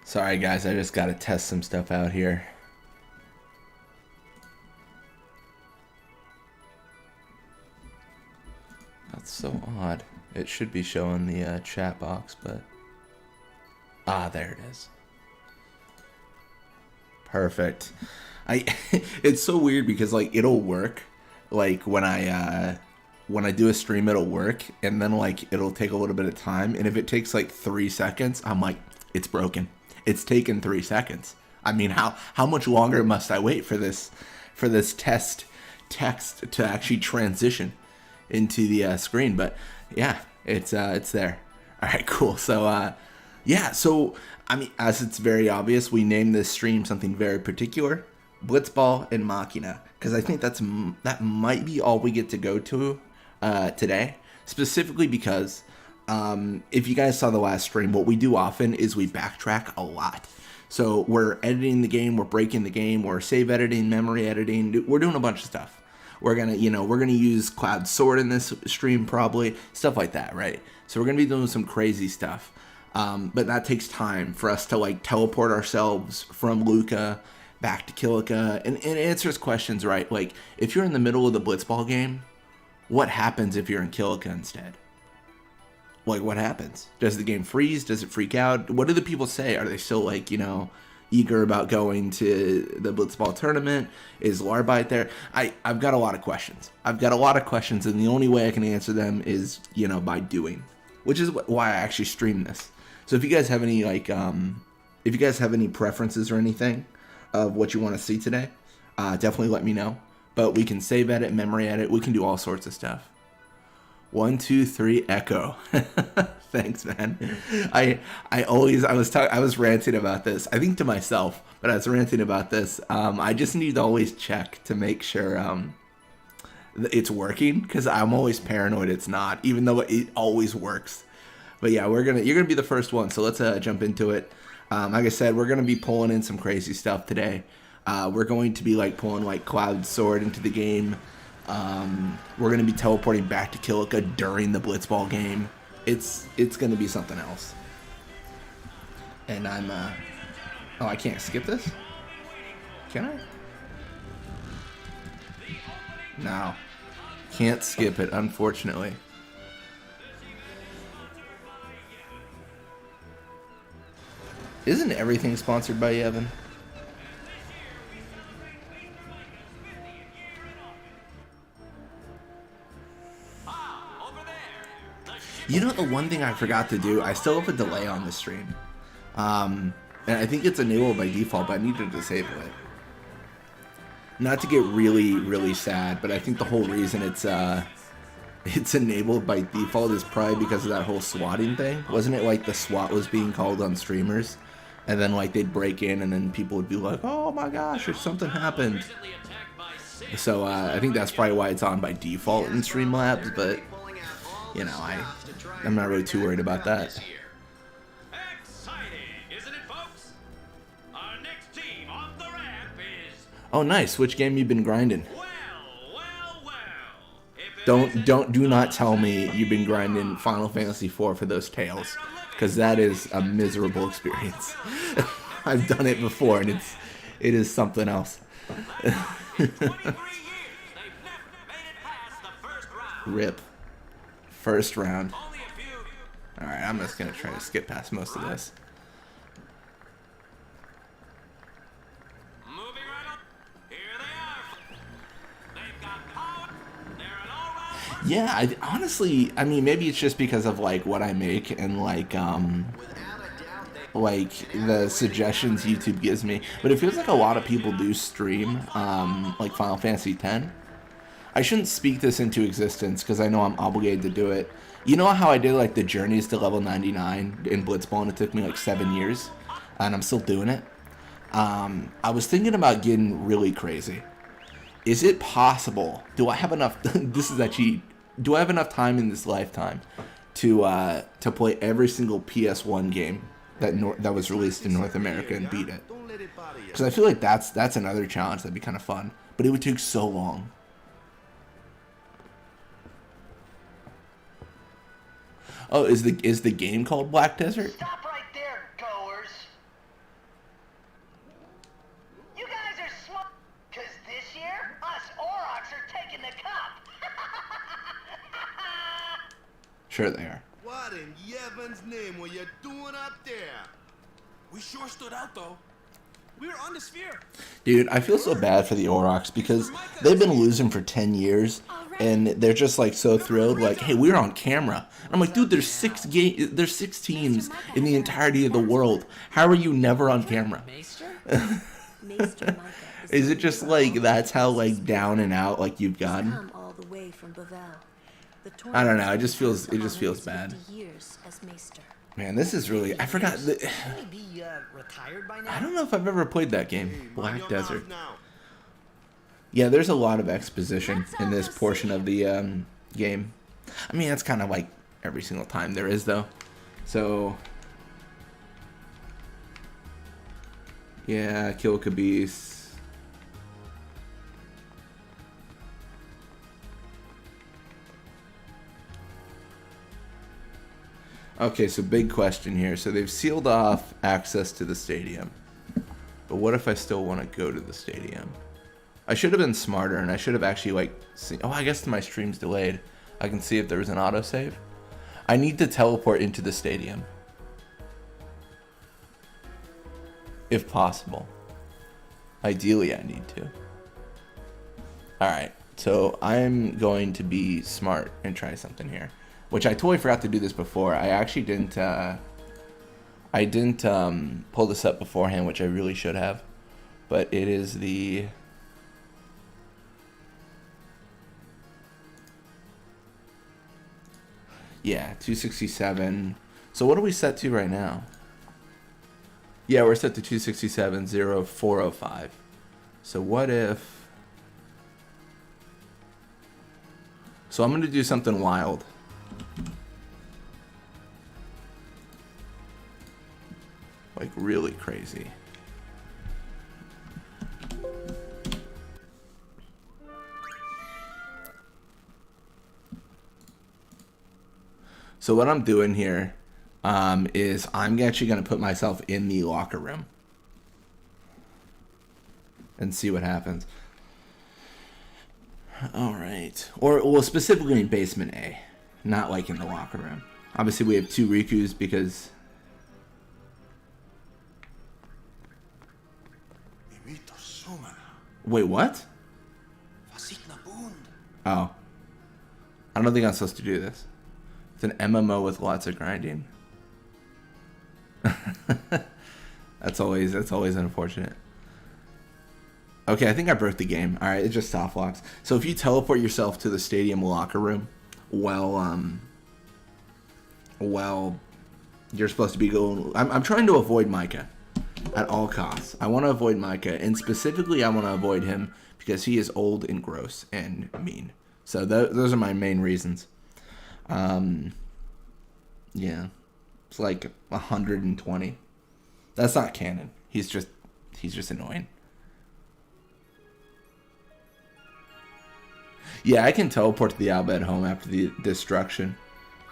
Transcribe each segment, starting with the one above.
Sorry guys, I just gotta test some stuff out here. That's so odd. It should be showing the chat box, but... Ah, there it is. Perfect. It's so weird because like it'll work like when I do a stream it'll work, and then like it'll take a little bit of time, and if it takes like 3 seconds, I'm like, it's broken. It's taken 3 seconds. I mean, how much longer must I wait for this text to actually transition into the screen? But yeah, it's there. All right, cool. So yeah, so I mean, as it's very obvious, we named this stream something very particular: Blitzball and Machina, because I think that might be all we get to go to today, specifically because if you guys saw the last stream, what we do often is we backtrack a lot. So we're editing the game, we're breaking the game, we're save editing, memory editing, we're doing a bunch of stuff. We're gonna use Cloud Sword in this stream, probably stuff like that, right? So we're gonna be doing some crazy stuff, but that takes time for us to like teleport ourselves from Luca back to Kilika and answers questions, right? Like if you're in the middle of the Blitzball game, what happens if you're in Kilika instead? Like, what happens? Does the game freeze? Does it freak out? What do the people say? Are they still, like, eager about going to the Blitzball tournament? Is Larbite there? I've got a lot of questions. And the only way I can answer them is, by doing. Which is why I actually stream this. So if you guys have any, preferences or anything of what you want to see today, definitely let me know. But we can save edit, memory edit, we can do all sorts of stuff. 1, 2, 3, echo. Thanks, man. I was ranting about this. I think to myself, but I was ranting about this. I just need to always check to make sure it's working, because I'm always paranoid it's not, even though it always works. But yeah, you're gonna be the first one. So let's jump into it. Like I said, we're gonna be pulling in some crazy stuff today. We're going to be like pulling like Cloud Sword into the game. We're going to be teleporting back to Kilika during the Blitzball game. It's going to be something else. And I'm, oh, I can't skip this? Can I? No. Can't skip it, unfortunately. Isn't everything sponsored by Evan? The one thing I forgot to do, I still have a delay on the stream. And I think it's enabled by default, but I need to disable it. Not to get really, really sad, but I think the whole reason it's enabled by default is probably because of that whole swatting thing. Wasn't it like the SWAT was being called on streamers? And then like they'd break in and then people would be like, oh my gosh, if something happened. So I think that's probably why it's on by default in Streamlabs, but I'm not really too worried about that. Oh, nice. Which game you been grinding? Do not tell me you've been grinding Final Fantasy IV for those tails, because that is a miserable experience. I've done it before, and it is something else. Rip. First round. Alright, I'm just gonna try to skip past most of this. Yeah, honestly, I mean, maybe it's just because of like what I make and like the suggestions YouTube gives me, but it feels like a lot of people do stream like Final Fantasy X. I shouldn't speak this into existence because I know I'm obligated to do it. You know how I did like the journeys to level 99 in Blitzball and it took me like 7 years, and I'm still doing it. I was thinking about getting really crazy. Is it possible? Do I have enough? This is actually. Do I have enough time in this lifetime to play every single PS1 game that was released in North America and beat it? Because I feel like that's another challenge that'd be kind of fun, but it would take so long. Oh, is the game called Black Desert? Stop right there, goers. You guys are smart, because this year, us Aurochs are taking the cup. Sure they are. What in Yevan's name were you doing up there? We sure stood out, though. We were on the sphere. Dude, I feel so bad for the Aurochs because they've been losing for 10 years, and they're just like so thrilled, like, hey, we're on camera. I'm like, dude, there's six teams in the entirety of the world. How are you never on camera? Is it just like that's how like down and out like you've gotten? I don't know. It just feels bad. Man, this is really. I forgot. I don't know if I've ever played that game, Black Desert. Yeah, there's a lot of exposition in this portion of the game. I mean, that's kind of like every single time there is, though. So, yeah, kill Kabis. Okay, so big question here. So they've sealed off access to the stadium. But what if I still want to go to the stadium? I should have been smarter, and I should have actually, like, seen... Oh, I guess my stream's delayed. I can see if there was an autosave. I need to teleport into the stadium. If possible. Ideally, I need to. Alright, so I'm going to be smart and try something here. Which I totally forgot to do this before. I actually didn't pull this up beforehand, which I really should have. But it is the... Yeah, 267. So what are we set to right now? Yeah, we're set to 267.0405. So what if... So I'm going to do something wild. Like really crazy. So what I'm doing here is I'm actually going to put myself in the locker room and see what happens. All right. Or, well, specifically in basement A, not like in the locker room. Obviously, we have two Rikus because... Wait, what? Oh. I don't think I'm supposed to do this. It's an MMO with lots of grinding. That's always unfortunate. Okay, I think I broke the game. Alright, it just soft locks. So if you teleport yourself to the stadium locker room while you're supposed to be going... I'm trying to avoid Micah at all costs. I want to avoid Micah, and specifically I want to avoid him because he is old and gross and mean. So those are my main reasons. Yeah. It's like 120. That's not canon. He's just annoying. Yeah, I can teleport to the Albed home after the destruction.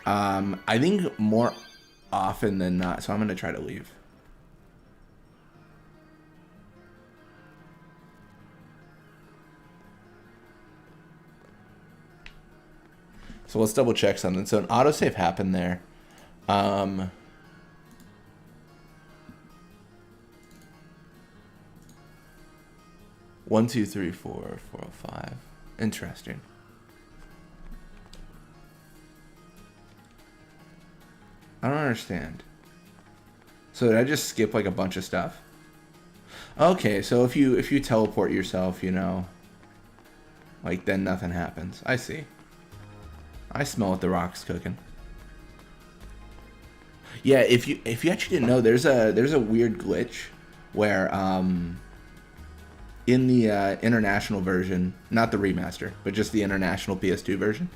I think more often than not, so I'm going to try to leave. So let's double check something. So an autosave happened there. Um, 1, 2, 3, 4, 405. Interesting. I don't understand. So did I just skip like a bunch of stuff? Okay, so if you teleport yourself, you know, like then nothing happens. I see. I smell what the rock's cooking. Yeah, if you actually didn't know, there's a weird glitch where in the international version, not the remaster, but just the international PS2 version,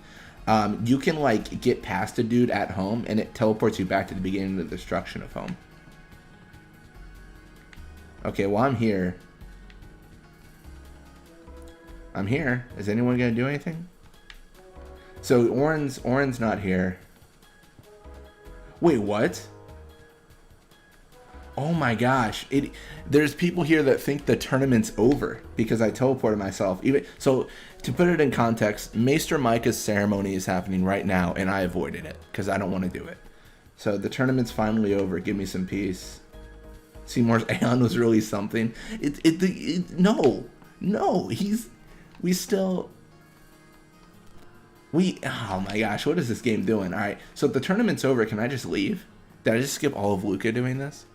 you can like get past a dude at home and it teleports you back to the beginning of the destruction of home. Okay, well I'm here. I'm here. Is anyone gonna do anything? So Orin's not here. Wait, what? Oh my gosh! There's people here that think the tournament's over because I teleported myself. Even so, to put it in context, Maester Micah's ceremony is happening right now, and I avoided it because I don't want to do it. So the tournament's finally over. Give me some peace. Seymour's Aeon was really something. No, oh my gosh, what is this game doing? All right, so if the tournament's over, can I just leave? Did I just skip all of Luca doing this?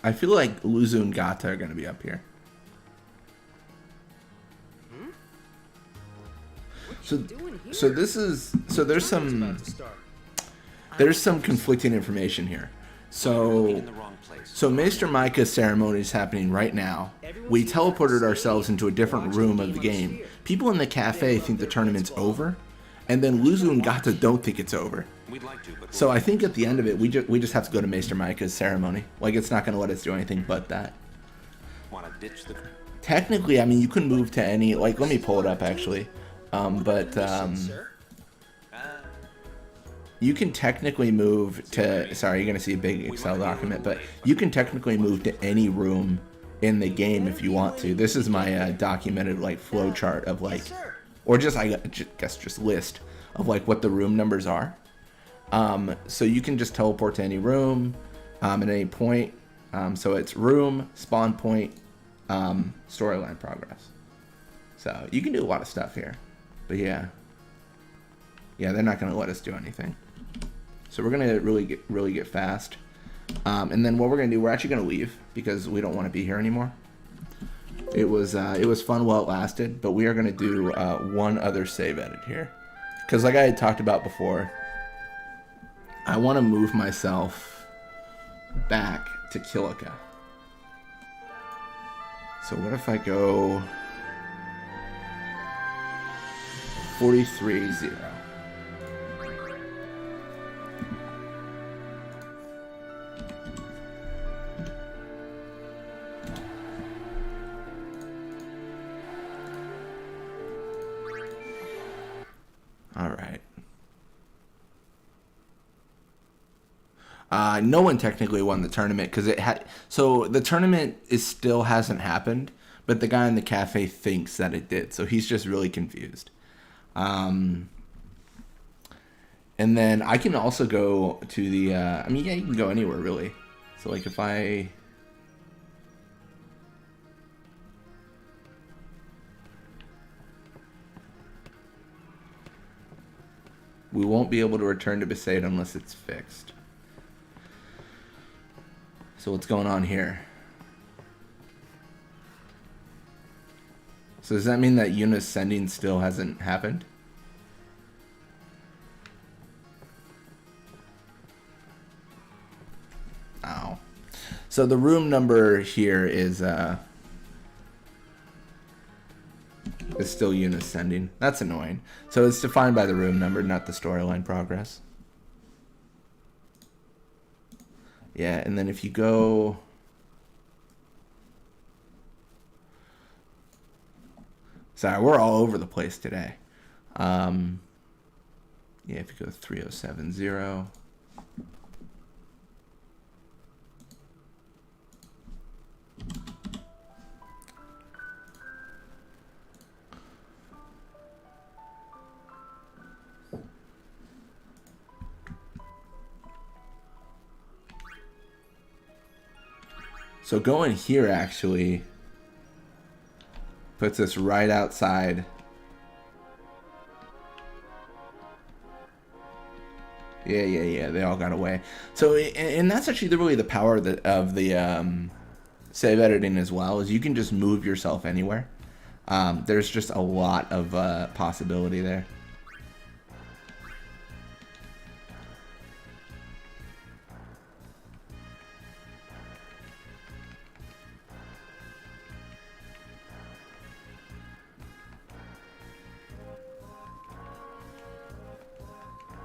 I feel like Luzu and Gata are going to be up here. So there's some conflicting information here. So Maester Micah's ceremony is happening right now. We teleported ourselves into a different room of the game. People in the cafe think the tournament's over, and then Luzu and Gata don't think it's over. So I think at the end of it, we just have to go to Maester Micah's ceremony. Like, it's not going to let us do anything but that. Technically, I mean, you can move to any, like, let me pull it up actually. You can technically move to, sorry, you're going to see a big Excel document, but you can technically move to any room in the game if you want to. This is my documented, like, flow chart of, like, or just, I guess, just list of, like, what the room numbers are. So you can just teleport to any room at any point. So it's room, spawn point, storyline progress. So you can do a lot of stuff here. But yeah, they're not going to let us do anything. So we're going to really get fast. And then what we're going to do, we're actually going to leave because we don't want to be here anymore. It was fun while it lasted, but we are going to do one other save edit here. Because like I had talked about before, I want to move myself back to Kilika. So what if I go 43-0? All right. No one technically won the tournament because it had. So the tournament still hasn't happened, but the guy in the cafe thinks that it did. So he's just really confused. And then I can also go to the. I mean, yeah, you can go anywhere really. So like if I. We won't be able to return to Besaid unless it's fixed. So what's going on here? So does that mean that Yuna's sending still hasn't happened? Oh. So the room number here is still Yuna's sending. That's annoying. So it's defined by the room number, not the storyline progress. Yeah, and then if you go... Sorry, we're all over the place today. Yeah, if you go 3070... So going here actually puts us right outside. Yeah. They all got away. So, and that's actually really the power of the save editing as well, is you can just move yourself anywhere. There's just a lot of possibility there.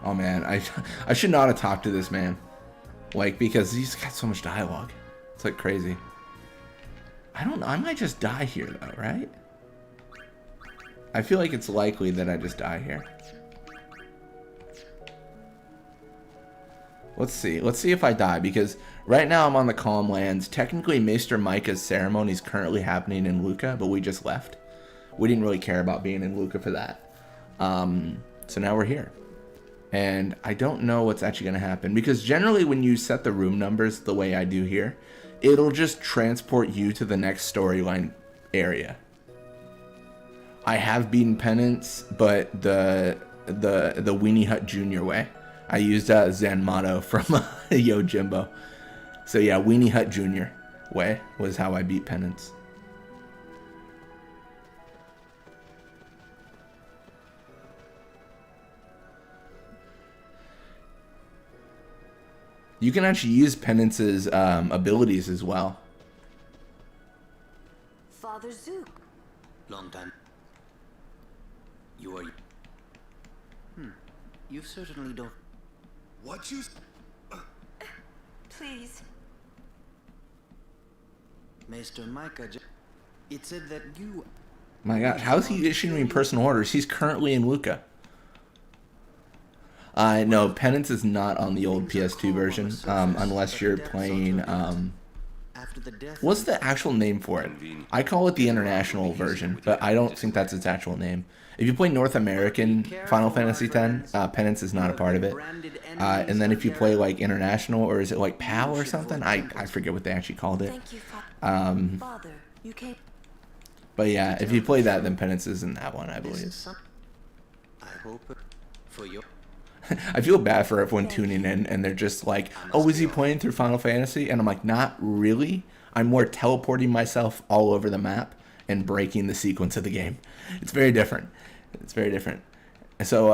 Oh man, I should not have talked to this man, like, because he's got so much dialogue. It's like crazy. I don't know. I might just die here though, right? I feel like it's likely that I just die here. Let's see. Let's see if I die, because right now I'm on the Calm Lands. Technically, Maester Micah's ceremony is currently happening in Luca, but we just left. We didn't really care about being in Luca for that. So now we're here. And I don't know what's actually going to happen, because generally when you set the room numbers the way I do here, it'll just transport you to the next storyline area. I have beaten Penance, but the Weenie Hut Jr. way. I used Zanmato from Yojimbo. So yeah, Weenie Hut Jr. way was how I beat Penance. You can actually use Penance's abilities as well. Father Zook. Long time. You are... You certainly don't... What you... Please. Maester Micah, it said that you... My gosh, how is he issuing me personal orders? He's currently in Luca. No, Penance is not on the old PS2 version, unless you're playing, what's the actual name for it? I call it the international version, but I don't think that's its actual name. If you play North American Final Fantasy X, Penance is not a part of it. And then if you play, like, international, or is it like PAL or something? I forget what they actually called it. Thank you, Father. You came... But yeah, if you play that, then Penance is in that one, I believe. I hope for your... I feel bad for everyone tuning in, and they're just like, oh, is he playing through Final Fantasy? And I'm like, not really. I'm more teleporting myself all over the map and breaking the sequence of the game. It's very different. It's very different. So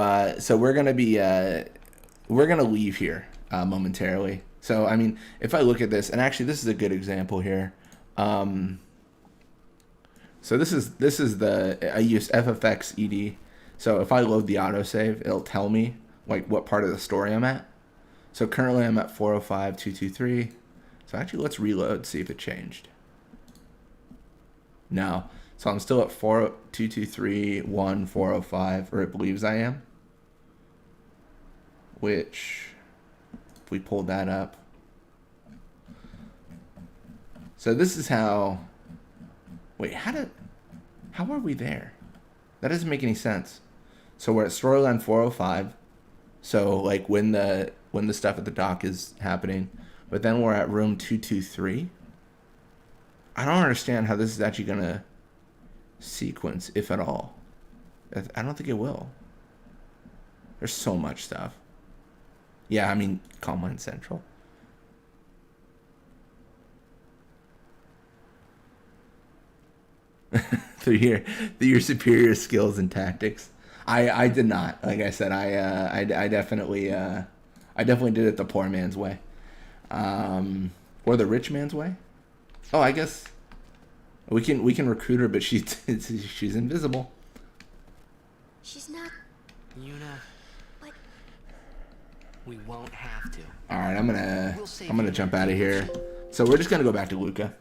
we're going to leave here momentarily. So, I mean, if I look at this, and actually this is a good example here. So this is I use FFX ED. So if I load the autosave, it'll tell me like what part of the story I'm at. So currently I'm at 405, 223. So actually let's reload, see if it changed. No. So I'm still at 223, 1, 405, or it believes I am. Which, if we pull that up. So this is how, wait, how are we there? That doesn't make any sense. So we're at storyline 405. So like when the stuff at the dock is happening, but then we're at room 223. I don't understand how this is actually gonna sequence, if at all. I don't think it will. There's so much stuff. Yeah, I mean, Calm Land Central. through your superior skills and tactics. I did not. Like I said, I definitely did it the poor man's way, or the rich man's way. Oh, I guess we can recruit her, but she's invisible. She's not... Yuna, What? we won't have to. All right, I'm gonna jump out of here. So we're just gonna go back to Luca.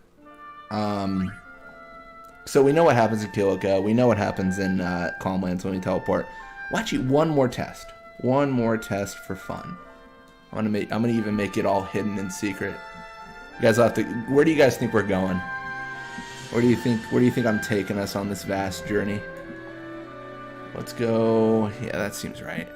So we know what happens in Kilica. We know what happens in Calm Lands when we teleport. Well, actually, one more test for fun. I'm gonna even make it all hidden and secret. You guys will have to. Where do you guys think we're going? Where do you think I'm taking us on this vast journey? Let's go. Yeah, that seems right.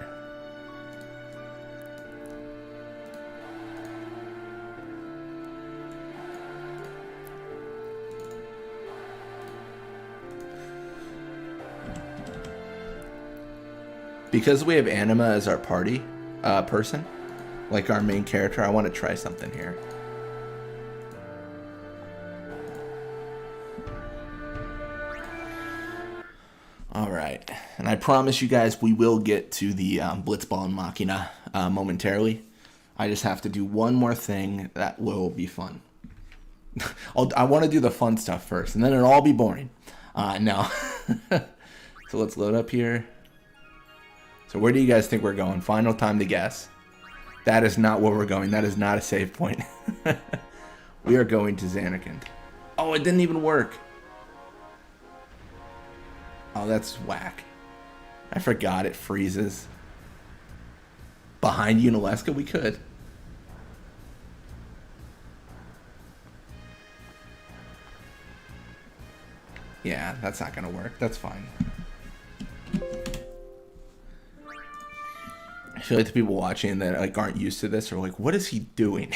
because we have Anima as our party person, like our main character, I want to try something here. Alright, and I promise you guys we will get to the Blitzball and Machina momentarily. I just have to do one more thing that will be fun. I want to do the fun stuff first, and then it'll all be boring. No. So let's load up here. So where do you guys think we're going? Final time to guess. That is not where we're going. That is not a save point. We are going to Zanarkand. Oh, it didn't even work. Oh, that's whack. I forgot it freezes. Behind Unalesca, we could. Yeah, that's not gonna work. That's fine. I feel like the people watching that like aren't used to this are like, what is he doing?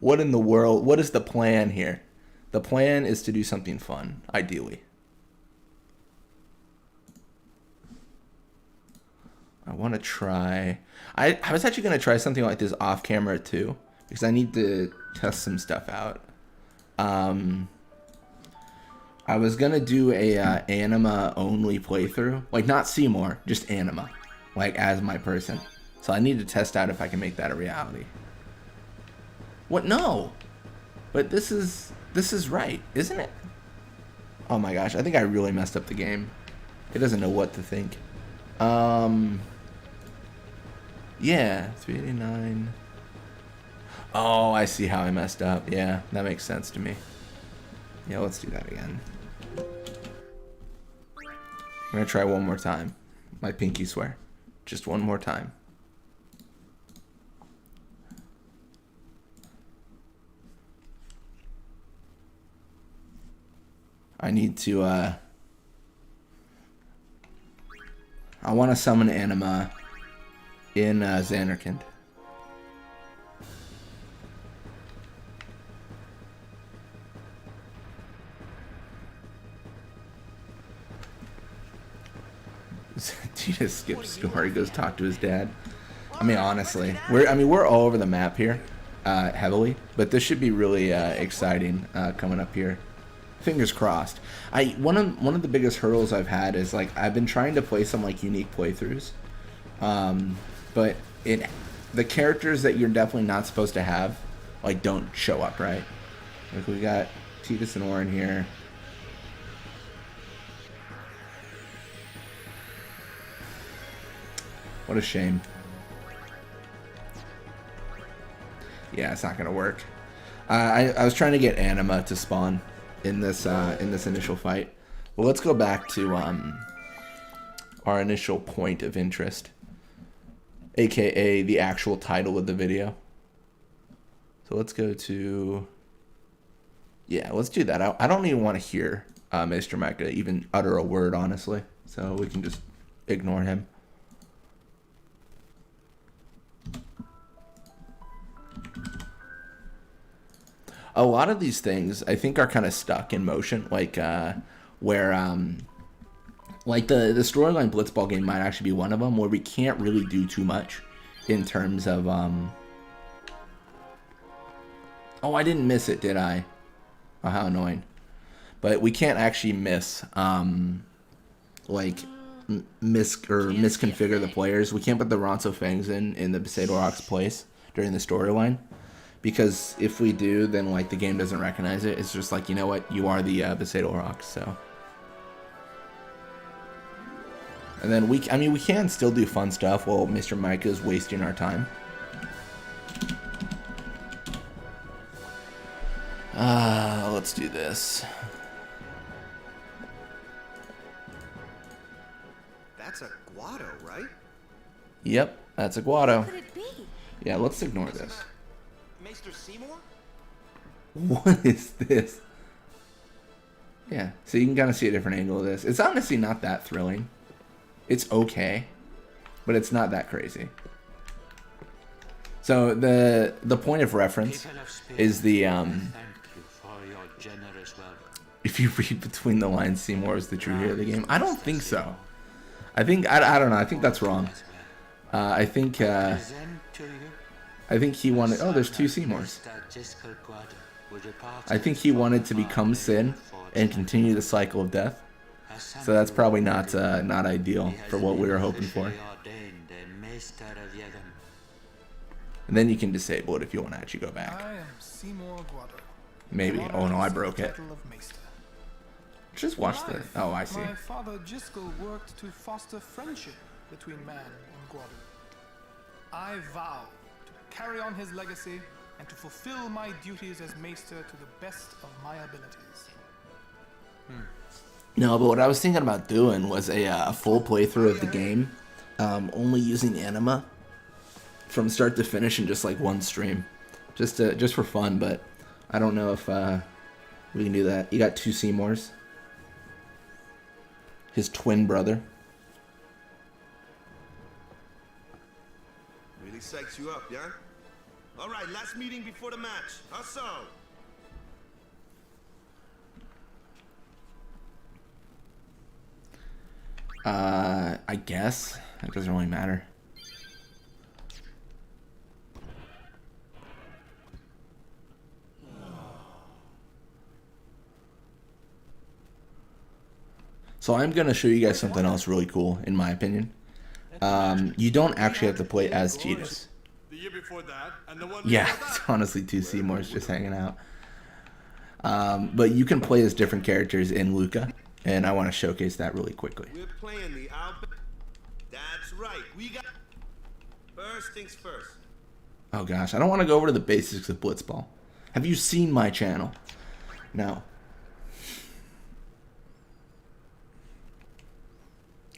What in the world? What is the plan here? The plan is to do something fun, ideally. I want to try... I was actually going to try something like this off camera too, because I need to test some stuff out. I was going to do a Anima only playthrough. Like, not Seymour, just Anima. Like, as my person. So I need to test out if I can make that a reality. What? No! But this is right, isn't it? Oh my gosh, I think I really messed up the game. It doesn't know what to think. Yeah, 389. Oh, I see how I messed up. Yeah, that makes sense to me. Yeah, let's do that again. I'm gonna try one more time. My pinky swear. Just one more time. I need to, I want to summon Anima in Zanarkand. Tina skips story, goes talk to his dad. I mean, honestly, we're all over the map here, heavily, but this should be really exciting coming up here. Fingers crossed. One of the biggest hurdles I've had is like I've been trying to play some like unique playthroughs, but the characters that you're definitely not supposed to have like don't show up, right? Like we got Titus and Orin here. What a shame. Yeah, it's not gonna work. I was trying to get Anima to spawn in this initial fight. Well, let's go back to our initial point of interest, aka the actual title of the video. So let's go to, yeah, let's do that. I don't even want to hear Mr. Mecha even utter a word, honestly, so we can just ignore him. A lot of these things I think are kind of stuck in motion, like where like the storyline Blitzball game might actually be one of them, where we can't really do too much in terms of oh, I didn't miss it, did I? Oh, how annoying. But we can't actually miss misconfigure the players. We can't put the Ronso Fangs in the Besaidorok's place during the storyline. Because if we do, then like the game doesn't recognize it. It's just like, you know what, you are the Besaidorok, so. And then we can still do fun stuff while Mr. Micah is wasting our time. Let's do this. That's a Guado, right? Yep, that's a Guado. What could it be? Yeah, let's ignore this. Maester Seymour? What is this? Yeah, so you can kind of see a different angle of this. It's honestly not that thrilling. It's okay, but it's not that crazy. So the point of reference is the if you read between the lines, Seymour is the true hero of the game. I don't think so. I think I don't know. I think that's wrong. I think he wanted. Oh, there's 2 Seymours. I think he wanted to become Sin and continue the cycle of death. So that's probably not ideal for what we were hoping for. And then you can disable it if you want to actually go back. I am Seymour Guado. Maybe. Oh no, I broke it. Title of Maester. Just watch the. Oh, I see. My father Jiskel worked to foster friendship between man and Guado. I vow to carry on his legacy and to fulfill my duties as Maester to the best of my abilities. No, but what I was thinking about doing was a full playthrough of the game, only using anima from start to finish in just like one stream, just for fun. But I don't know if we can do that. You got 2 Seymours, his twin brother. Really psychs you up, yeah? All right, last meeting before the match. How so? I guess it doesn't really matter. So I'm going to show you guys something else really cool, in my opinion. You don't actually have to play as Cheetahs. The year before that, and the one Yeah, before it's that. honestly 2 Seymours just hanging out. But you can play as different characters in Luca, and I want to showcase that really quickly. We're playing the Alpha. That's right. We got. First things first. Oh gosh, I don't want to go over to the basics of Blitzball. Have you seen my channel? No.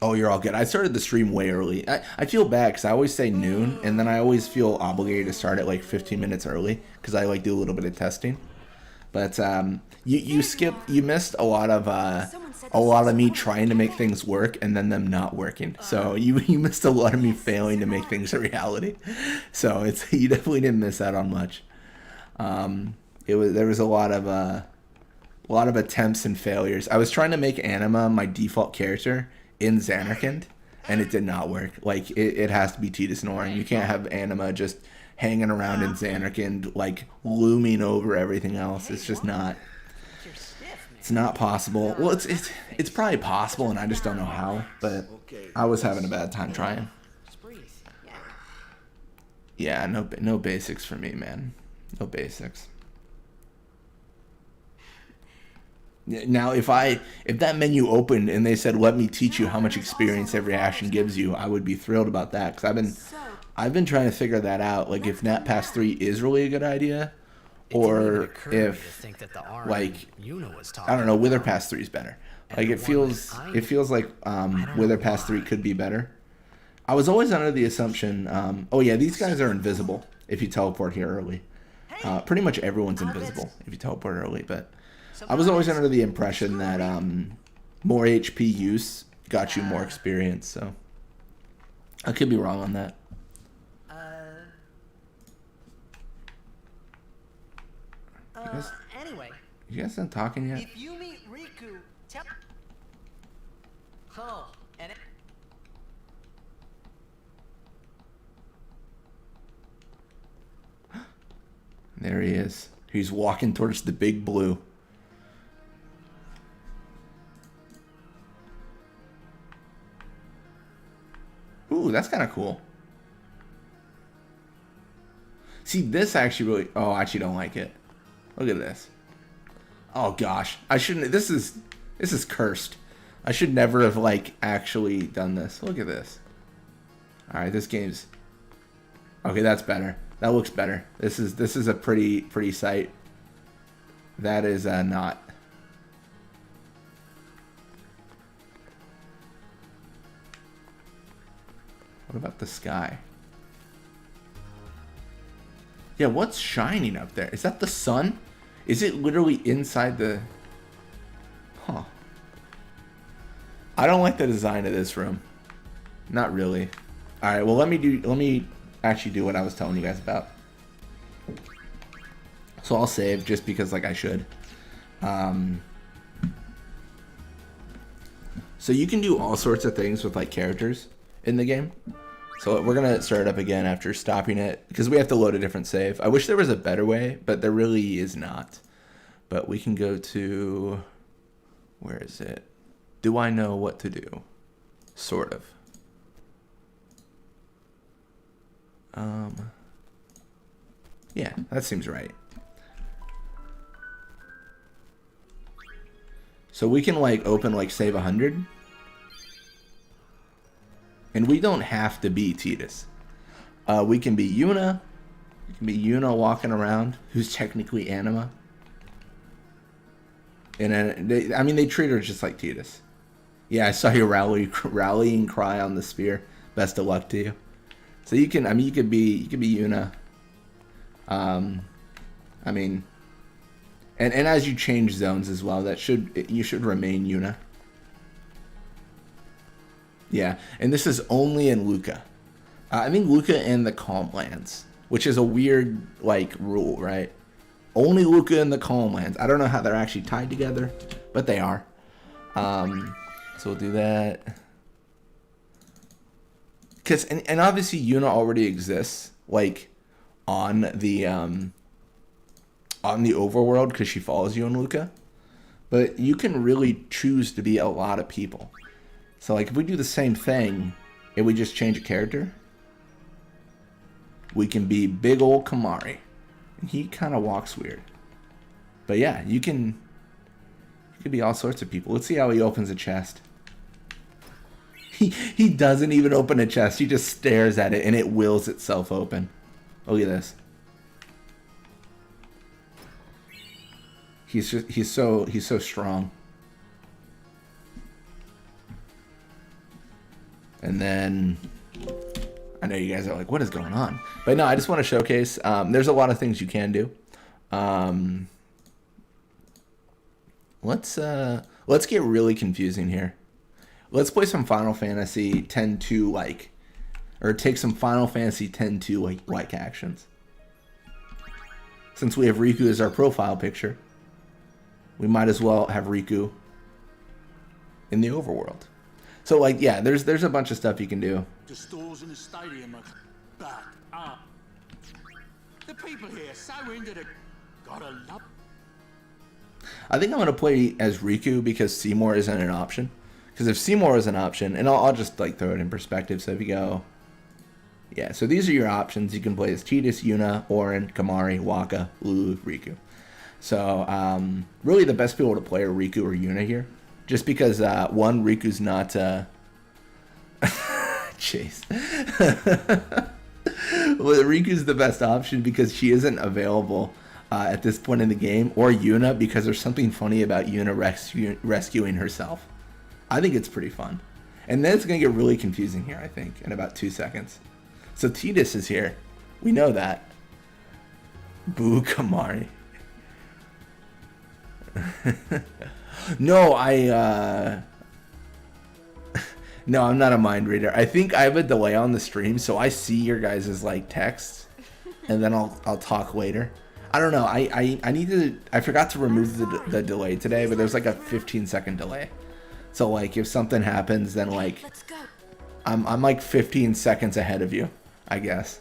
Oh, you're all good. I started the stream way early. I feel bad because I always say noon, and then I always feel obligated to start at like 15 minutes early because I like do a little bit of testing. But you missed a lot of me trying to make things work and then them not working. So you missed a lot of me failing to make things a reality. So you definitely didn't miss out on much. There was a lot of attempts and failures. I was trying to make Anima my default character in Xanarkand, and it did not work. Like it has to be Tidus Norin. You can't have Anima just hanging around in Xanarkand, like looming over everything else. It's just not. It's not possible. Well, it's probably possible, and I just don't know how. But I was having a bad time trying. Yeah, no basics for me, man. No basics. Now, if that menu opened and they said, "Let me teach you how much experience every action gives you," I would be thrilled about that because I've been trying to figure that out. Like if Nat Pass 3 is really a good idea, or if like I don't know, Wither Pass 3 is better. Like it feels like Wither Pass 3 could be better. I was always under the assumption, oh yeah, these guys are invisible if you teleport here early. Pretty much everyone's invisible if you teleport early, but I was always under the impression that more HP use got you more experience, so I could be wrong on that. Anyway. You guys not talking yet? If you meet Riku, tell. Oh, and There he is. He's walking towards the big blue. Ooh, that's kind of cool. See, this actually really... Oh, I actually don't like it. Look at this. Oh, gosh. I shouldn't... This is cursed. I should never have, like, actually done this. Look at this. Alright, this game's... Okay, that's better. That looks better. This is a pretty sight. That is not... What about the sky? Yeah, what's shining up there? Is that the sun? Is it literally inside the... Huh. I don't like the design of this room. Not really. Alright, well let me actually do what I was telling you guys about. So I'll save just because like I should. So you can do all sorts of things with like characters in the game. So we're gonna start it up again after stopping it because we have to load a different save. I wish there was a better way, but there really is not. But we can go to, where is it? Do I know what to do? Sort of. Yeah, that seems right. So we can like open like save 100. And we don't have to be Tidus. We can be Yuna. We can be Yuna walking around, who's technically Anima. And then I mean, they treat her just like Tidus. Yeah, I saw you rally and cry on the spear. Best of luck to you. So you can, I mean, you could be Yuna. I mean, and as you change zones as well, you should remain Yuna. Yeah, and this is only in Luca. I think Luca and the Calm Lands, which is a weird like rule, right? Only Luca and the Calm Lands. I don't know how they're actually tied together, but they are. So we'll do that. Cause and obviously Yuna already exists like on the overworld because she follows you in Luca, but you can really choose to be a lot of people. So like if we do the same thing and we just change a character, we can be big old Kamari. And he kind of walks weird. But yeah, you could be all sorts of people. Let's see how he opens a chest. He doesn't even open a chest. He just stares at it and it wills itself open. Look at this. He's so strong. And then I know you guys are like, what is going on? But no, I just want to showcase. There's a lot of things you can do. Let's get really confusing here. Let's play some Final Fantasy X-2 like, or take some Final Fantasy X-2 like actions. Since we have Riku as our profile picture, we might as well have Riku in the overworld. So like, yeah, there's a bunch of stuff you can do. The stores in the stadium are back up. The people here so into the gotta love. I think I'm gonna play as Riku because Seymour isn't an option. Because if Seymour is an option, and I'll just like throw it in perspective. So if you go, yeah, so these are your options. You can play as Tidus, Yuna, Auron, Kamari, Waka, Lulu, Riku. So really the best people to play are Riku or Yuna here. Just because, one, Riku's not, Chase. Well, Riku's the best option because she isn't available at this point in the game. Or Yuna, because there's something funny about Yuna rescuing herself. I think it's pretty fun. And then it's going to get really confusing here, I think, in about 2 seconds. So Tidus is here. We know that. Boo Kamari. No, no, I'm not a mind reader. I think I have a delay on the stream, so I see your guys' like texts, and then I'll talk later. I don't know. I need to. I forgot to remove the delay today, but there's like a 15-second delay. So like if something happens, then like I'm like 15 seconds ahead of you, I guess.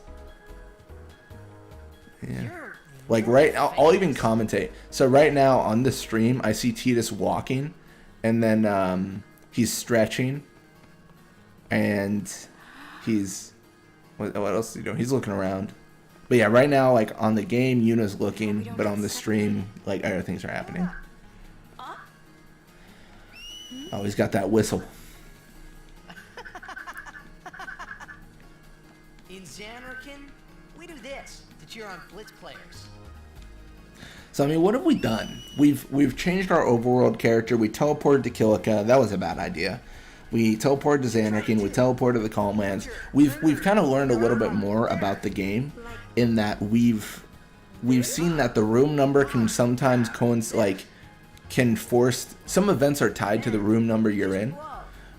Yeah. Like right now, I'll even commentate. So right now on the stream, I see Tidus walking, and then he's stretching, and he's what else is he doing? He's looking around. But yeah, right now, like on the game, Yuna's looking, but on the stream, like other things are happening. Oh, he's got that whistle. In Xanarkin, we do this to cheer on Blitz players. So I mean, what have we done? We've changed our overworld character. We teleported to Kilika. That was a bad idea. We teleported to Xanarkin. We teleported to the Calm Lands. We've kind of learned a little bit more about the game, in that we've seen that the room number can sometimes can force, some events are tied to the room number you're in,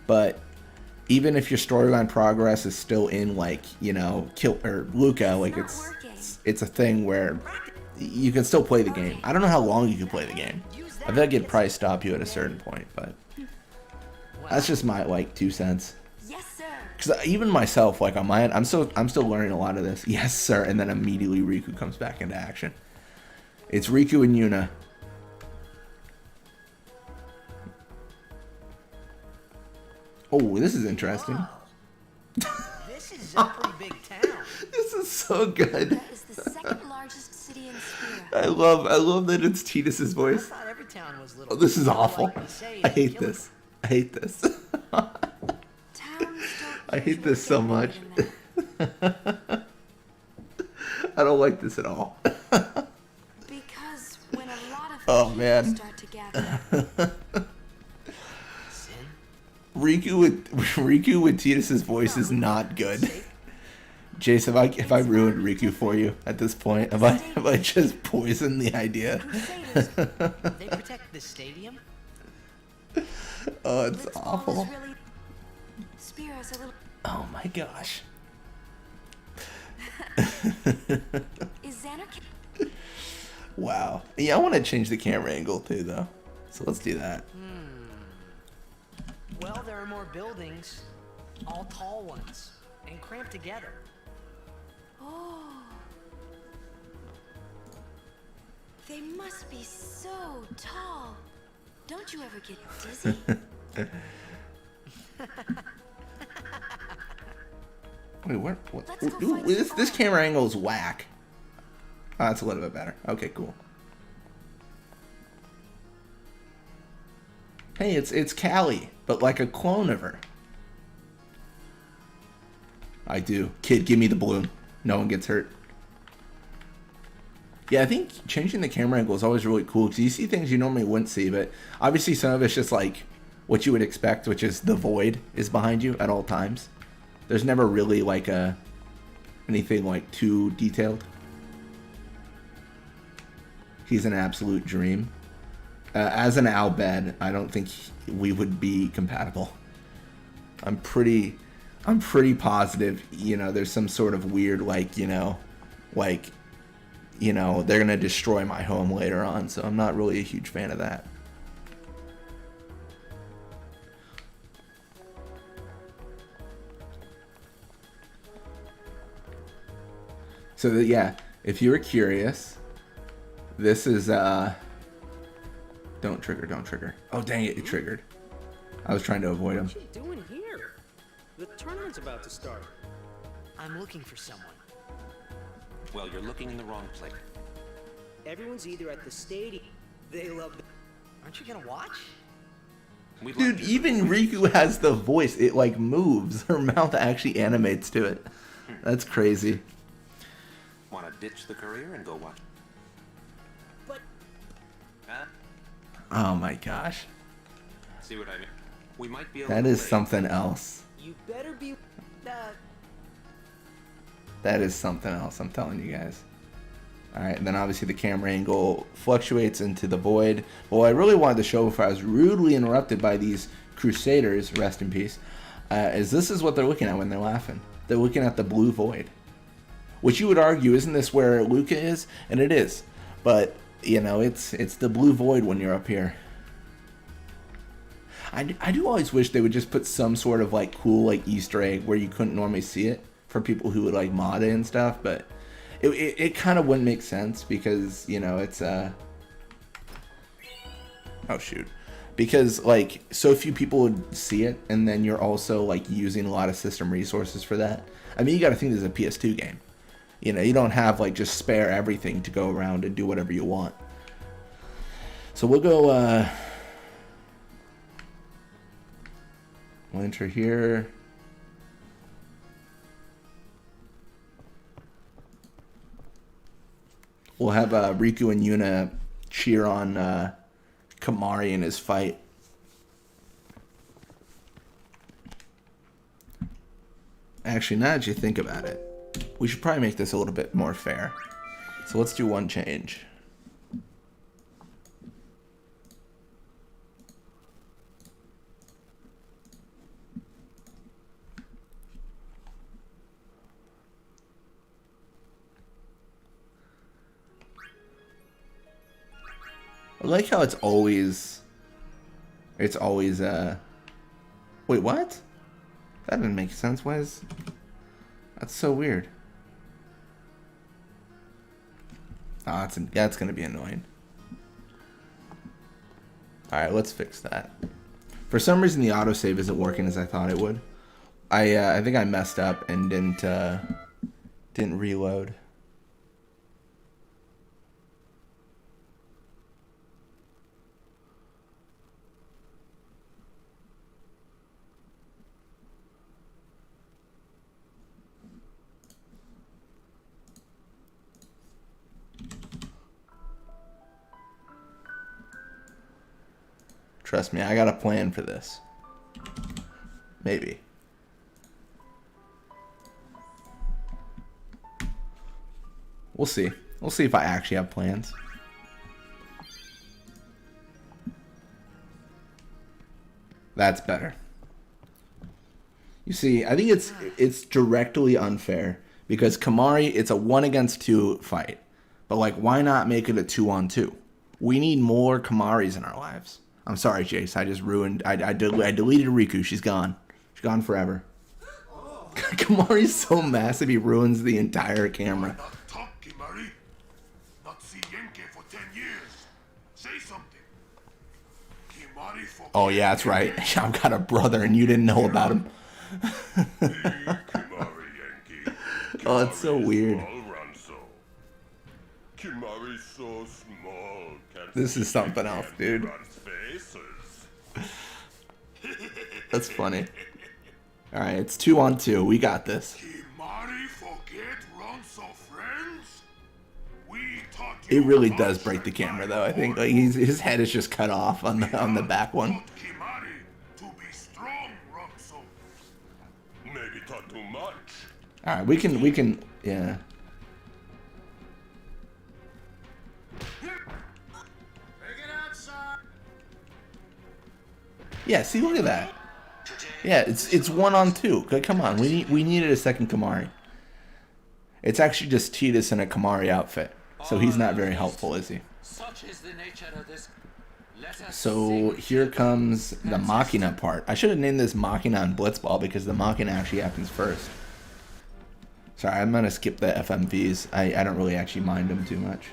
but even if your storyline progress is still in like, you know, Luca, like it's a thing where you can still play the game. I don't know how long you can play the game. I feel like it'd probably stop you at a certain point, but That's just my like 2 cents. Yes, sir. Because even myself, like on my end, I'm still learning a lot of this. Yes, sir. And then immediately Riku comes back into action. It's Riku and Yuna. Oh, this is interesting. This is a pretty big town. This is so good. That is the second largest city in Sphere. I love that it's Tidus's I voice. thought every town was little. Oh, this is awful. Like we say I in hate Killer- this. I hate this. Towns don't I hate usually this so get much. better than that. I don't like this at all. Because when a lot of Oh, people man. start to gather, Sin? Riku with Tidus's voice is not good. Jace, if I ruined Riku for you at this point, have I just poisoned the idea? Crusaders, They protect the stadium? Oh, it's Blitzball awful. is really... Sphere is a little... Oh my gosh. Is Xander... Wow. Yeah, I want to change the camera angle too, though. So let's do that. Well, there are more buildings, all tall ones, and cramped together. Oh. They must be so tall. Don't you ever get dizzy? Wait, what? Let's go Ooh, find this some camera angle is whack. Oh, that's a little bit better. Okay, cool. Hey, it's Callie, but like a clone of her. I do. Kid, give me the balloon. No one gets hurt. Yeah, I think changing the camera angle is always really cool because you see things you normally wouldn't see, but obviously some of it's just like what you would expect, which is the void is behind you at all times. There's never really like anything like too detailed. He's an absolute dream. As an Al Bed, I don't think we would be compatible. I'm pretty positive, you know, there's some sort of weird they're gonna destroy my home later on, so I'm not really a huge fan of that. So yeah, if you were curious, this is don't trigger. Oh dang it, it triggered. I was trying to avoid him. What you doing here? The tournament's about to start. I'm looking for someone. Well, you're looking in the wrong place. Everyone's either at the stadium. They love. Aren't you gonna watch? We'd Dude, like even Riku has the voice. It like moves. Her mouth actually animates to it. That's crazy. Want to ditch the career and go watch? But Oh my gosh. See what I mean? We might be. That is something else. you better be. That is something else, I'm telling you guys. Alright, and then obviously the camera angle fluctuates into the void. But what I really wanted to show before I was rudely interrupted by these Crusaders, rest in peace, is this is what they're looking at when they're laughing. They're looking at the blue void. Which you would argue, isn't this where Luca is? And it is. But, you know, it's the blue void when you're up here. I do always wish they would just put some sort of like cool like Easter egg where you couldn't normally see it for people who would like mod it and stuff, but it kind of wouldn't make sense because, you know, it's oh shoot, because like so few people would see it, and then you're also like using a lot of system resources for that. I mean, you got to think this is a PS2 game. You know, you don't have like just spare everything to go around and do whatever you want. So we'll go we'll enter here. We'll have Riku and Yuna cheer on Kamari in his fight. Actually, now that you think about it, we should probably make this a little bit more fair. So let's do one change. I like how it's always Wait, what? That didn't make sense. Why is... That's so weird. Oh, that's going to be annoying. Alright, let's fix that. For some reason, the autosave isn't working as I thought it would. I think I messed up and didn't reload. Trust me, I got a plan for this. Maybe. We'll see. We'll see if I actually have plans. That's better. You see, I think it's directly unfair because Kamari, it's a 1-against-2 fight. But like, why not make it a 2-on-2? We need more Kamaris in our lives. I'm sorry, Jace. I just ruined. I deleted Riku. She's gone. She's gone forever. Kamari's so massive, he ruins the entire camera. Not talk, Kimari. Not see Yenke for 10 years. Say something. Kimari for. Oh yeah, that's right. I've got a brother, and you didn't know about him. Oh, it's so weird. Kimari's so small. This is something else, dude. That's funny. Alright, it's 2-on-2. We got this. It really does break the camera, though. I think like his head is just cut off on the back one. Maybe talk too much. Alright, we can yeah. Yeah, see, look at that. Yeah, it's 1-on-2. Come on, we needed a second Kamari. It's actually just Tidus in a Kamari outfit, so he's not very helpful, is he? So here comes the Machina part. I should have named this Machina and Blitzball because the Machina actually happens first. Sorry, I'm gonna skip the FMVs. I don't really actually mind them too much.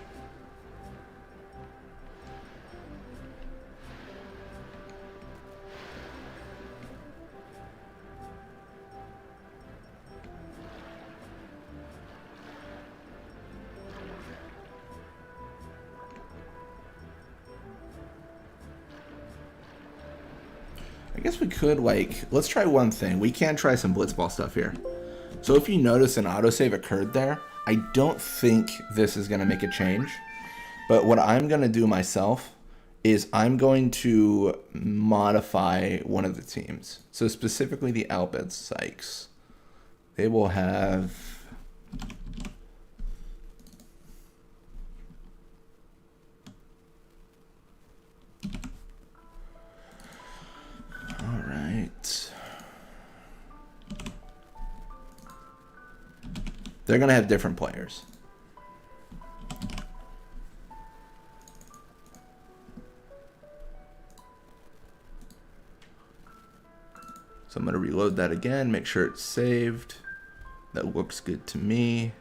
I guess we could, like, let's try one thing. We can try some Blitzball stuff here. So if you notice an autosave occurred there, I don't think this is going to make a change. But what I'm going to do myself is I'm going to modify one of the teams. So specifically the Albed Sykes. They will have... Alright. They're going to have different players. So I'm going to reload that again, make sure it's saved. That looks good to me.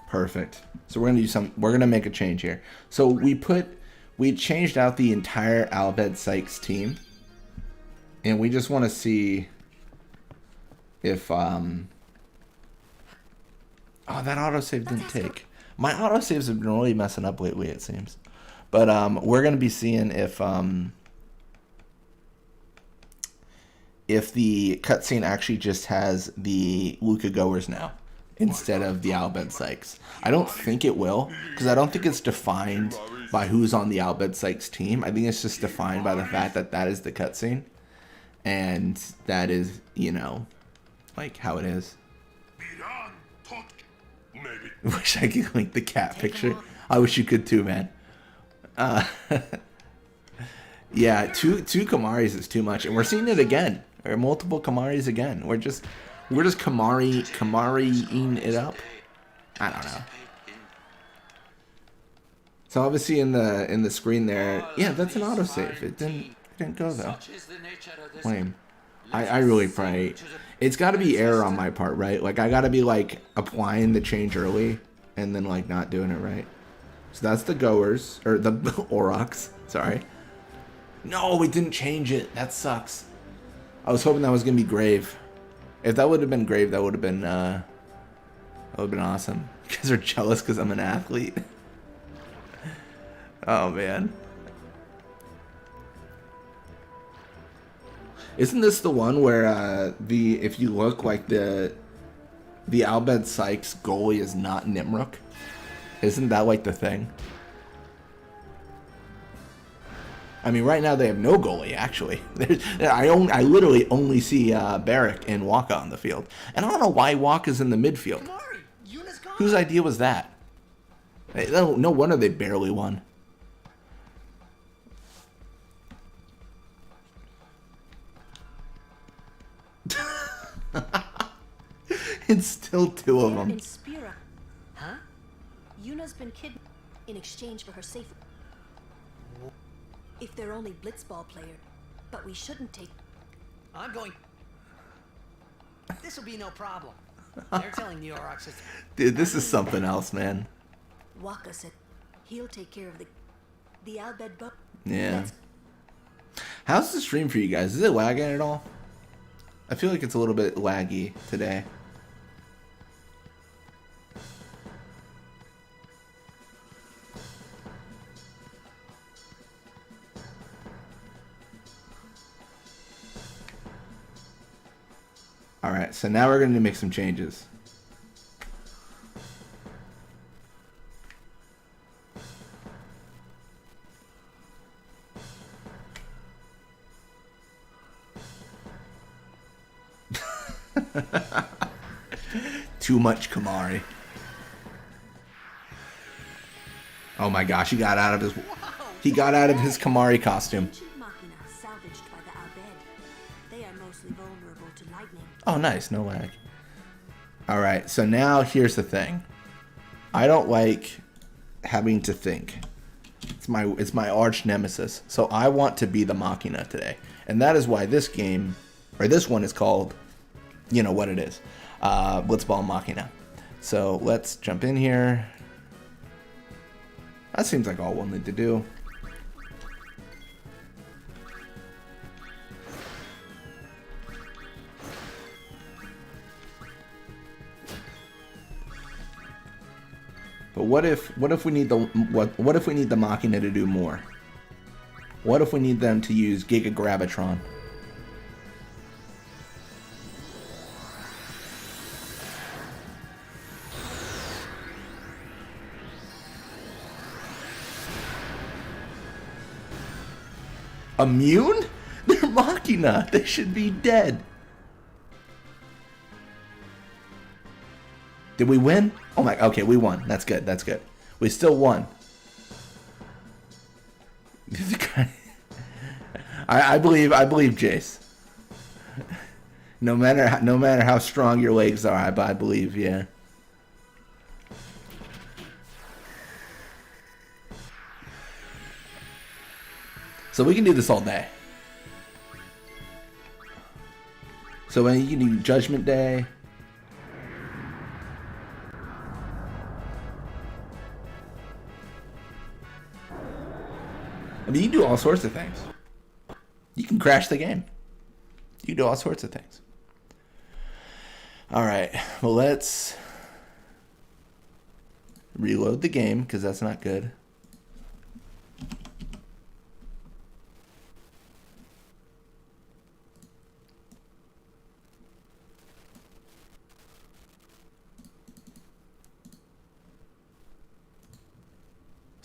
Perfect. So we're going to make a change here. So we changed out the entire Albed Sykes team. And we just want to see if oh, that autosave didn't take. My autosaves have been really messing up lately, it seems. But we're going to be seeing if the cutscene actually just has the Luca goers now instead of the Albed Sykes. I don't think it will, because I don't think it's defined by who's on the Albed Sykes team. I think it's just defined by the fact that that is the cutscene. And that is, you know, like how it is. Wish I could link the cat picture. I wish you could too, man. Yeah, two Kamaris is too much, and we're seeing it again. There are multiple Kamaris again. We're just Kamariing it up. I don't know. So obviously in the screen there, yeah, that's an autosave. It didn't go though. Such is the nature of this. Lame. I really probably... It's got to be error on my part, right? Like, I got to be, like, applying the change early and then, like, not doing it right. So that's the goers. Or the Aurochs. Sorry. No, it didn't change it. That sucks. I was hoping that was going to be Grave. If that would have been Grave, that would have been awesome. You guys are jealous because I'm an athlete. Oh, man. Isn't this the one where if you look, like the Albed Sykes goalie is not Nimruk? Isn't that like the thing? I mean, right now they have no goalie. Actually, I literally only see Barrick and Waka on the field, and I don't know why Waka's in the midfield. Whose idea was that? No wonder they barely won. It's still two of them. Huh? Yuna's been kidnapped in exchange for her safe. If they're only Blitzball player, but we shouldn't take. I'm going. This'll be no problem. They're telling the Aurochs. Dude, this is something else, man. Waka said he'll take care of the Albed boat. Yeah. How's the stream for you guys? Is it lagging at all? I feel like it's a little bit laggy today. Alright, so now we're going to make some changes. Too much Kamari. Oh my gosh, he got out of his Kamari costume. Machina salvaged by the Albed. They are mostly vulnerable to lightning. Oh nice, no lag. Alright, so now here's the thing. I don't like having to think. It's my arch nemesis. So I want to be the Machina today. And that is why this game, or this one is called, you know what it is. Blitzball Machina. So let's jump in here. That seems like all we'll need to do. But what if we need what if we need the Machina to do more? What if we need them to use Giga Gravitron? Immune? They're Machina. They should be dead. Did we win? Oh my, okay, we won. That's good, that's good. We still won. I believe Jace. No matter how strong your legs are, I believe, yeah. So we can do this all day. So when you can do Judgment Day. I mean, you can do all sorts of things. You can crash the game. You can do all sorts of things. Alright, well let's reload the game, because that's not good.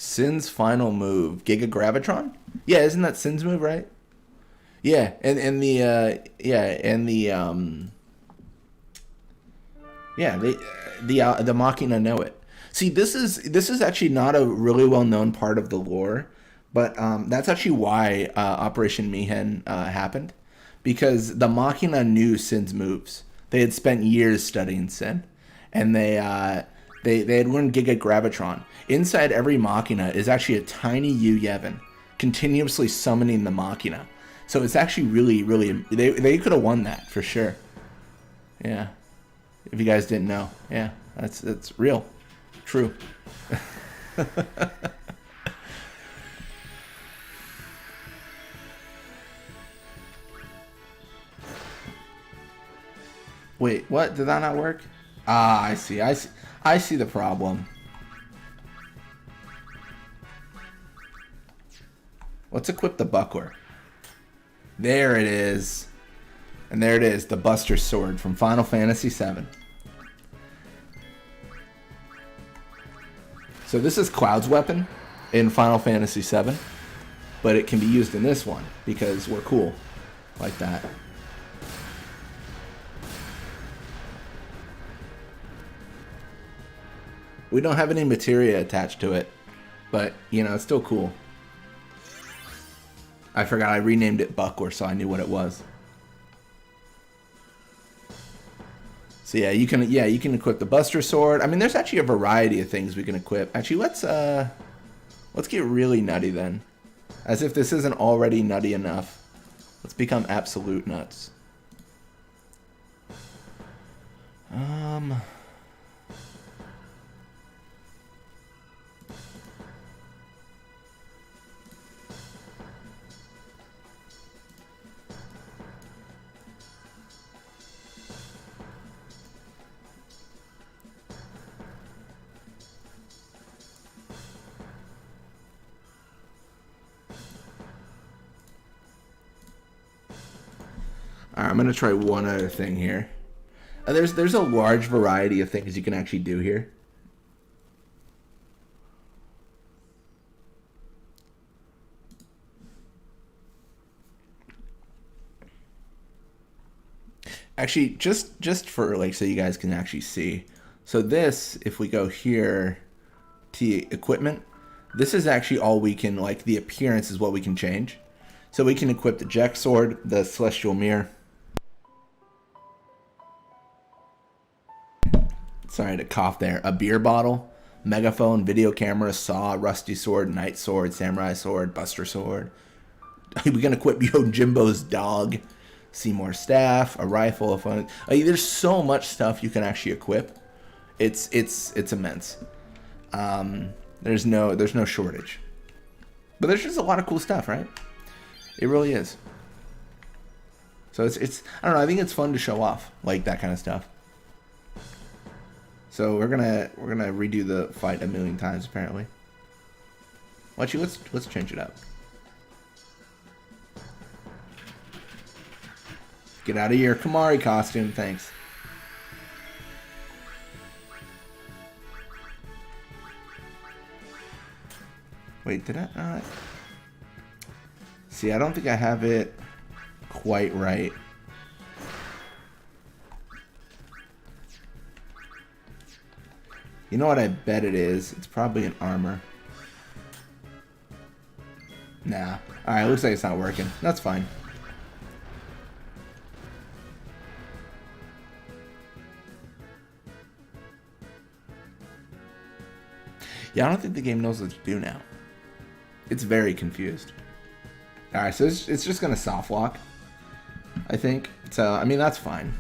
Sin's final move, Giga Gravitron? Yeah, isn't that Sin's move, right? Yeah, and the Machina know it. See, this is actually not a really well known part of the lore, but that's actually why Operation Mayhem happened, because the Machina knew Sin's moves. They had spent years studying Sin, and they had learned Giga Gravitron. Inside every Machina is actually a tiny Yu Yevon, continuously summoning the Machina. So it's actually really, really... They could have won that, for sure. Yeah. If you guys didn't know. Yeah, that's real. True. Wait, what? Did that not work? Ah, I see. I see the problem. Let's equip the buckler. There it is. And there it is, the Buster Sword from Final Fantasy VII. So this is Cloud's weapon in Final Fantasy VII, but it can be used in this one because we're cool like that. We don't have any materia attached to it, but, you know, it's still cool. I forgot I renamed it Buckler so I knew what it was. So yeah, you can equip the Buster Sword. I mean, there's actually a variety of things we can equip. Actually, let's get really nutty then. As if this isn't already nutty enough. Let's become absolute nuts. Alright, I'm going to try one other thing here. There's a large variety of things you can actually do here. Actually, just for like so you guys can actually see. So this, if we go here to equipment, this is actually all we can, like the appearance is what we can change. So we can equip the Jack Sword, the Celestial Mirror. Sorry to cough there. A beer bottle, megaphone, video camera, saw, rusty sword, knight sword, samurai sword, buster sword. We can equip Yojimbo's dog, Seymour staff, a rifle, a phone. There's so much stuff you can actually equip. It's immense. There's no shortage. But there's just a lot of cool stuff, right? It really is. So it's I don't know, I think it's fun to show off like that kind of stuff. So we're gonna redo the fight a million times apparently. Well, actually, let's change it up. Get out of your Kamari costume, thanks. Wait, did I? See, I don't think I have it quite right. You know what I bet it is? It's probably an armor. Nah. Alright, looks like it's not working. That's fine. Yeah, I don't think the game knows what to do now. It's very confused. Alright, so it's just going to soft lock, I think. So, I mean, that's fine.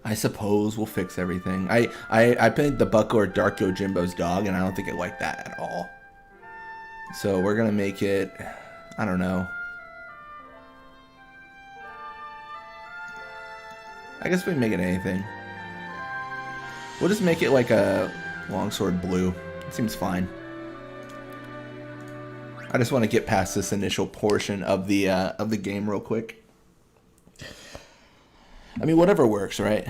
I suppose we'll fix everything. I picked the buckler Dark Yojimbo's dog, and I don't think it liked that at all. So we're going to make it, I don't know. I guess we can make it anything. We'll just make it like a longsword blue. It seems fine. I just want to get past this initial portion of the game real quick. I mean, whatever works, right?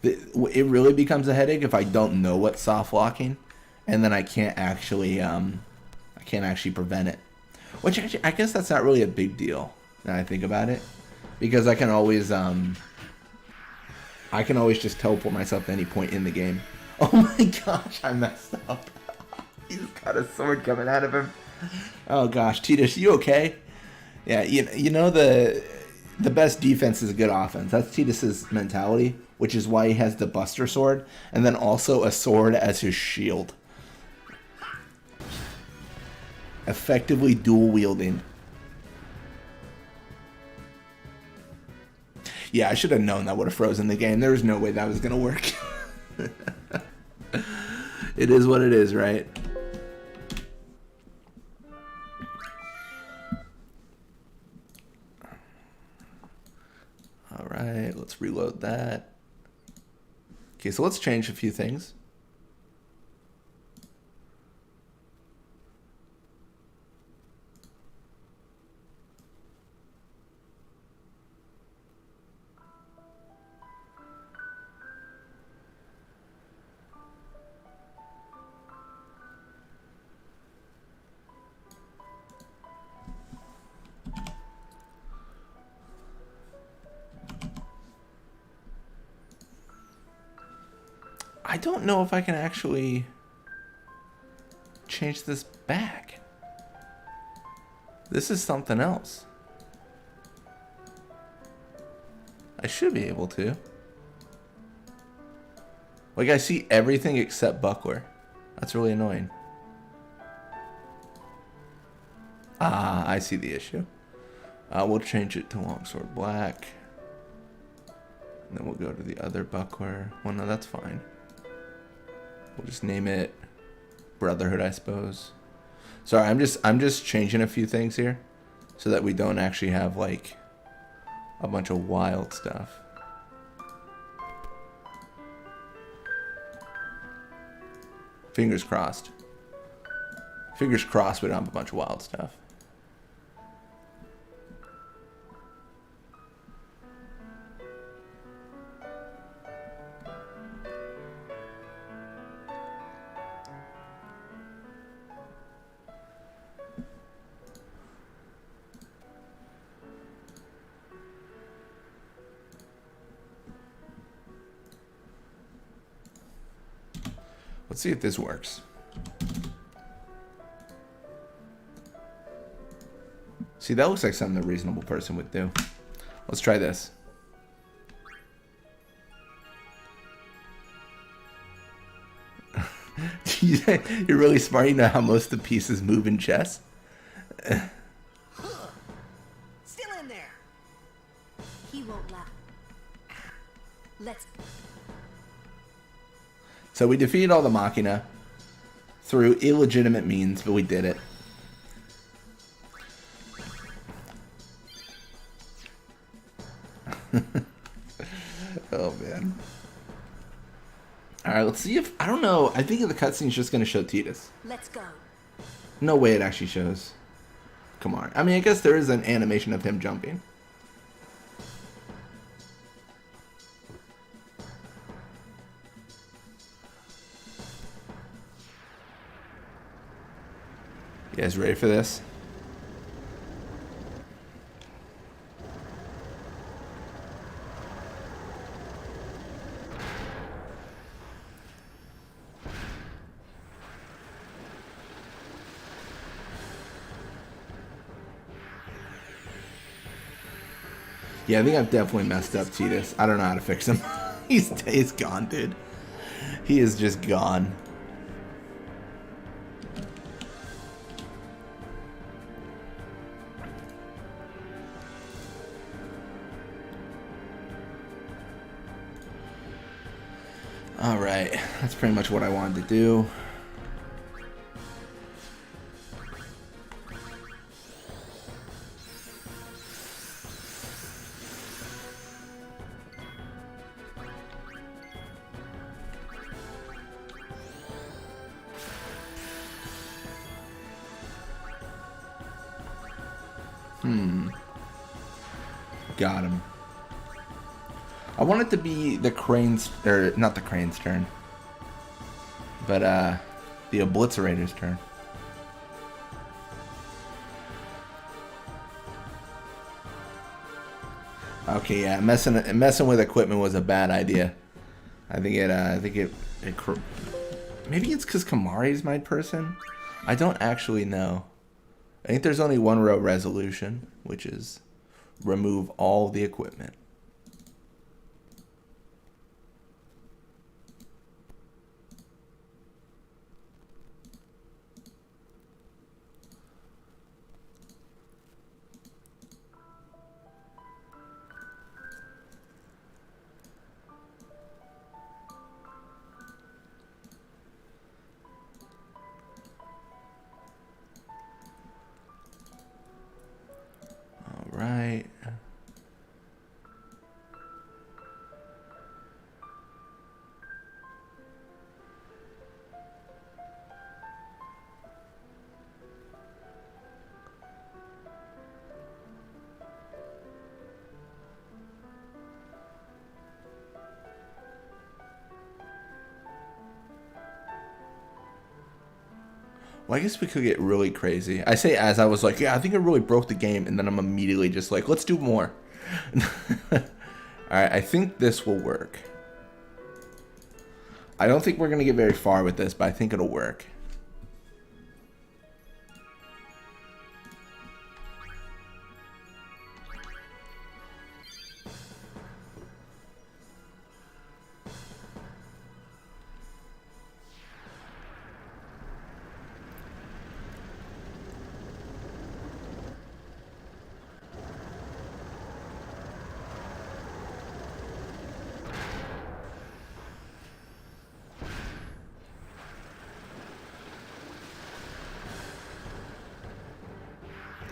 It really becomes a headache if I don't know what's soft locking, and then I can't actually prevent it. Which actually, I guess that's not really a big deal now I think about it, because I can always just teleport myself to any point in the game. Oh my gosh, I messed up. He's got a sword coming out of him. Oh gosh, Titus, you okay? Yeah, you know the best defense is a good offense. That's Tidus's mentality, which is why he has the Buster Sword, and then also a sword as his shield. Effectively dual wielding. Yeah, I should have known that would have frozen the game. There was no way that was going to work. It is what it is, right? All right, let's reload that. Okay, so let's change a few things. I don't know if I can actually change this back. This is something else. I should be able to. Like, I see everything except buckler. That's really annoying. Ah, I see the issue. We'll change it to longsword black. And then we'll go to the other buckler. Well, no, that's fine. We'll just name it Brotherhood, I suppose. Sorry, I'm just changing a few things here so that we don't actually have like a bunch of wild stuff. Fingers crossed. Fingers crossed we don't have a bunch of wild stuff. Let's see if this works. See, that looks like something a reasonable person would do. Let's try this. You're really smart. You know how most of the pieces move in chess? Still in there. He won't laugh. Let's... So we defeated all the Machina through illegitimate means, but we did it. Oh, man. Alright, let's see if... I don't know. I think the cutscene's just going to show Tidus. Let's go. No way it actually shows. Come on. I mean, I guess there is an animation of him jumping. You guys ready for this? Yeah, I think I've definitely messed up Tidus. I don't know how to fix him. He's gone, dude. He is just gone. Alright, that's pretty much what I wanted to do. Got him. I want it to be the Crane's, or not the Crane's turn, but the Obliterator's turn. Okay, yeah, messing with equipment was a bad idea. I think it maybe it's because Kamari's my person. I don't actually know. I think there's only one row resolution, which is Remove all the equipment. All right. Well, I guess we could get really crazy. I say as I was like, yeah, I think it really broke the game, and then I'm immediately just like, let's do more. Alright, I think this will work. I don't think we're going to get very far with this, but I think it'll work.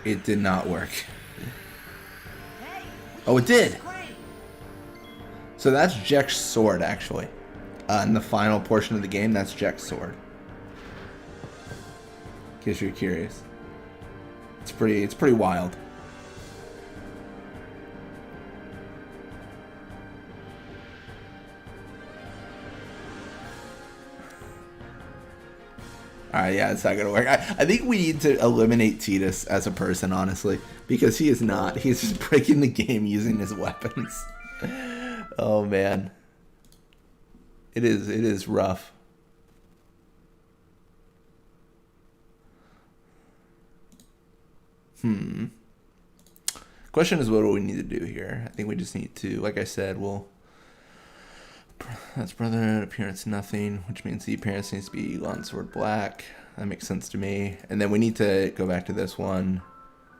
It did not work. Oh, it did! So that's Jek's sword, actually. In the final portion of the game, that's Jek's sword. In case you're curious. It's pretty wild. Alright, yeah, it's not gonna work. I think we need to eliminate Titus as a person, honestly. Because he is not. He's just breaking the game using his weapons. Oh, man. It is rough. Question is, what do we need to do here? I think we just need to, like I said, that's brother, appearance nothing, which means the appearance needs to be Elon Sword Black. That makes sense to me. And then we need to go back to this one.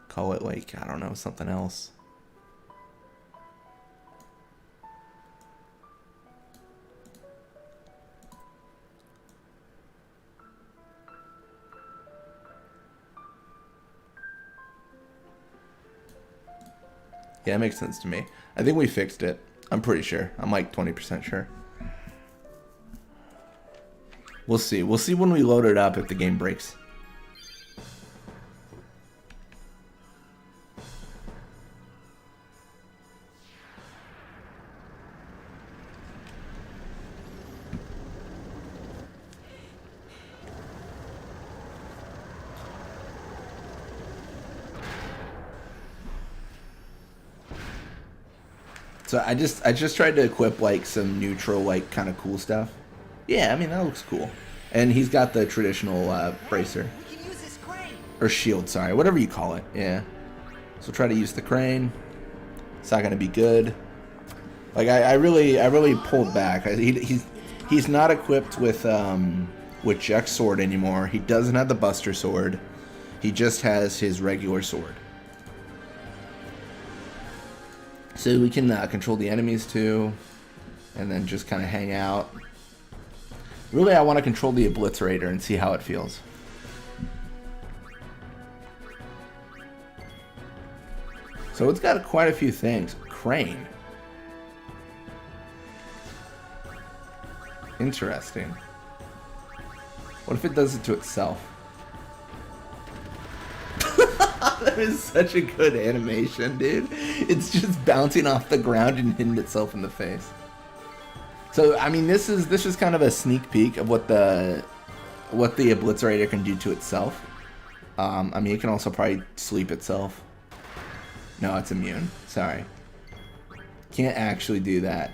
Call it, like, I don't know, something else. Yeah, it makes sense to me. I think we fixed it. I'm pretty sure. I'm like 20% sure. We'll see. We'll see when we load it up if the game breaks. So I just tried to equip like some neutral, like kind of cool stuff. Yeah, I mean that looks cool. And he's got the traditional bracer. We can use this crane. Or shield, sorry, whatever you call it. Yeah. So try to use the crane. It's not gonna be good. Like I really pulled back. He's not equipped with Jek's sword anymore. He doesn't have the Buster sword. He just has his regular sword. So we can control the enemies too, and then just kind of hang out. Really, I want to control the Obliterator and see how it feels. So it's got quite a few things. Crane. Interesting. What if it does it to itself? That is such a good animation, dude. It's just bouncing off the ground and hitting itself in the face. So, I mean, this is kind of a sneak peek of what the Obliterator can do to itself. I mean, it can also probably sleep itself. No, it's immune. Sorry. Can't actually do that.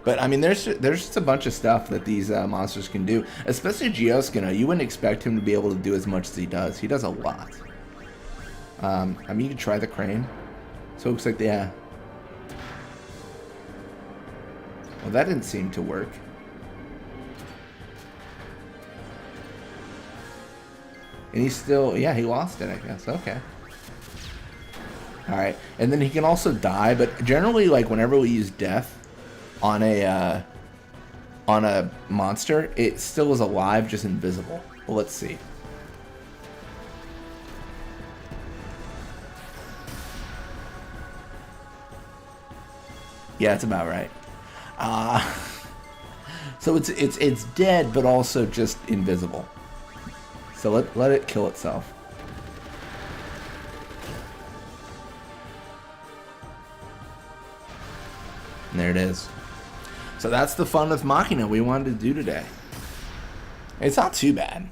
But, I mean, there's just a bunch of stuff that these monsters can do. Especially Geoskino. You wouldn't expect him to be able to do as much as he does. He does a lot. I mean, you could try the crane. So it looks like, yeah. Well, that didn't seem to work. And he's still, yeah, he lost it, I guess. Okay. Alright. And then he can also die, but generally, like, whenever we use death on a monster, it still is alive, just invisible. Well, let's see. Yeah, it's about right. So it's dead, but also just invisible. So let it kill itself. And there it is. So that's the fun with Machina we wanted to do today. It's not too bad.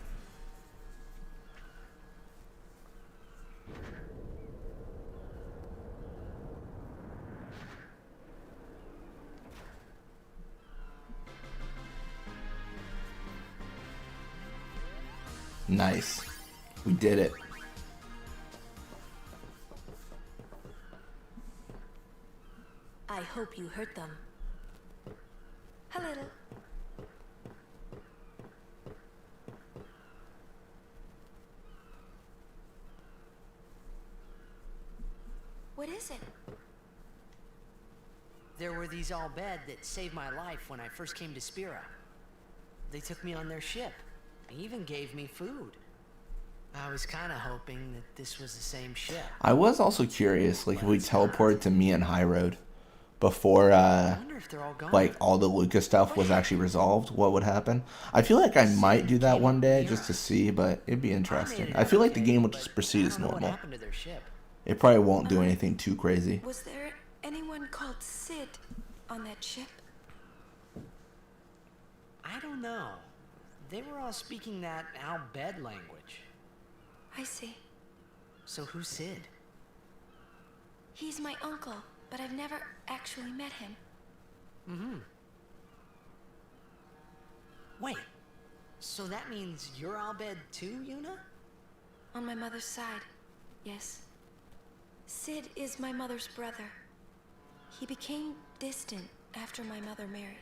Nice. We did it. I hope you hurt them. A little. What is it? There were these Al Bhed that saved my life when I first came to Spira. They took me on their ship. They even gave me food. I was kind of hoping that this was the same ship. I was also curious, like, if we teleported to me and High Road before, like, all the Lucas stuff was actually resolved, what would happen? I feel like I might do that one day just to see, but it'd be interesting. I feel like the game will just proceed as normal. It probably won't do anything too crazy. Was there anyone called Sid on that ship? I don't know. They were all speaking that Al Bhed language. I see. So who's Sid? He's my uncle, but I've never actually met him. Mm-hmm. Wait, so that means you're Al Bhed too, Yuna? On my mother's side, yes. Sid is my mother's brother. He became distant after my mother married.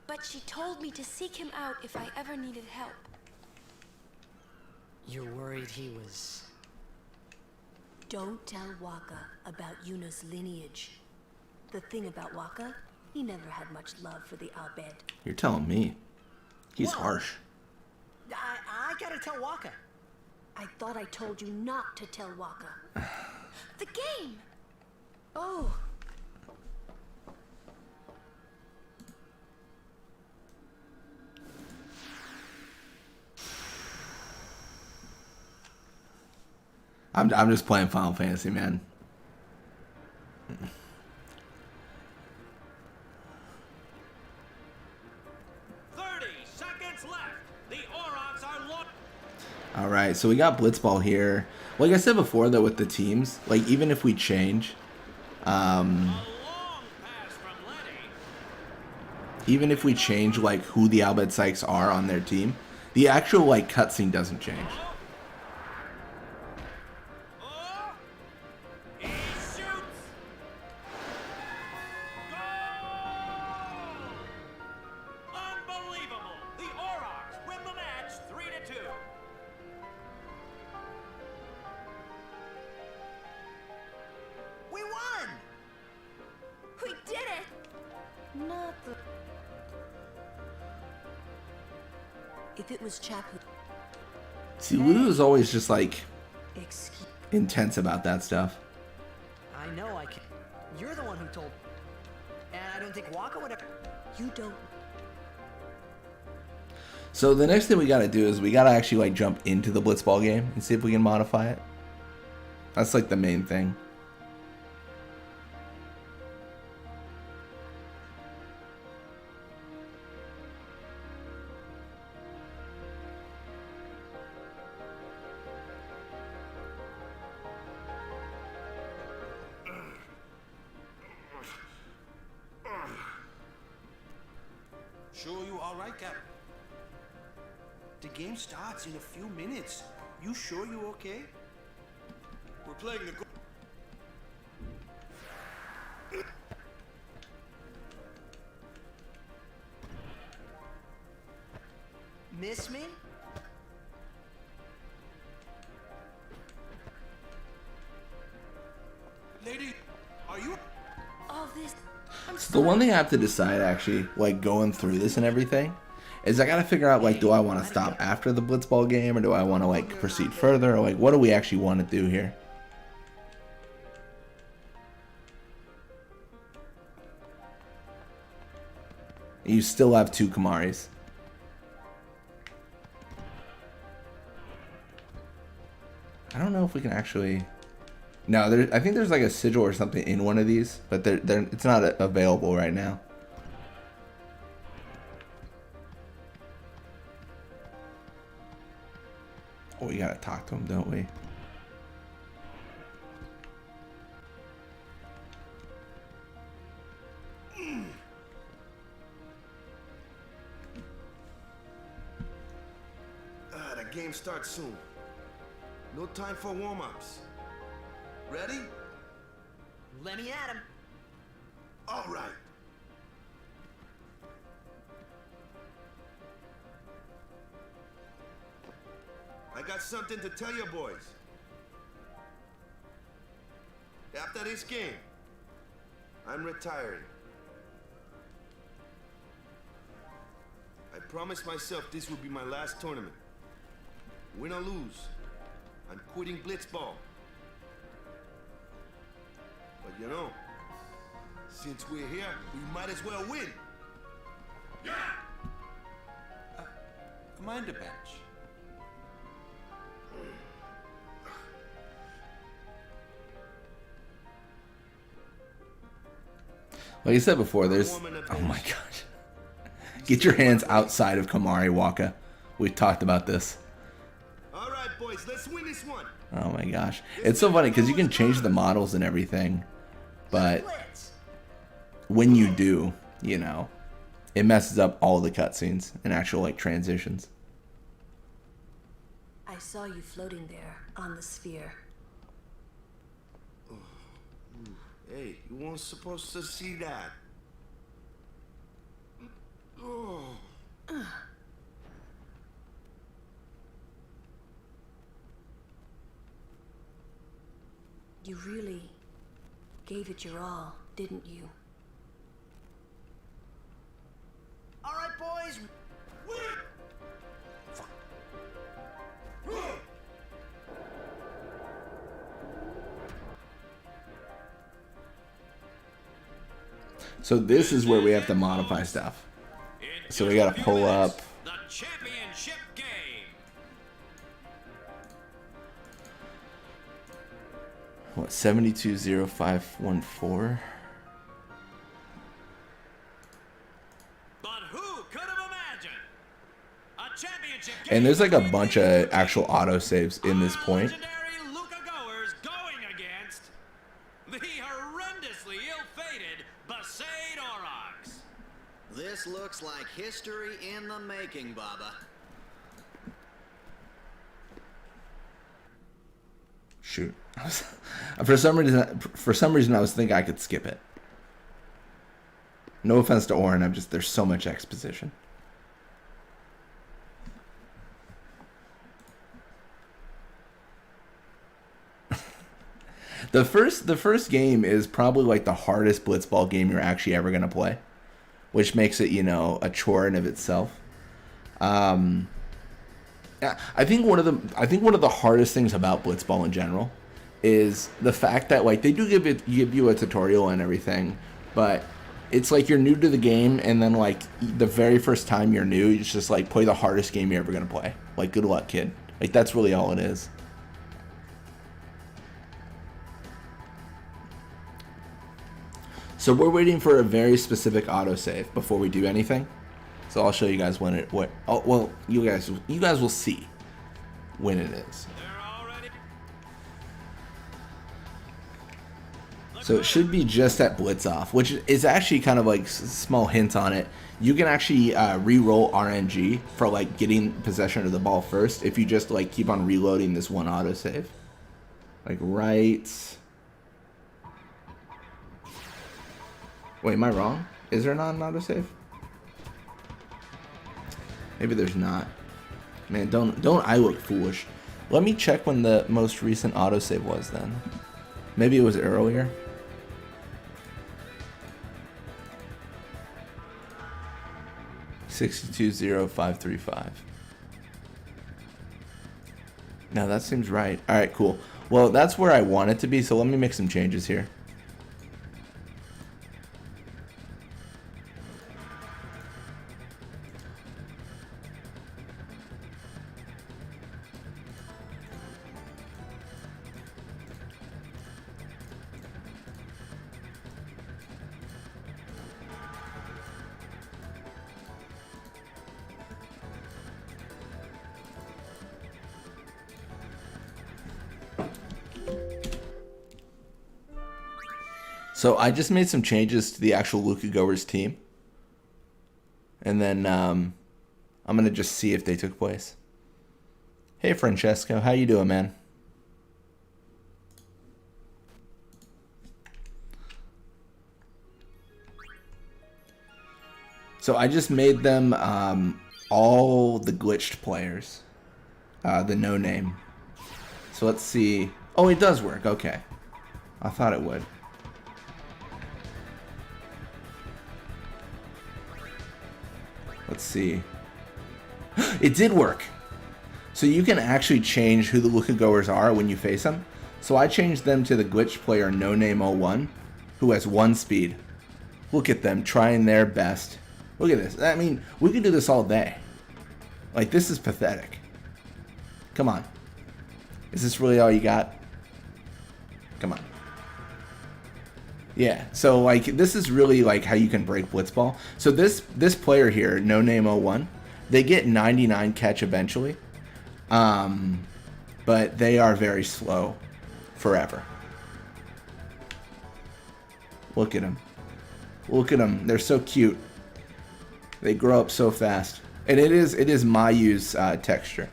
But she told me to seek him out if I ever needed help. You're worried he was... Don't tell Waka about Yuna's lineage. The thing about Waka, he never had much love for the Al Bhed. You're telling me. He's harsh. I gotta tell Waka. I thought I told you not to tell Waka. The game! Oh. I'm just playing Final Fantasy, man. 30 seconds left. The Aurochs are locked. All right, so we got Blitzball here. Like I said before, though, with the teams, like even if we change, even if we change like who the Al Bhed Psychs are on their team, the actual like cutscene doesn't change. If it was Chap who... See, Lulu is always just like intense about that stuff. I know I can. You're the one who told. And I don't think Waka would have. You don't. So the next thing we gotta do is we gotta actually like jump into the Blitzball game and see if we can modify it. That's like the main thing. Sure you all right, Cap? The game starts in a few minutes. You sure you okay? playing the. Miss me? Lady, are you? All this. I'm So the one thing I have to decide, actually, like going through this and everything, is I gotta figure out, like, do I want to stop after the Blitzball game, or do I want to, like, proceed further, or, like, what do we actually want to do here? You still have 2 Kamaris. I don't know if we can actually... No, I think there's like a sigil or something in one of these, but it's not available right now. Oh, we gotta talk to him, don't we? The game starts soon. No time for warm-ups. Ready? Let me at him. All right. I got something to tell you boys. After this game, I'm retiring. I promised myself this would be my last tournament. Win or lose, I'm quitting Blitzball. But you know, since we're here, we might as well win. Yeah! Mind a bench. Like I said before, there's... Oh my gosh. Get your hands outside of Kamari Waka. We've talked about this. All right, boys, let's win this one. Oh my gosh. It's so funny because you can change the models and everything. But when you do, you know, it messes up all the cutscenes and actual, like, transitions. I saw you floating there on the sphere. Hey, you weren't supposed to see that. Oh. You really gave it your all, didn't you? All right, boys. So this is where we have to modify stuff. So we gotta pull up. The championship game. What, 720514? But who could have imagined a championship game? And there's like a bunch of actual autosaves in this point. Legendary Luca goers going against the horrendously ill-fated Besaid Aurochs. This looks like history in the making, Baba. Shoot. For some reason I was thinking I could skip it. No offense to Orin, there's so much exposition. The first game is probably like the hardest Blitzball game you're actually ever gonna play, which makes it, you know, a chore in of itself. I think one of the hardest things about Blitzball in general is the fact that, like, they do give you a tutorial and everything, but it's like you're new to the game, and then, like, the very first time you're new, it's just like, play the hardest game you're ever gonna play. Like, good luck, kid. Like, that's really all it is. So we're waiting for a very specific autosave before we do anything. So I'll show you guys when it you guys will see when it is. So it should be just at Blitz off, which is actually kind of like small hint on it. You can actually re-roll RNG for, like, getting possession of the ball first if you just, like, keep on reloading this one autosave. Like right. Wait, am I wrong? Is there not an autosave? Maybe there's not. Man, don't I look foolish. Let me check when the most recent autosave was then. Maybe it was earlier. $62,0535. No, that seems right. Alright, cool. Well, that's where I want it to be, so let me make some changes here. So I just made some changes to the actual Luca Goers team. And then I'm going to just see if they took place. Hey, Francesco. How you doing, man? So I just made them all the glitched players. The no name. So let's see. Oh, it does work. Okay. I thought it would. Let's see. It did work. So you can actually change who the Luca Goers are when you face them. So I changed them to the glitch player No Name 01, who has 1 speed. Look at them trying their best. Look at this. I mean, we could do this all day. Like, this is pathetic. Come on. Is this really all you got? Come on. Yeah, so like this is really like how you can break Blitzball. So this player here, No Name 01, they get 99 catch eventually. But they are very slow forever. Look at them. Look at them. They're so cute. They grow up so fast. And it is Mayu's texture.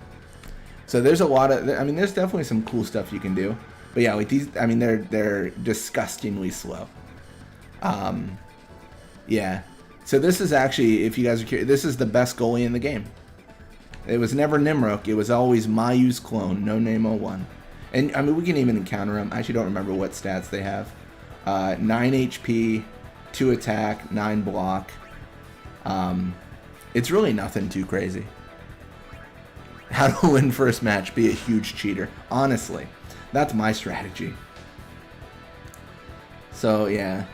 So there's a lot of, I mean, there's definitely some cool stuff you can do. But yeah, like these, I mean, they're disgustingly slow. Yeah. So this is actually, if you guys are curious, this is the best goalie in the game. It was never Nimrok. It was always Mayu's clone, No Name 01. And I mean, we can even encounter him. I actually don't remember what stats they have. 9 HP, 2 attack, 9 block. It's really nothing too crazy. How to win first match, be a huge cheater. Honestly, that's my strategy. So yeah.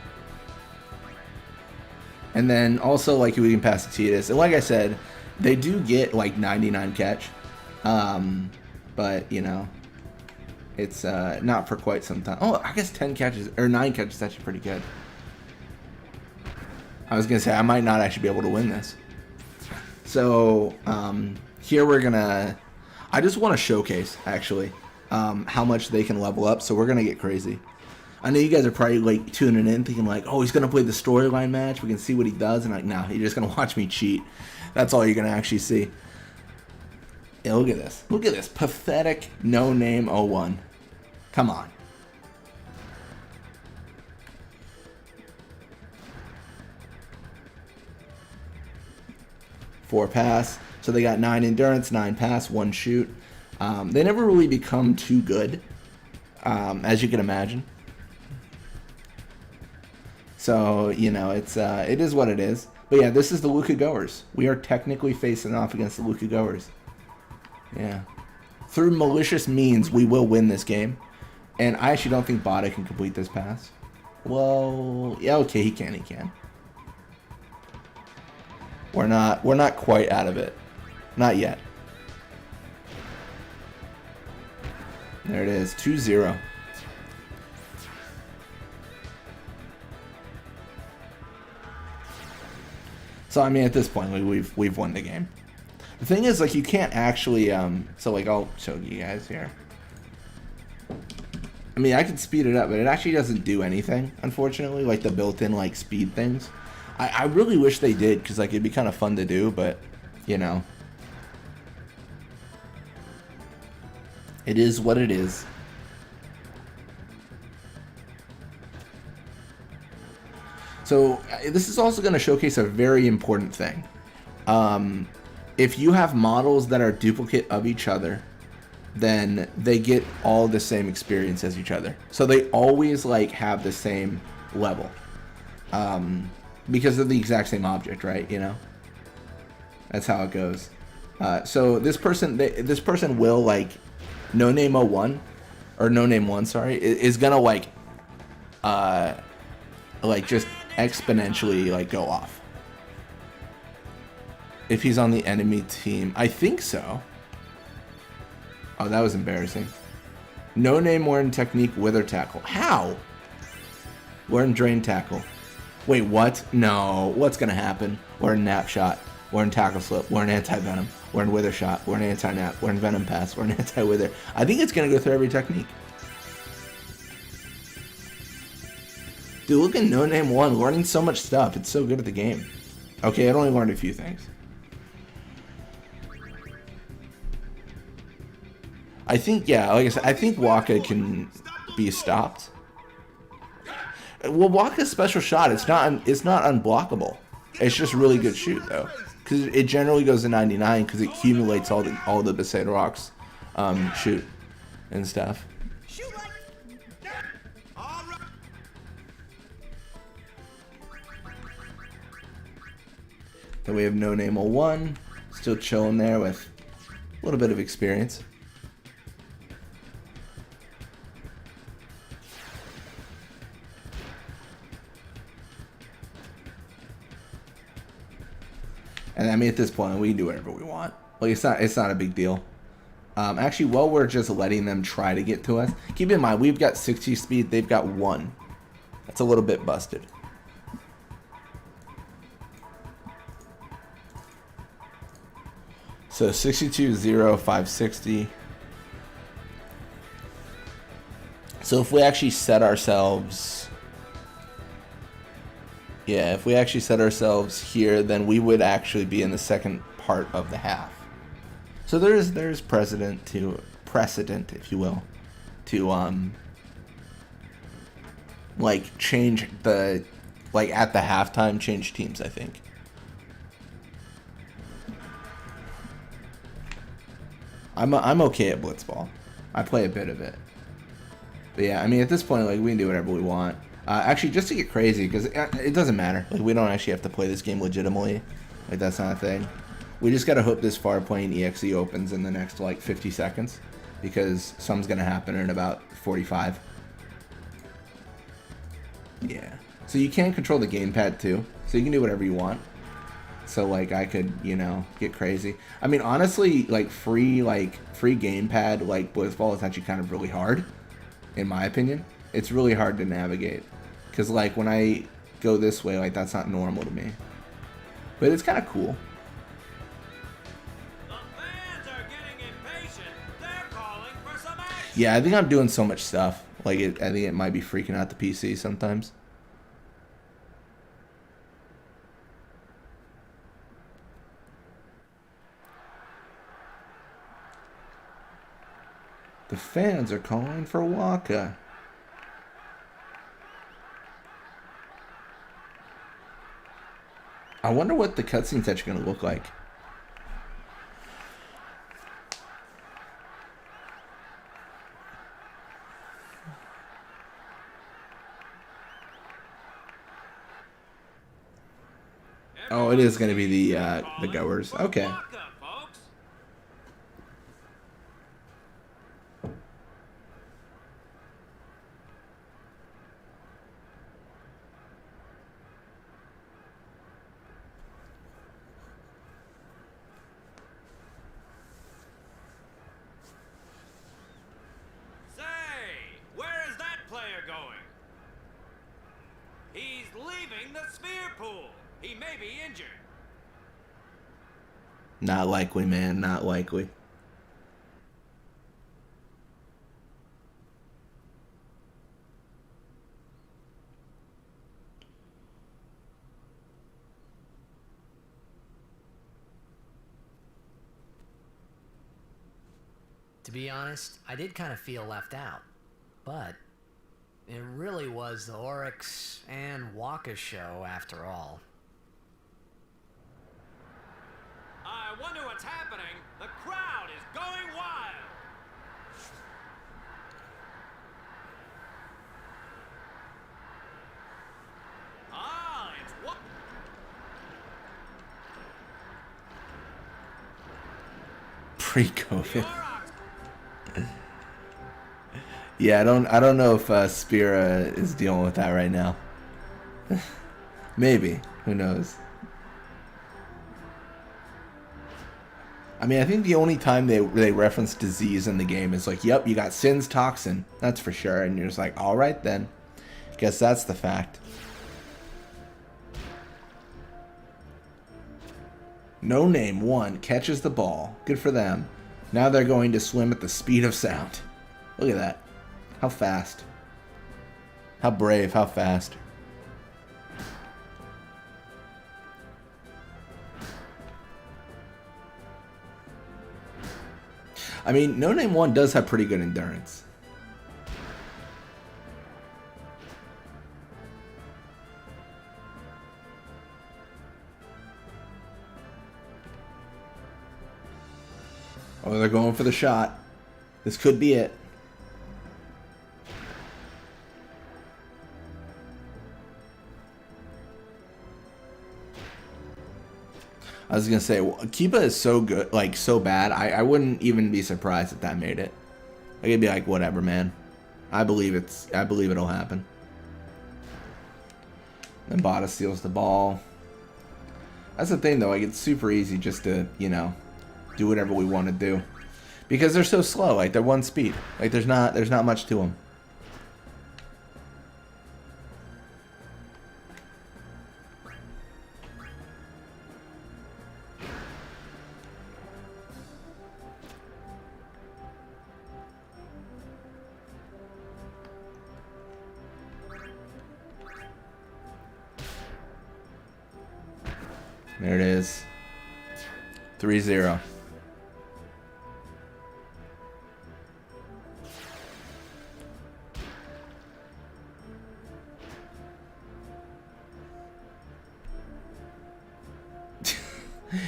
And then also like we can pass the Titus. And like I said, they do get like 99 catch. But you know, it's not for quite some time. Oh, I guess 10 catches or 9 catches is actually pretty good. I was gonna say I might not actually be able to win this. So here we're gonna, I just want to showcase actually how much they can level up. So we're gonna get crazy. I know you guys are probably like tuning in thinking like, oh, he's gonna play the storyline match, we can see what he does, and like, no, you're just gonna watch me cheat. That's all you're gonna actually see. Yeah, look at this. Look at this pathetic No Name 01. Come on. Four pass. So they got 9 endurance, 9 pass, 1 shoot. They never really become too good, as you can imagine. So, you know, it is what it is. But yeah, this is the Luca Goers. We are technically facing off against the Luca Goers. Yeah. Through malicious means, we will win this game. And I actually don't think Bada can complete this pass. Well, yeah, okay, he can. We're not quite out of it. Not yet. There it is, 2-0. So I mean, at this point, we've won the game. The thing is, like, you can't actually so like I'll show you guys here. I mean, I can speed it up, but it actually doesn't do anything, unfortunately, like the built-in like speed things. I really wish they did, because like it'd be kind of fun to do, but you know, it is what it is. So this is also going to showcase a very important thing. If you have models that are duplicate of each other, then they get all the same experience as each other. So they always like have the same level. Because of the exact same object, right? You know? That's how it goes. So this person will like No Name 01 or No Name 1, sorry, is gonna like just exponentially like go off if he's on the enemy team. I think so. Oh, that was embarrassing. No Name wearing technique wither tackle. How? Wearing drain tackle. Wait, what? No. What's gonna happen? Wearing nap shot. We're in tackle slip. We're in anti-venom. We're in wither shot. We're in anti-nap. We're in venom pass. We're in anti-wither. I think it's going to go through every technique. Dude, look at No Name 1. Learning so much stuff. It's so good at the game. Okay, I only learned a few things. I think, yeah, like I said, I think Waka can be stopped. Well, Waka's special shot, it's not unblockable. It's just really good shoot, though. Because it generally goes to 99 because it accumulates all the Besaid rocks shoot and stuff. Then we have No Name 01, still chilling there with a little bit of experience. And I mean, at this point, we can do whatever we want. Like, it's not a big deal. Actually, while we're just letting them try to get to us, keep in mind, we've got 60 speed, they've got 1. That's a little bit busted. So 62, 0, 560. So if we actually set ourselves... Yeah, if we actually set ourselves here, then we would actually be in the second part of the half. So there's precedent, if you will, to like change the at the halftime change teams, I think. I'm okay at Blitzball. I play a bit of it. But yeah, I mean, at this point, like, we can do whatever we want. Actually, just to get crazy, because it doesn't matter. Like, we don't actually have to play this game legitimately. Like, that's not a thing. We just gotta hope this far playing EXE opens in the next, like, 50 seconds. Because something's gonna happen in about 45. Yeah. So you can control the gamepad, too. So you can do whatever you want. So, like, I could, you know, get crazy. I mean, honestly, like, free gamepad, like, Blitzball is actually kind of really hard. In my opinion. It's really hard to navigate. Because, like, when I go this way, like, that's not normal to me. But it's kind of cool. The fans are getting impatient. They're calling for some action. Yeah, I think I'm doing so much stuff. Like, I think it might be freaking out the PC sometimes. The fans are calling for Waka. I wonder what the cutscene's actually going to look like. Oh, it is going to be the goers. Okay. He may be injured. Not likely, man. Not likely. To be honest, I did kind of feel left out. But It really was the Oryx and Waka show after all. I wonder what's happening. The crowd is going wild. Ah, it's what? Pre-COVID. Yeah, I don't know if Spira is dealing with that right now. Maybe. Who knows? I mean, I think the only time they reference disease in the game is like, yep, you got Sin's toxin. That's for sure. And you're just like, all right then. Guess that's the fact. No Name 1 catches the ball. Good for them. Now they're going to swim at the speed of sound. Look at that. How fast. How brave, how fast. I mean, No Name 1 does have pretty good endurance. Oh, they're going for the shot. This could be it. I was gonna say, well, Kiba is so good, like so bad. I wouldn't even be surprised if that made it. Like, it'd be like, whatever, man. I believe it'll happen. Then Bada steals the ball. That's the thing, though. Like, it's super easy just to, you know, do whatever we want to do, because they're so slow. Like, they're one speed. Like, there's not much to them. There it is. 3-0.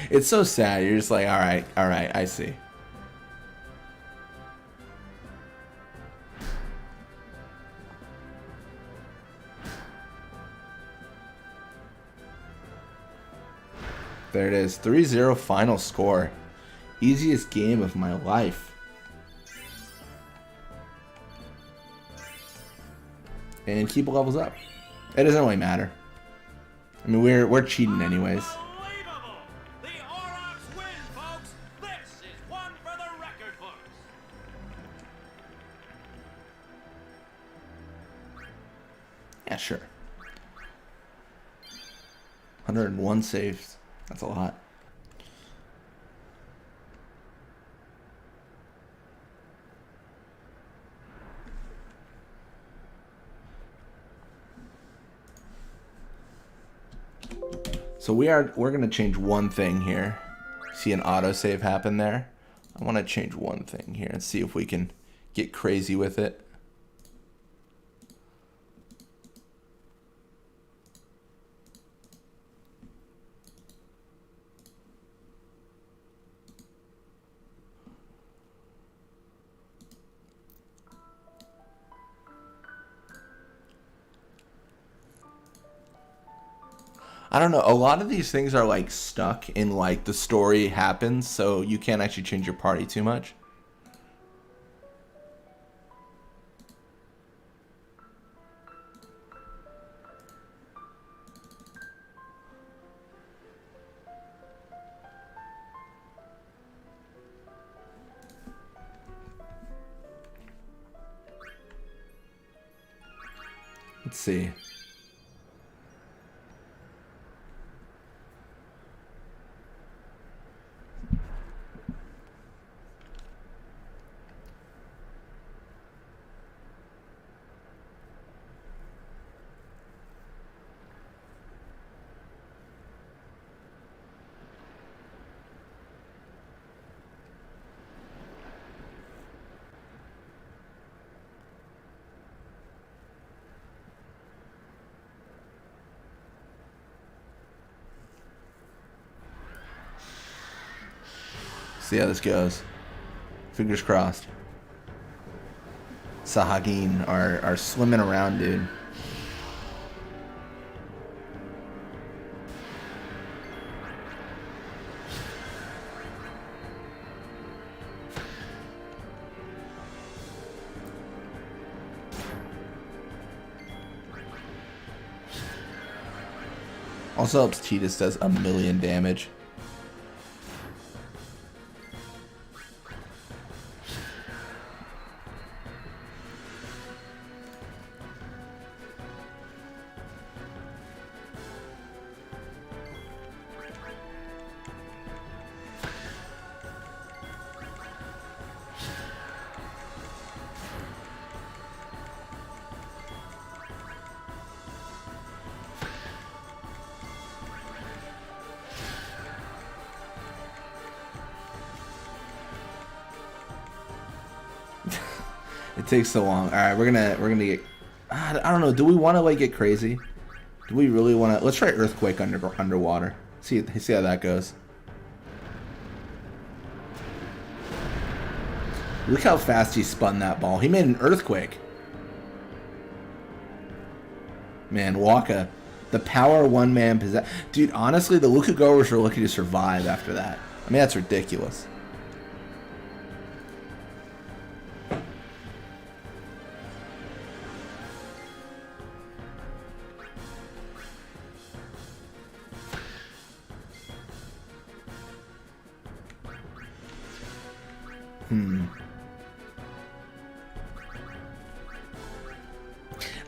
It's so sad. You're just like, all right, I see. There it is. 3-0 final score. Easiest game of my life. And keep levels up. It doesn't really matter. I mean, we're cheating anyways. Unbelievable! The Aurochs win, folks! This is one for the record books! Yeah, sure. 101 saves. That's a lot. So we're gonna change one thing here. See an autosave happen there? I want to change one thing here and see if we can get crazy with it. I don't know. A lot of these things are like stuck in like the story happens, so you can't actually change your party too much. Let's see. See how this goes. Fingers crossed. Sahagin are swimming around, dude. Also helps Tidus does 1,000,000 damage. It takes so long. All right, we're gonna get. I don't know. Do we want to like get crazy? Do we really want to? Let's try earthquake underwater. See how that goes. Look how fast he spun that ball. He made an earthquake. Man, Waka, the power one man possess. Dude, honestly, the Luka goers are lucky to survive after that. I mean, that's ridiculous.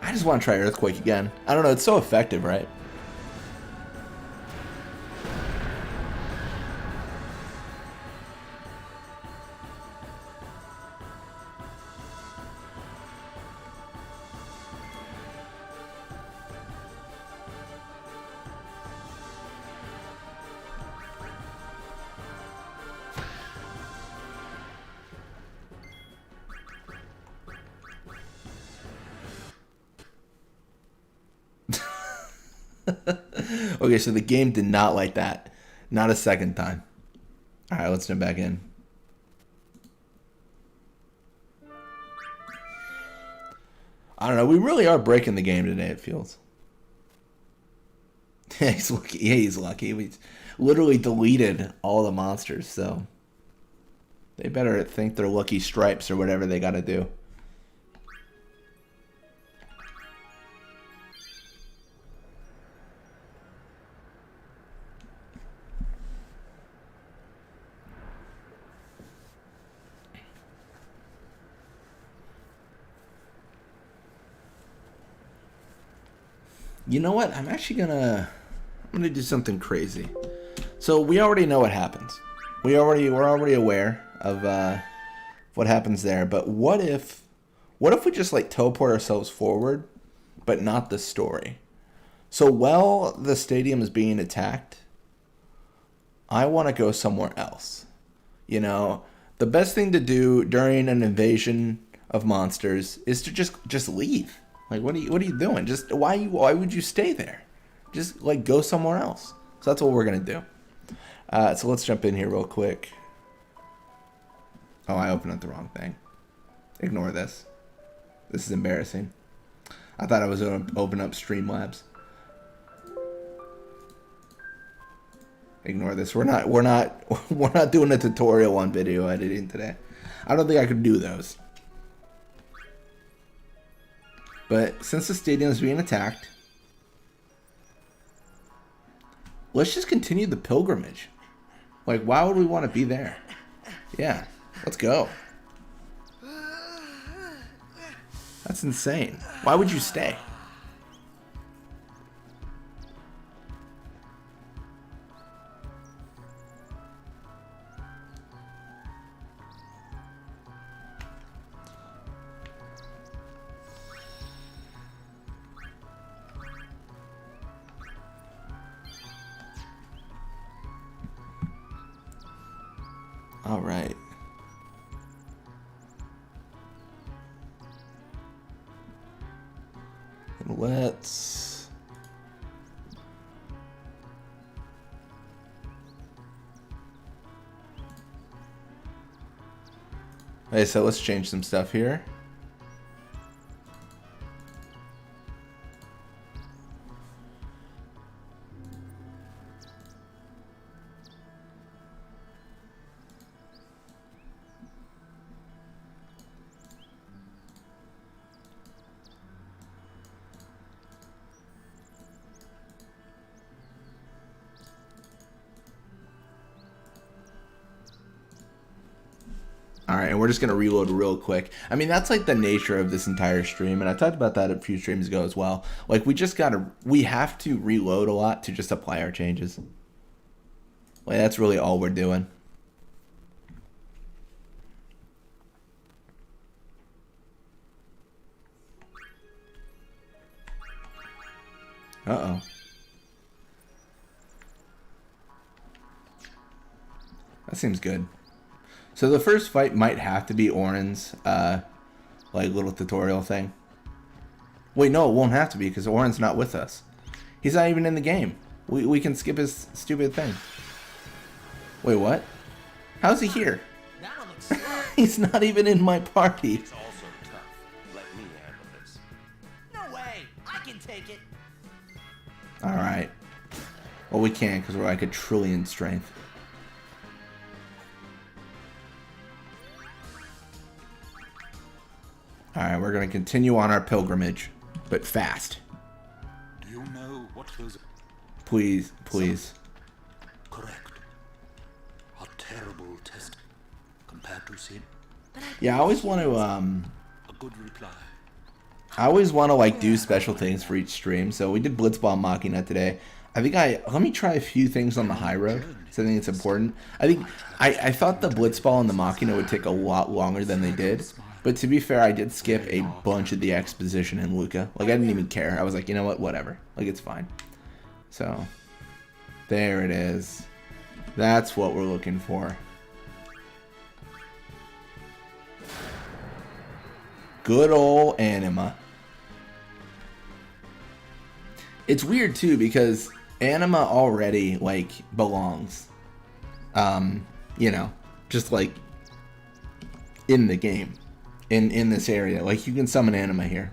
I just want to try Earthquake again. I don't know, it's so effective, right? Okay, so the game did not like that. Not a second time. Alright, let's jump back in. I don't know, we really are breaking the game today, it feels. He's lucky. Yeah, he's lucky. We literally deleted all the monsters, so they better think they're lucky stripes or whatever they gotta do. You know what? I'm gonna do something crazy. So we already know what happens. We're already aware of what happens there. But what if we just like teleport ourselves forward, but not the story? So while the stadium is being attacked, I want to go somewhere else. You know, the best thing to do during an invasion of monsters is to just leave. Like, what are you doing? Just why would you stay there? Just like go somewhere else. So that's what we're gonna do. So let's jump in here real quick. Oh, I opened up the wrong thing. Ignore this. This is embarrassing. I thought I was gonna open up Streamlabs. Ignore this. We're not doing a tutorial on video editing today. I don't think I could do those. But since the stadium is being attacked, let's just continue the pilgrimage. Like, why would we want to be there? Yeah, let's go. That's insane. Why would you stay? All right. And let's Okay, so let's change some stuff here. Alright, and we're just going to reload real quick. I mean, that's like the nature of this entire stream, and I talked about that a few streams ago as well. Like, we have to reload a lot to just apply our changes. Like, that's really all we're doing. Uh-oh. That seems good. So the first fight might have to be Oren's, like, little tutorial thing. Wait, no, it won't have to be, because Oren's not with us. He's not even in the game. We can skip his stupid thing. Wait, what? How's he here? He's not even in my party. It's also tough. Let me handle this. No way! I can take it! Alright. Well, we can't, because we're like a trillion strength. Alright, we're going to continue on our pilgrimage, but fast. Do you know what those... Please, please. Correct. A terrible test compared to sin. Yeah, I always want to, A good reply. I always want to, like, do special things for each stream. So we did Blitzball Machina today. Let me try a few things on the high road, because I think it's important. I thought the Blitzball and the Machina would take a lot longer than they did. But to be fair, I did skip a bunch of the exposition in Luca. Like, I didn't even care. I was like, you know what? Whatever. Like, it's fine. So, there it is. That's what we're looking for. Good old Anima. It's weird, too, because Anima already, like, belongs. You know, just, like, in the game. In this area. Like, you can summon Anima here.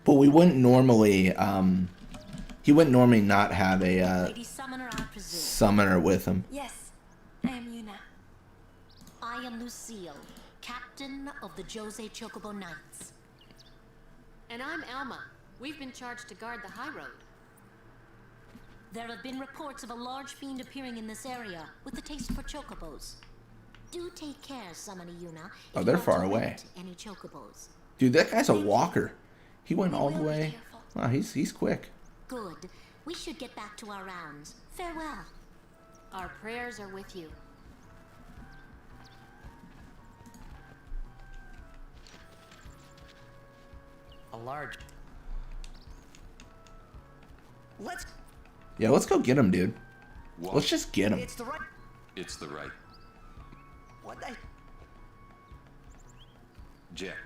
But we wouldn't normally, he wouldn't normally not have a, summoner with him. Yes, I am Yuna. I am Lucille, captain of the Jose Chocobo Knights. And I'm Alma. We've been charged to guard the high road. There have been reports of a large fiend appearing in this area with a taste for chocobos. Do take care, Summoner Yuna. Oh, they're far away. Any chocobos. Dude, that guy's a walker. He went all the way. Wow, he's quick. Good. We should get back to our rounds. Farewell. Our prayers are with you. A large... Yeah, let's go get him, dude. What? Let's just get him. It's the right... It's the right. What the... Jet.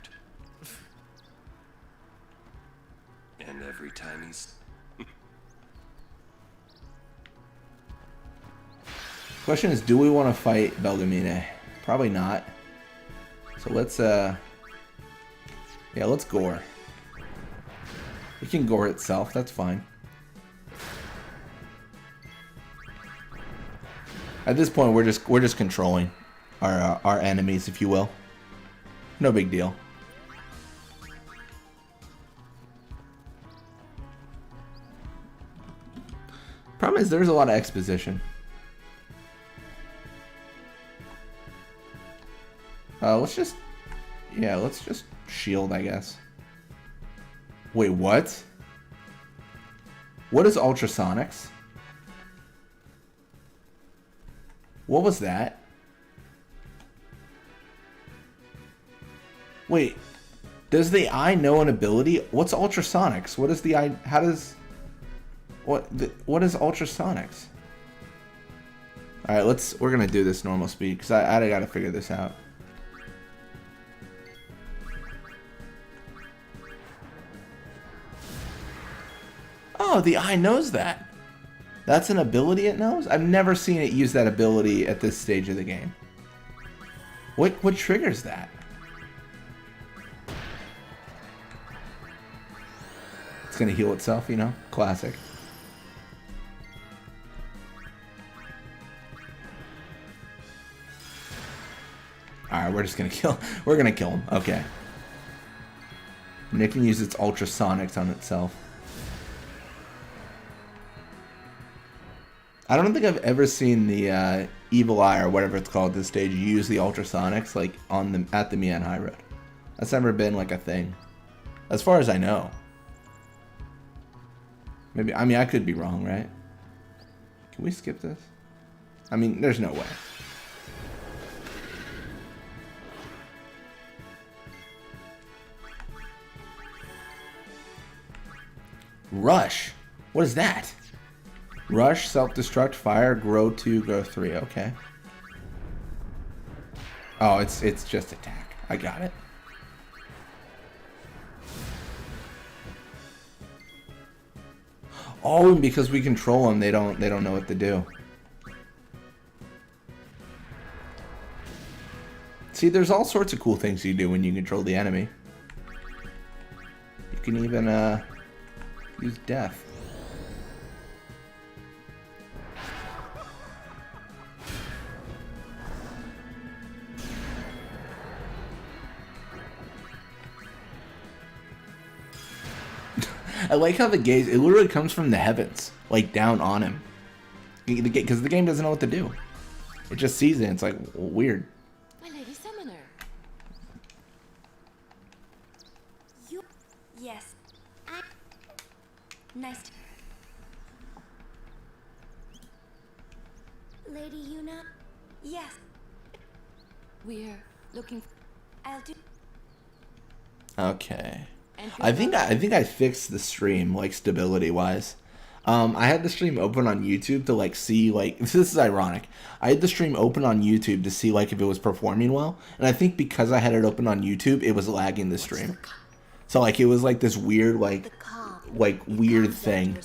And every time he's... Question is, do we want to fight Belgamine? Probably not. So let's, yeah, let's gore. We can gore itself, that's fine. At this point, we're just controlling our enemies, if you will. No big deal. Problem is, there's a lot of exposition. Let's just shield, I guess. Wait, what? What is ultrasonics? What was that? Wait, does the eye know an ability? What's ultrasonics? What is the eye? How does? What is ultrasonics? All right, we're gonna do this normal speed because I gotta figure this out. Oh, the eye knows that. That's an ability it knows? I've never seen it use that ability at this stage of the game. What triggers that? It's gonna heal itself, you know? Classic. Alright, we're gonna kill him. Okay. And it can use its ultrasonics on itself. I don't think I've ever seen the Evil Eye or whatever it's called at this stage use the ultrasonics like at the Mian High Road. That's never been like a thing, as far as I know. Maybe, I mean, I could be wrong, right? Can we skip this? I mean, there's no way. Rush. What is that? Rush, self-destruct, fire, grow 2, grow 3. Okay. Oh, it's just attack. I got it. Oh, and because we control them, they don't know what to do. See, there's all sorts of cool things you do when you control the enemy. You can even use death. I like how the gaze, it literally comes from the heavens, like down on him. Because the game doesn't know what to do. It just sees it and it's like, weird. My lady summoner. You... Yes. Nice to... Lady Yuna? Yes. We're looking... I'll do... Okay. I think I fixed the stream, like, stability-wise. I had the stream open on YouTube to, like, see, like... This is ironic. I had the stream open on YouTube to see, like, if it was performing well. And I think because I had it open on YouTube, it was lagging the stream. So, like, it was, like, this weird, like weird thing.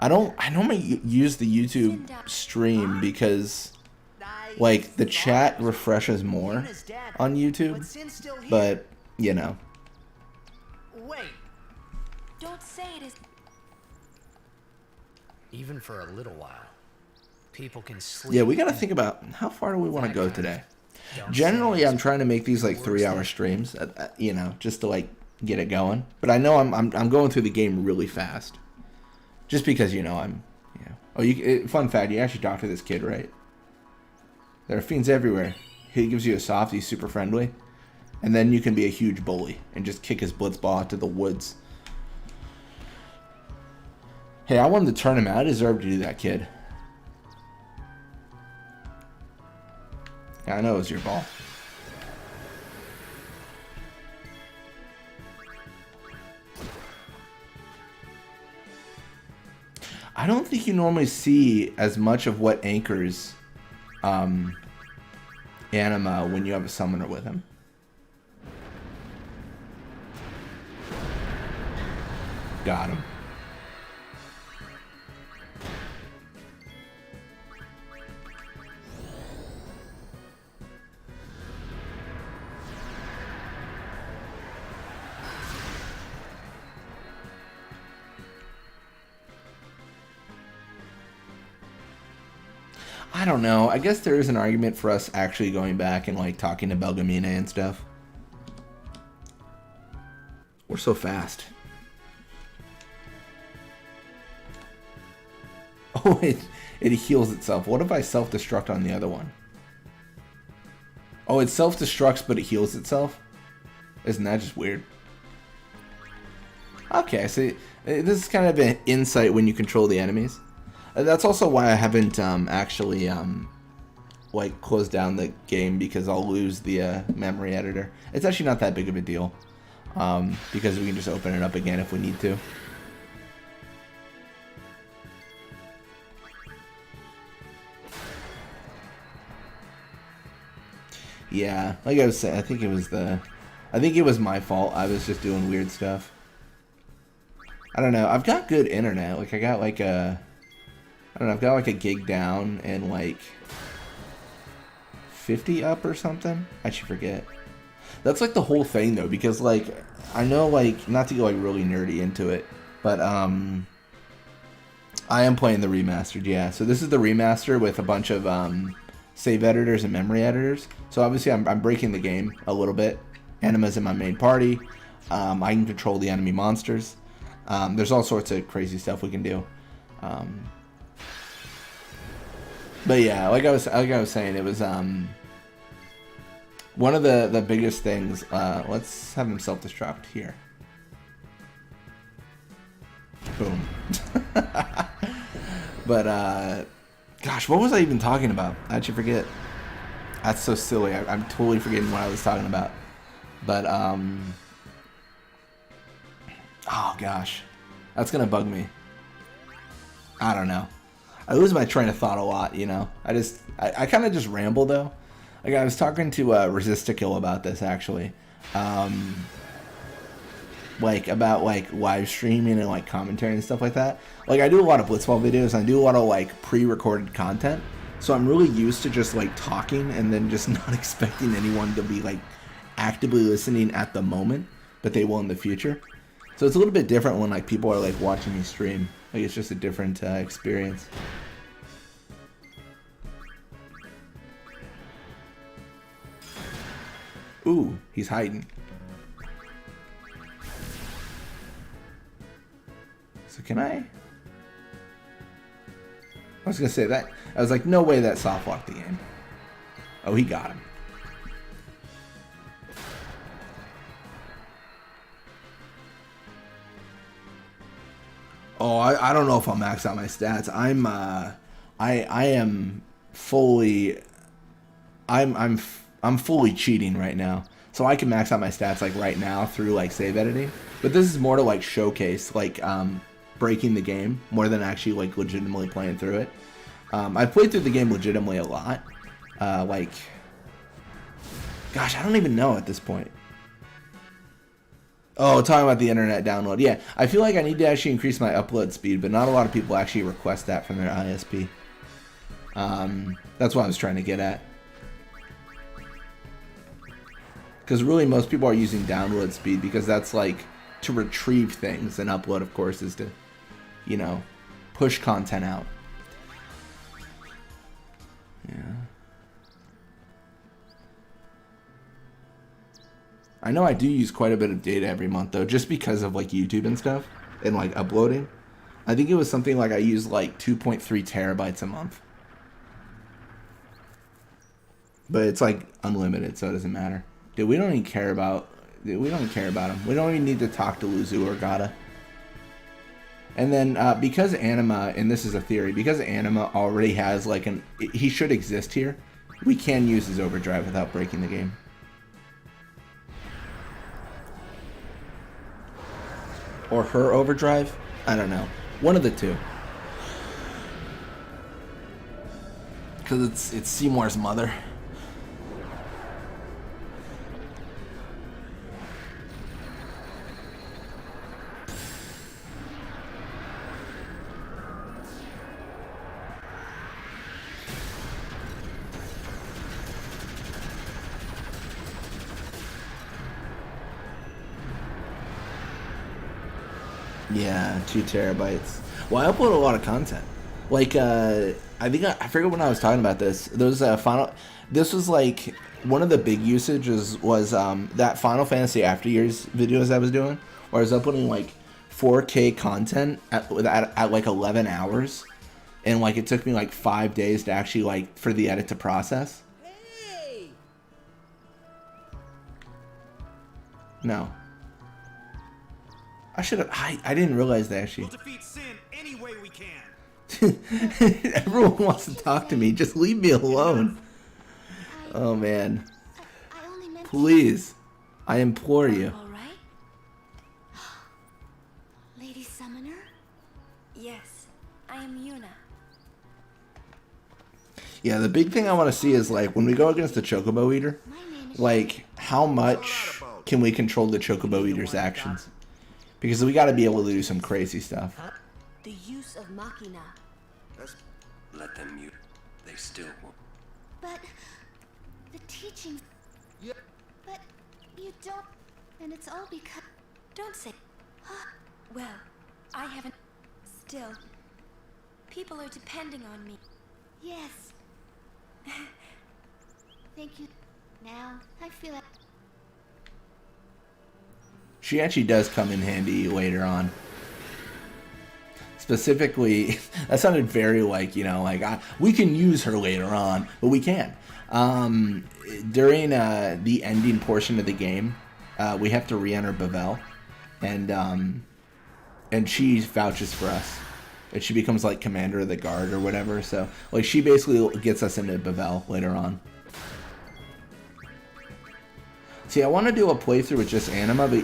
I normally use the YouTube stream because, like, the chat refreshes more on YouTube. But, you know... Wait. Don't say it is... Even for a little while, people can sleep. Yeah, we gotta think about how far do we want to go today. Generally, I'm trying to make these like 3-hour streams, you know, just to like get it going. But I know I'm going through the game really fast, just because you know I'm, you know. Oh, fun fact, you actually talk to this kid, right? There are fiends everywhere. He gives you a soft, he's super friendly. And then you can be a huge bully and just kick his blitzball out to the woods. Hey, I wanted to turn him out. I deserve to do that, kid. Yeah, I know it was your ball. I don't think you normally see as much of what anchors Anima when you have a summoner with him. Got him. I don't know. I guess there is an argument for us actually going back and like talking to Belgamina and stuff. We're so fast. Oh, it heals itself. What if I self-destruct on the other one? Oh, it self-destructs, but it heals itself? Isn't that just weird? Okay, so this is kind of an insight when you control the enemies. That's also why I haven't actually like closed down the game, because I'll lose the memory editor. It's actually not that big of a deal, because we can just open it up again if we need to. Yeah, like I was saying, I think it was my fault. I was just doing weird stuff. I don't know. I've got good internet. Like I got like a, I don't know. I've got like a gig down and like 50 up or something. I should forget. That's like the whole thing though, because like I know, like, not to go like really nerdy into it, but I am playing the remastered, yeah. So this is the remaster with a bunch of save editors and memory editors. So obviously I'm breaking the game a little bit. Anima's in my main party. I can control the enemy monsters. There's all sorts of crazy stuff we can do. But yeah, like I was saying, it was one of the biggest things. Let's have him self-destruct here. Boom. But gosh, what was I even talking about? I actually forget. That's so silly. I'm totally forgetting what I was talking about. But oh gosh, that's gonna bug me. I don't know. I lose my train of thought a lot, you know. I kind of just ramble though. Like I was talking to Resistikill about this actually, like about like live streaming and like commentary and stuff like that. Like I do a lot of Blitzball videos. And I do a lot of like pre-recorded content, so I'm really used to just like talking and then just not expecting anyone to be like actively listening at the moment, but they will in the future. So it's a little bit different when like people are like watching me stream. Like it's just a different experience. Ooh, he's hiding. So can I was gonna say that. I was like, no way that soft locked the game. Oh, he got him. Oh, I don't know if I'll max out my stats. I am fully I'm fully cheating right now. So I can max out my stats like right now through like save editing. But this is more to like showcase like breaking the game more than actually like legitimately playing through it. I've played through the game legitimately a lot. Like gosh, I don't even know at this point. Oh, talking about the internet download. Yeah, I feel like I need to actually increase my upload speed, but not a lot of people actually request that from their ISP. That's what I was trying to get at. Because really most people are using download speed because that's like to retrieve things, and upload, of course, is to, you know, push content out. Yeah. I know I do use quite a bit of data every month though, just because of like YouTube and stuff and like uploading. I think it was something like I use like 2.3 terabytes a month. But it's like unlimited, so it doesn't matter. Dude, we don't even care about him. We don't even need to talk to Luzu or Gata. And then because Anima, and this is a theory, because Anima already has like he should exist here, we can use his overdrive without breaking the game. Or her overdrive? I don't know. One of the two. Because it's Seymour's mother. Yeah, 2 terabytes. Well, I upload a lot of content. Like, I think I forget when I was talking about this. Those this was like one of the big usages was that Final Fantasy After Years videos I was doing, where I was uploading like 4K content at like 11 hours, and like it took me like 5 days to actually like for the edit to process. Hey! No. I should have. I didn't realize that actually. We'll defeat sin any way we can. Everyone wants to talk to me. Just leave me alone. Oh man. Please. I implore you. All right. Lady Summoner? Yes, I am Yuna. Yeah, the big thing I want to see is like when we go against the Chocobo Eater, like how much can we control the Chocobo Eater's actions? Because we got to be able to do some crazy stuff. The use of Machina. Let them mute. They still won't. But The teachings. Yeah. But you don't. And it's all because. Don't say. Well, I haven't. Still, people are depending on me. Yes. Thank you. Now, I feel like. She actually does come in handy later on. Specifically, that sounded very like, you know, like we can use her later on, but we can. During the ending portion of the game, we have to re-enter Bavel, and she vouches for us, and she becomes like commander of the guard or whatever. So like she basically gets us into Bavel later on. See, I want to do a playthrough with just Anima, but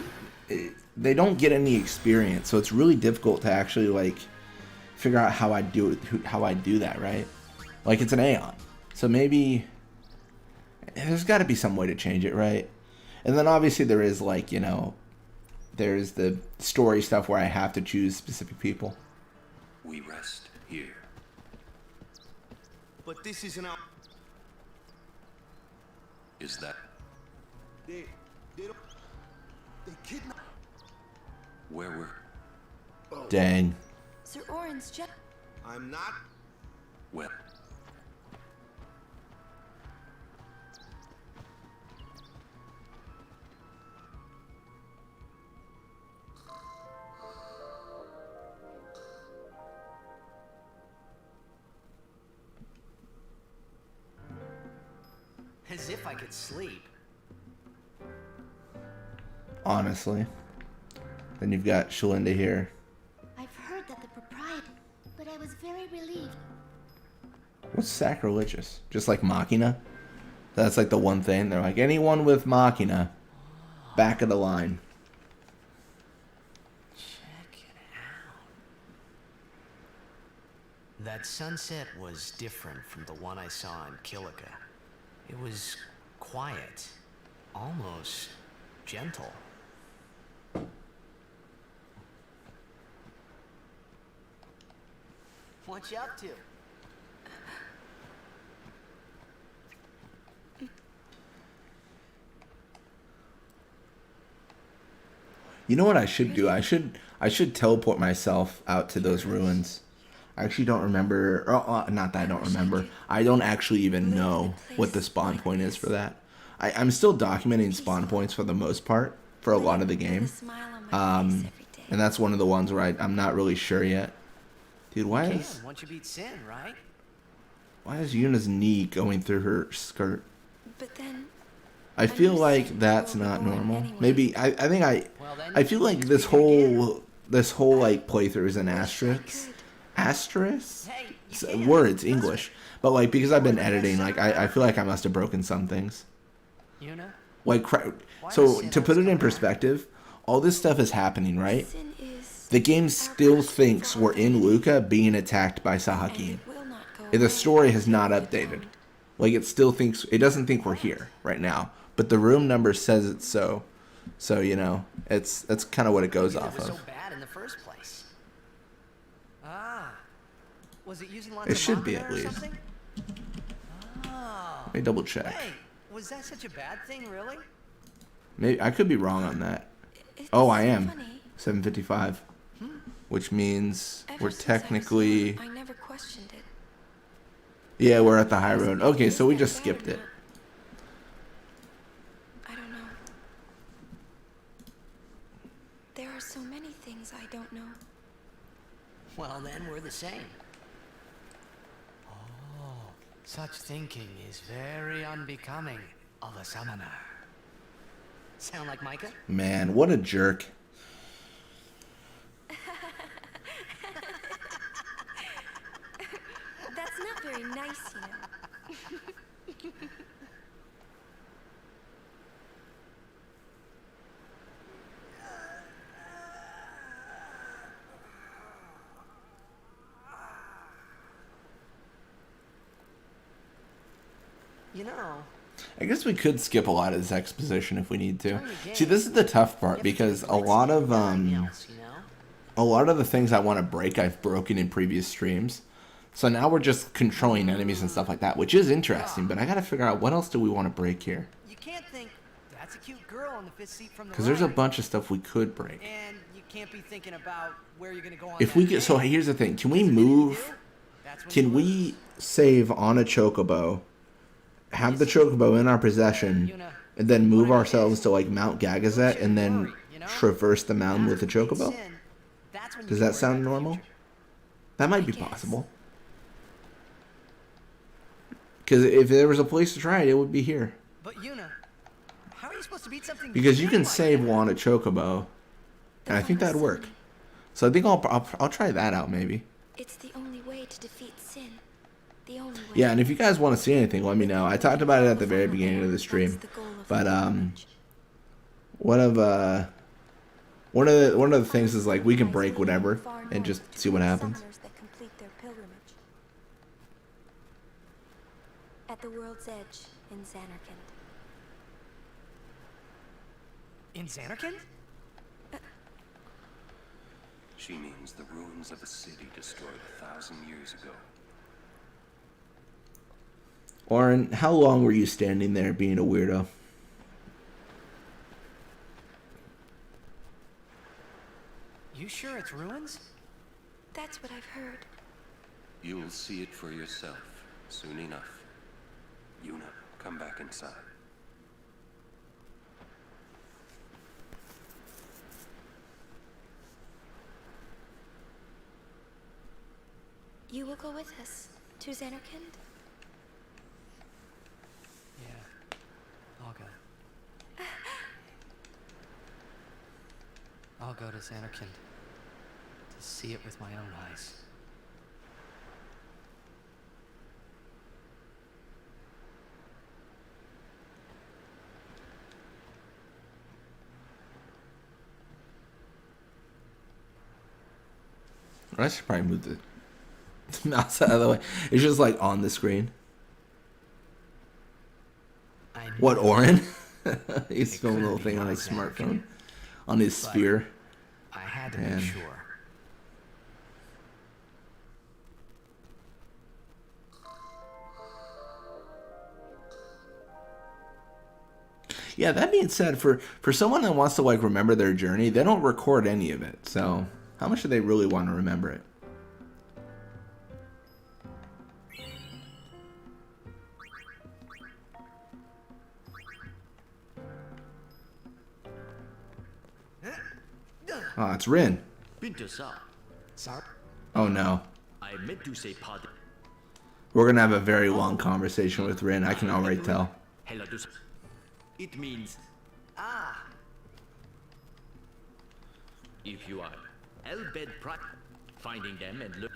they don't get any experience, so it's really difficult to actually like figure out how I do that, right? Like it's an Aeon, so maybe there's got to be some way to change it, right? And then obviously there is like, you know, there's the story stuff where I have to choose specific people. We rest here. But this isn't our... Is that... They don't... They kidnapped... Where were... Oh. Dang. Sir Orin's just... I'm not... Well... As if I could sleep. Honestly. Then you've got Shalinda here. I've heard that the proprietor, but I was very relieved. What's sacrilegious? Just like Machina? That's like the one thing. They're like, anyone with Machina, back of the line. Check it out. That sunset was different from the one I saw in Kilika. It was quiet, almost gentle. What you up to? You know what I should do? I should teleport myself out to those ruins. I actually don't remember. Not that I don't remember. I don't actually even know what the spawn point is for that. I'm still documenting spawn points for the most part for a lot of the game. And that's one of the ones where I'm not really sure yet. Dude, why is... Once you beat Sin, right? Why is Yuna's knee going through her skirt? But then... I feel like that's not normal. Maybe... I think I feel like this whole like playthrough is an asterisk. Asterisk? Words, English. But like, because I've been editing, like, I feel like I must have broken some things. Like, so to put it in perspective, all this stuff is happening, right? The game still thinks we're in Luca being attacked by Sahakin. The story has not updated. Like, it still thinks, it doesn't think we're here right now. But the room number says it's so. So, you know, that's kind of what it goes off of. So bad in the first place. Was it using lots It of should be Machina at or least. something? Oh. Let me double check. Hey, was that such a bad thing, really? Maybe I could be wrong on that. Oh, I am. 7:55, which means we're technically. I never questioned it. Yeah, we're at the high road. Okay, so we just skipped it. I don't know. There are so many things I don't know. Well, then we're the same. Oh, such thinking is very unbecoming of a summoner. Sound like Micah? Man, what a jerk. That's not very nice, you know. You know, I guess we could skip a lot of this exposition if we need to. See, this is the tough part because a lot of the things I want to break I've broken in previous streams. So now we're just controlling enemies and stuff like that, which is interesting, but I gotta figure out what else do we want to break here. You can't think, that's a cute girl on the fifth seat from the Because there's a right. bunch of stuff we could break. And you can't be thinking about where you're gonna go on If that we get, so day. here's the thing, can we move, can we save on a chocobo, have the chocobo in our possession, and then move ourselves to like Mount Gagazet and then traverse the mountain with the chocobo? Does that sound normal? That might be possible. Because if there was a place to try it, it would be here. But Yuna, how are you supposed to beat something? Because you can save one a chocobo, and I think that'd work. So I think I'll try that out maybe. It's the only way to defeat sin. The only way. Yeah, and if you guys want to see anything, let me know. I talked about it at the very beginning of the stream, but one of the things is like we can break whatever and just see what happens. That complete their pilgrimage. At the world's edge in Xanarkand. In Xanarkand? She means the ruins of a city destroyed 1,000 years ago. Oren, how long were you standing there being a weirdo? You sure it's ruins? That's what I've heard. You'll see it for yourself soon enough. Yuna, come back inside. You will go with us to Xanarkand? Yeah, I'll go. I'll go to Xanarkand to see it with my own eyes. I should probably move the mouse out of the way. It's just like on the screen. What, Oren? He's filming a little thing on his smartphone, on his sphere. I had to make sure. Yeah, that being said, for someone that wants to like remember their journey, they don't record any of it. So how much do they really want to remember it? Oh, it's Rin. Sorry. Oh no. I meant to say pardon. We're gonna have a very long conversation with Rin. I can already tell. It means if you are Elbed finding them and look.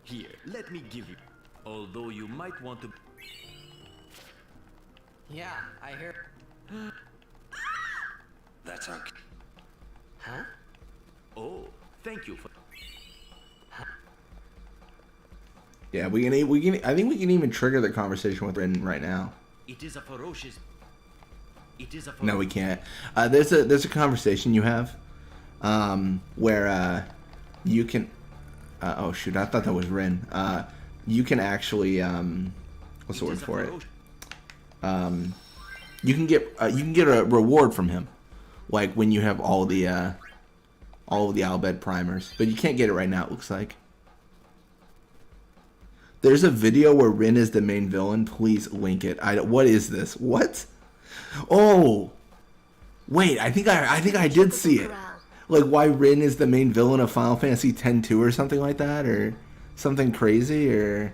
Here, let me give you. Although you might want to. Yeah, I hear. That's our. Huh? Oh, thank you for. Yeah, we can. I think we can even trigger the conversation with Rin right now. It is a ferocious. No, we can't. There's a conversation you have, where you can. Oh shoot! I thought that was Rin. You can actually what's the word for it? You can get a reward from him, like when you have all of the Albed primers, but you can't get it right now. It looks like. There's a video where Rin is the main villain. Please link it. What is this? What? Oh, wait. I think I did see it. Like why Rin is the main villain of Final Fantasy X-2 or something like that, or something crazy, or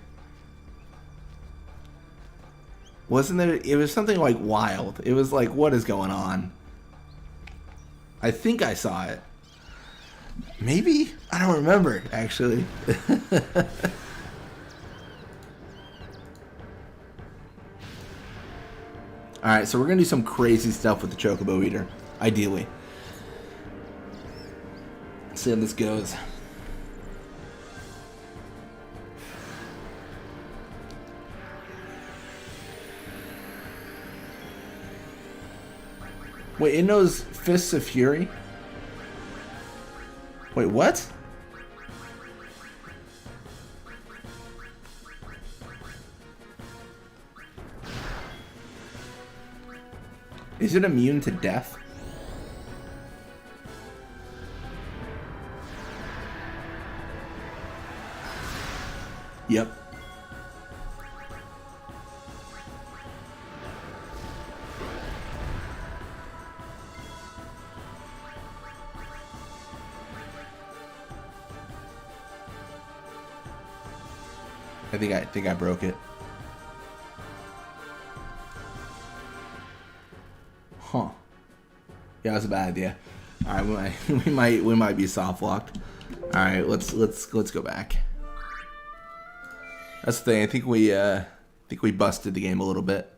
wasn't there? It was something like wild. It was like, what is going on? I think I saw it. Maybe? I don't remember actually. Alright, so we're going to do some crazy stuff with the Chocobo Eater, ideally. Let's see how this goes. Wait, it knows Fists of Fury? Wait, what? Is it immune to death? Yep. I think I broke it. Huh. Yeah, that was a bad idea. All right, we might be soft locked. All right, let's go back. That's the thing. I think we busted the game a little bit.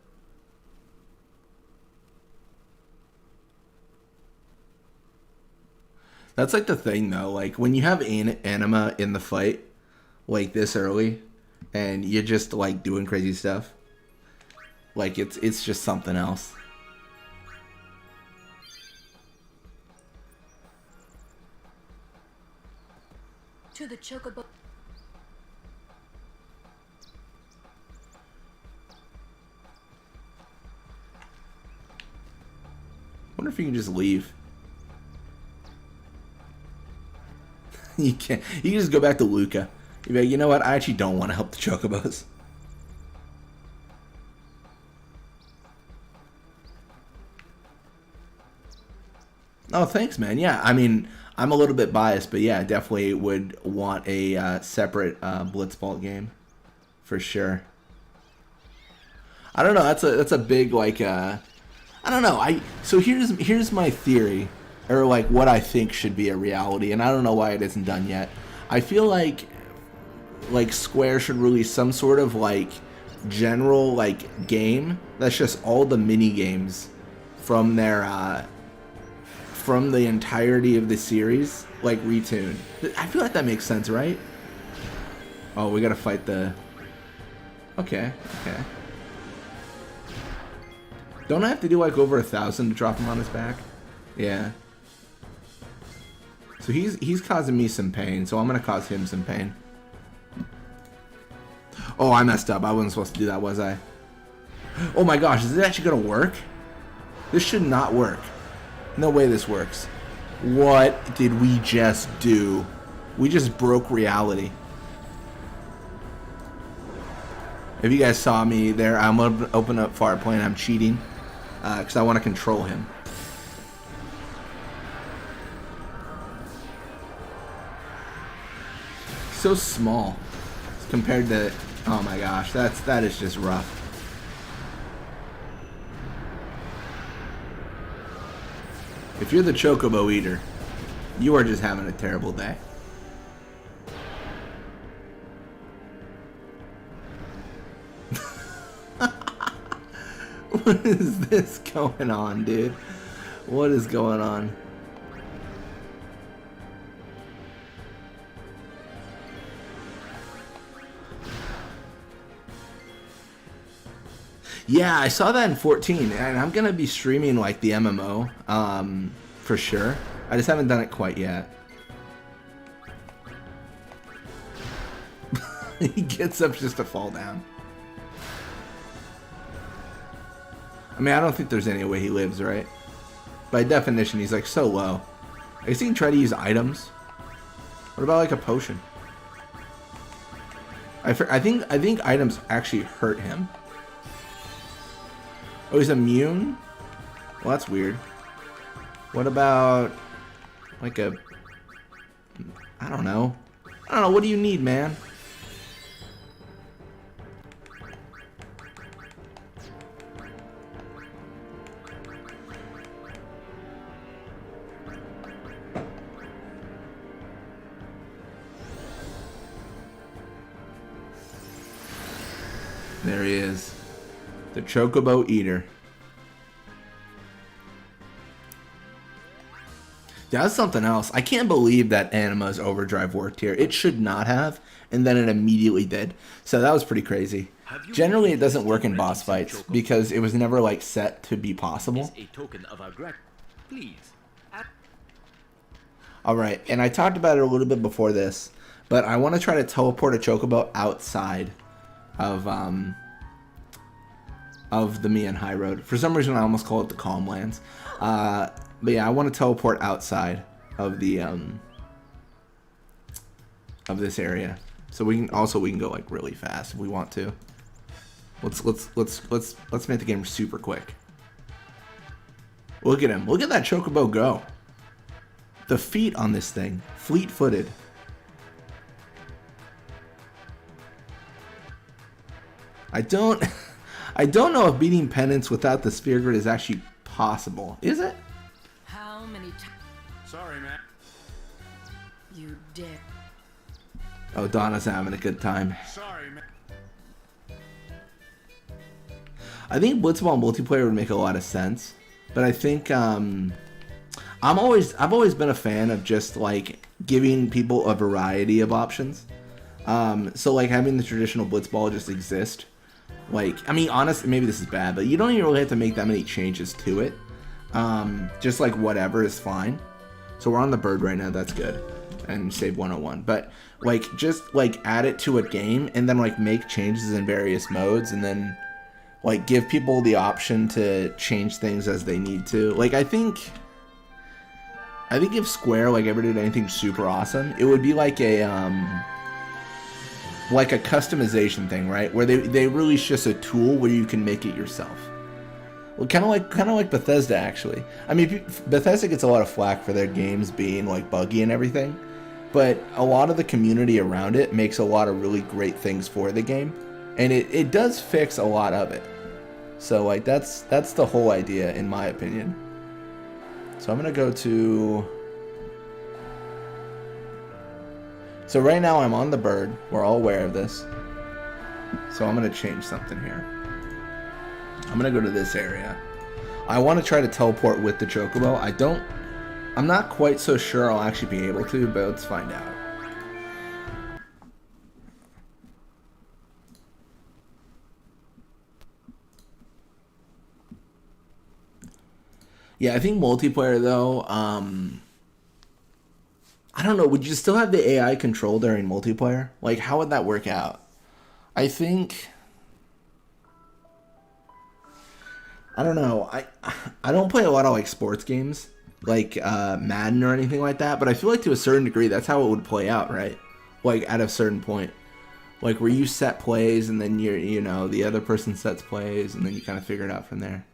That's like the thing though. Like when you have anima in the fight, like this early, and you're just like doing crazy stuff. Like it's just something else. To the chocobo. Wonder if you can just leave. You can't. You can just go back to Luca. You'd be like, you know what? I actually don't want to help the chocobos. Oh, thanks, man. Yeah, I mean, I'm a little bit biased, but yeah, definitely would want a separate Blitzball game, for sure. I don't know. That's a big like. I don't know. So here's my theory, or like what I think should be a reality, and I don't know why it isn't done yet. I feel like Square should release some sort of like general like game that's just all the mini games from their from the entirety of the series, like retuned. I feel like that makes sense, right? Oh, we gotta fight the. Okay. Don't I have to do like over 1,000 to drop him on his back? Yeah. So he's causing me some pain, so I'm gonna cause him some pain. Oh, I messed up. I wasn't supposed to do that, was I? Oh my gosh, is it actually gonna work? This should not work. No way this works. What did we just do? We just broke reality. If you guys saw me there, I'm gonna open up fart plane. I'm cheating because I want to control him. So small compared to. Oh my gosh, that is just rough. If you're the chocobo eater, you are just having a terrible day. What is this going on, dude? What is going on? Yeah, I saw that in 14, and I'm gonna be streaming like the MMO, for sure. I just haven't done it quite yet. He gets up just to fall down. I mean, I don't think there's any way he lives, right? By definition, he's like so low. I guess he can try to use items. What about like a potion? I think items actually hurt him. Oh, he's immune? Well, that's weird. What about like a... I don't know. What do you need, man? There he is. The Chocobo Eater. That's something else. I can't believe that Anima's Overdrive worked here. It should not have, and then it immediately did. So that was pretty crazy. Generally, it doesn't work in boss fights because it was never like set to be possible. Alright, and I talked about it a little bit before this, but I want to try to teleport a Chocobo outside of of the Mian High Road. For some reason, I almost call it the Calm Lands. But yeah, I want to teleport outside of the of this area, so we can go like really fast if we want to. Let's make the game super quick. Look at him! Look at that Chocobo go! The feet on this thing, fleet-footed. I don't know if beating Penance without the Sphere Grid is actually possible. Is it? How many times? Sorry, man. You dick. Oh, Donna's having a good time. Sorry, man. I think Blitzball multiplayer would make a lot of sense, but I think I've always been a fan of just like giving people a variety of options. So like having the traditional Blitzball just exist. Like, I mean, honestly, maybe this is bad, but you don't even really have to make that many changes to it. Just like whatever is fine. So we're on the bird right now, that's good. And save 101. But like, just like add it to a game and then like make changes in various modes and then like give people the option to change things as they need to. Like, I think if Square like ever did anything super awesome, it would be like a customization thing, right? Where they release just a tool where you can make it yourself. Well, kind of like Bethesda, actually. I mean, Bethesda gets a lot of flack for their games being like buggy and everything, but a lot of the community around it makes a lot of really great things for the game, and it does fix a lot of it. So like that's the whole idea, in my opinion. So I'm gonna go to. So right now I'm on the bird. We're all aware of this. So I'm going to change something here. I'm going to go to this area. I want to try to teleport with the Chocobo. I'm not quite so sure I'll actually be able to, but let's find out. Yeah, I think multiplayer though, I don't know, would you still have the AI control during multiplayer? Like, how would that work out? I think... I don't know. I don't play a lot of, like, sports games, like Madden or anything like that, but I feel like to a certain degree, that's how it would play out, right? Like, at a certain point. Like, where you set plays, and then the other person sets plays, and then you kind of figure it out from there.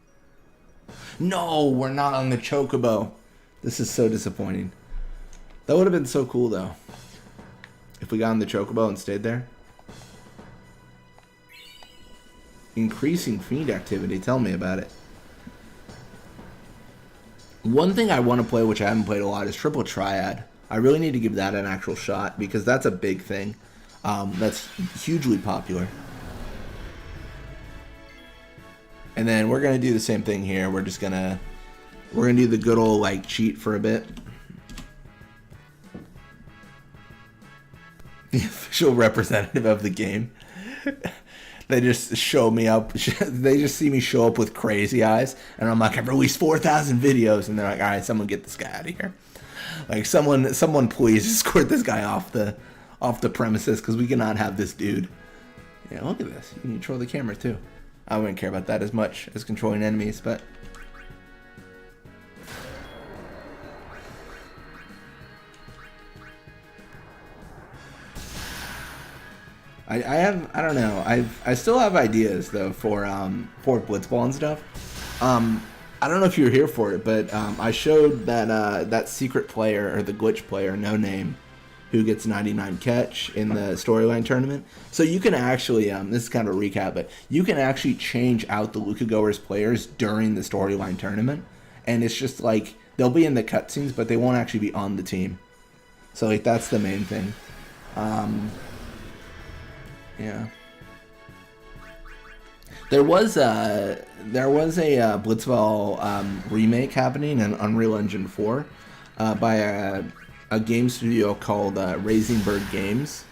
No, we're not on the Chocobo. This is so disappointing. That would have been so cool, though, if we got on the Chocobo and stayed there. Increasing fiend activity. Tell me about it. One thing I want to play, which I haven't played a lot, is Triple Triad. I really need to give that an actual shot, because that's a big thing. That's hugely popular. And then we're going to do the same thing here. We're going to do the good old, like, cheat for a bit. The official representative of the game. They just show me up. They just see me show up with crazy eyes, and I'm like, I've released 4,000 videos, and they're like, all right, someone get this guy out of here. Like, someone please escort this guy off the premises, because we cannot have this dude. Yeah, look at this. You can control the camera too. I wouldn't care about that as much as controlling enemies, but. I don't know. I still have ideas though for Blitzball and stuff. I don't know if you were here for it, but I showed that secret player, or the glitch player, No Name, who gets 99 catch in the storyline tournament. So you can actually, this is kind of a recap, but you can actually change out the Luca Goers players during the storyline tournament, and it's just like they'll be in the cutscenes, but they won't actually be on the team. So like that's the main thing. Yeah. There was a Blitzball remake happening in Unreal Engine 4 by a game studio called Raising Bird Games,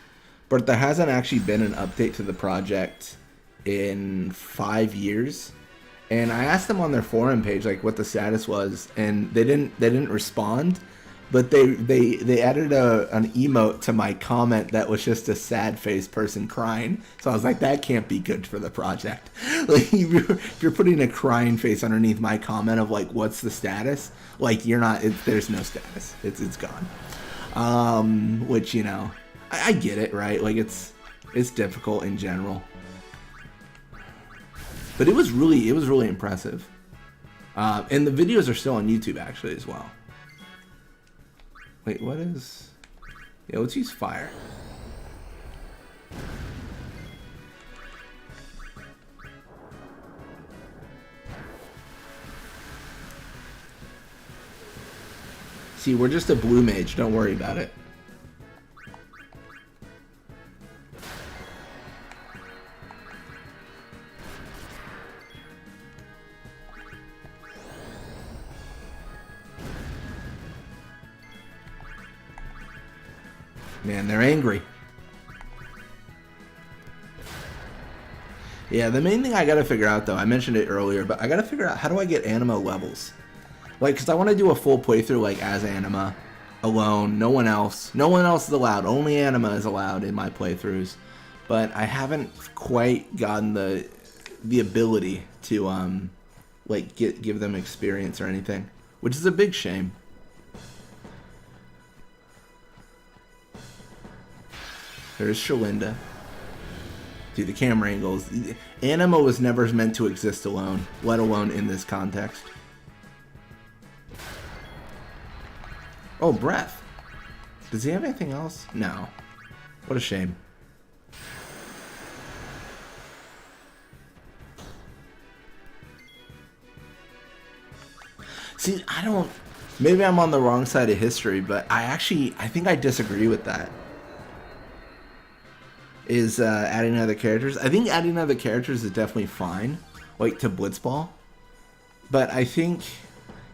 but there hasn't actually been an update to the project in 5 years. And I asked them on their forum page like what the status was, and they didn't respond. but they added an emote to my comment that was just a sad faced person crying. So I was like, that can't be good for the project. Like, if you're putting a crying face underneath my comment of like, what's the status? Like, you're not. There's no status. It's gone. Which, you know, I get it, right? Like, it's difficult in general. But it was really impressive. And the videos are still on YouTube actually as well. Wait, what is... Yeah, let's use fire. See, we're just a blue mage. Don't worry about it. Man, they're angry. Yeah, the main thing I gotta figure out, though, I mentioned it earlier, but I gotta figure out how do I get anima levels? Like, because I want to do a full playthrough, like, as anima, alone, no one else. No one else is allowed. Only anima is allowed in my playthroughs. But I haven't quite gotten the ability to, like, give them experience or anything, which is a big shame. There's Shalinda. Dude, the camera angles. Anima was never meant to exist alone, let alone in this context. Oh, breath. Does he have anything else? No. What a shame. See, I don't... Maybe I'm on the wrong side of history, but I think I disagree with that. Is adding other characters. I think adding other characters is definitely fine, like to Blitzball. But I think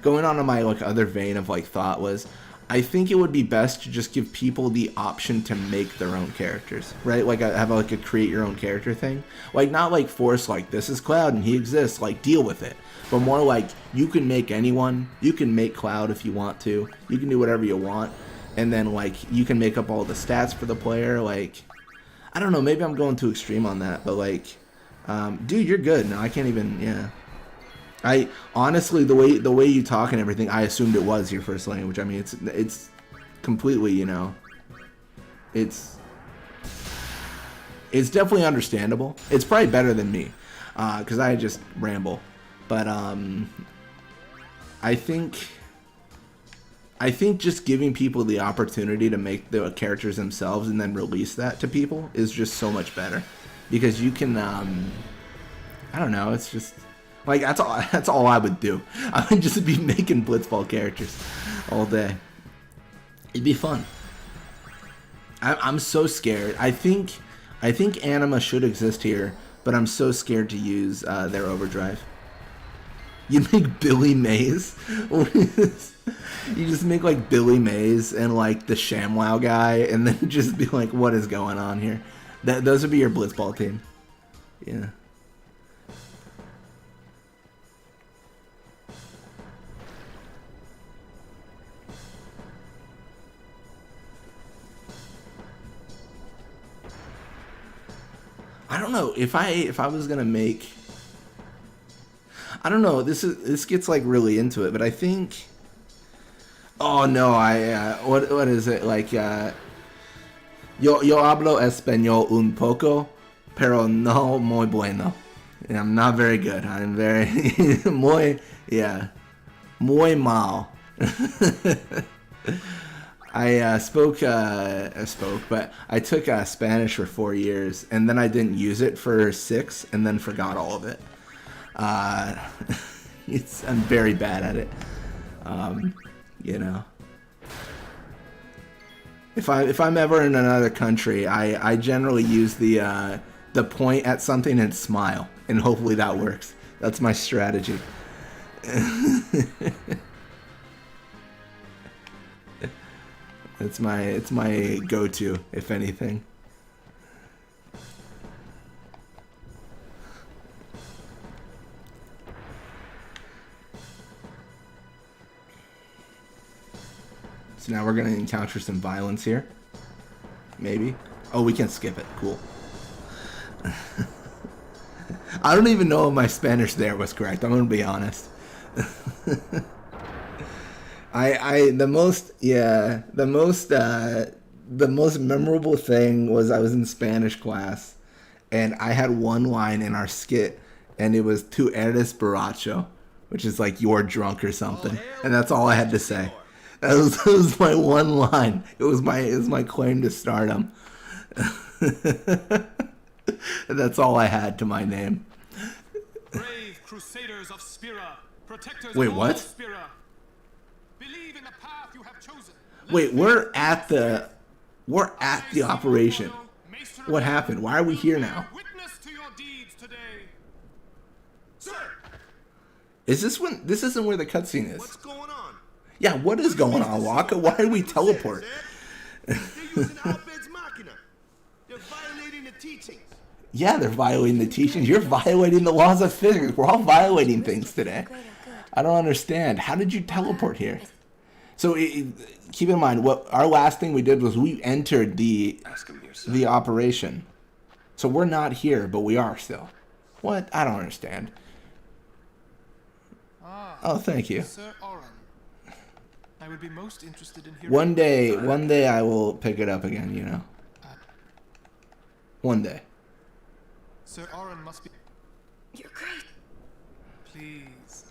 going on to my like other vein of like thought was, I think it would be best to just give people the option to make their own characters, right? Like have like a create your own character thing, like not like force like this is Cloud and he exists, like deal with it, but more like you can make anyone, you can make Cloud if you want to, you can do whatever you want, and then like you can make up all the stats for the player, like. I don't know, maybe I'm going too extreme on that, but like, dude, you're good. No, I can't even, yeah. I, honestly, the way you talk and everything, I assumed it was your first language. I mean, it's completely, you know, it's definitely understandable. It's probably better than me, because I just ramble. But, I think just giving people the opportunity to make the characters themselves and then release that to people is just so much better, because you can I don't know, it's just like that's all I would do. I would just be making Blitzball characters all day. It'd be fun. I'm so scared. I think anima should exist here, but I'm so scared to use their overdrive. You make Billy Mays. You just make like Billy Mays and like the ShamWow guy, and then just be like, "What is going on here?" Those would be your Blitzball team. Yeah. I don't know if I was gonna make. I don't know. This gets like really into it, but I think. Oh no! What is it like? Yo hablo español un poco, pero no muy bueno. And I'm not very good. I'm very muy mal. I spoke, but I took Spanish for 4 years, and then I didn't use it for 6, and then forgot all of it. I'm very bad at it. You know, if I'm ever in another country, I generally use the point at something and smile, and hopefully that works. That's my strategy. It's my go-to, if anything. So now we're going to encounter some violence here. Maybe. Oh, we can skip it. Cool. I don't even know if my Spanish there was correct. I'm going to be honest. The most memorable thing was I was in Spanish class and I had one line in our skit and it was "Tu eres borracho," which is like "you're drunk" or something. And that's all I had to say. That was my one line. It was my claim to stardom. That's all I had to my name. Brave crusaders of Spira, protectors Wait, of what? all Spira. Believe in the path you have chosen. Wait, we're at the operation. What happened? Why are we here now? Witness to your deeds today. Sir! This isn't where the cutscene is. What's going on? Yeah, what is going on, Waka? Why did we teleport? They're using Abed's Machina. They're violating the teachings. Yeah, they're violating the teachings. You're violating the laws of physics. We're all violating things today. I don't understand. How did you teleport here? So keep in mind, what our last thing we did was we entered the operation. So we're not here, but we are still. What? I don't understand. Oh, thank you. Sir Oren. I would be most interested in hearing. One day I will pick it up again, you know. One day. Sir Oren must be. You're great. Please.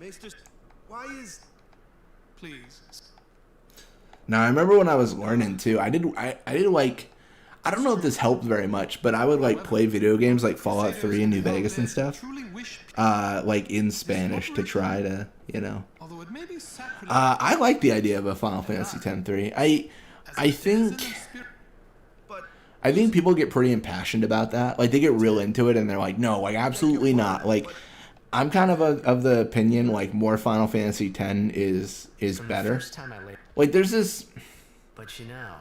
Maester, why is... Please. Now I remember when I was learning too. I did like. I don't know if this helped very much, but I would like play video games like Fallout 3 in New Vegas and stuff, like in Spanish to try to, you know. I like the idea of a Final Fantasy X-3. I think people get pretty impassioned about that. Like they get real into it and they're like, no, like absolutely not. Like I'm kind of the opinion like more Final Fantasy X is better. Like there's this. But you know.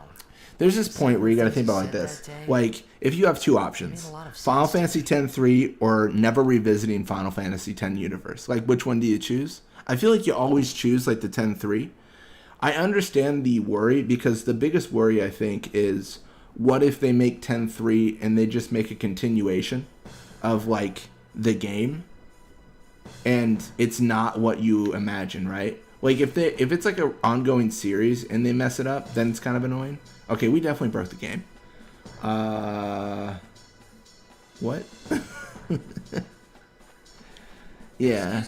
There's this point where you got to think about like this. Like, if you have two options, Final Fantasy X-3 or never revisiting Final Fantasy X universe, like which one do you choose? I feel like you always choose like the X-3. I understand the worry because the biggest worry I think is what if they make X-3 and they just make a continuation of like the game and it's not what you imagine, right? Like if it's like an ongoing series and they mess it up, then it's kind of annoying. Okay, we definitely broke the game. What? Yeah.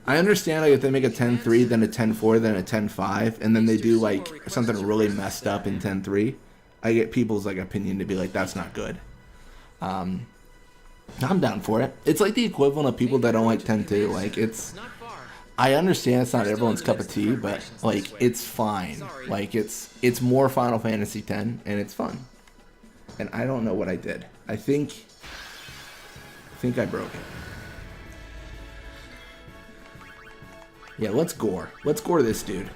I understand like if they make a 10-3, then a 10-4, then a 10-5, and then they do like something really messed up in 10-3. I get people's like opinion to be like, that's not good. I'm down for it. It's like the equivalent of people that don't like 10-2. Like it's... I understand it's not everyone's cup of tea, but like it's fine. Like it's more Final Fantasy X and it's fun. And I don't know what I did. I think I broke it. Yeah, let's gore. Let's gore this dude.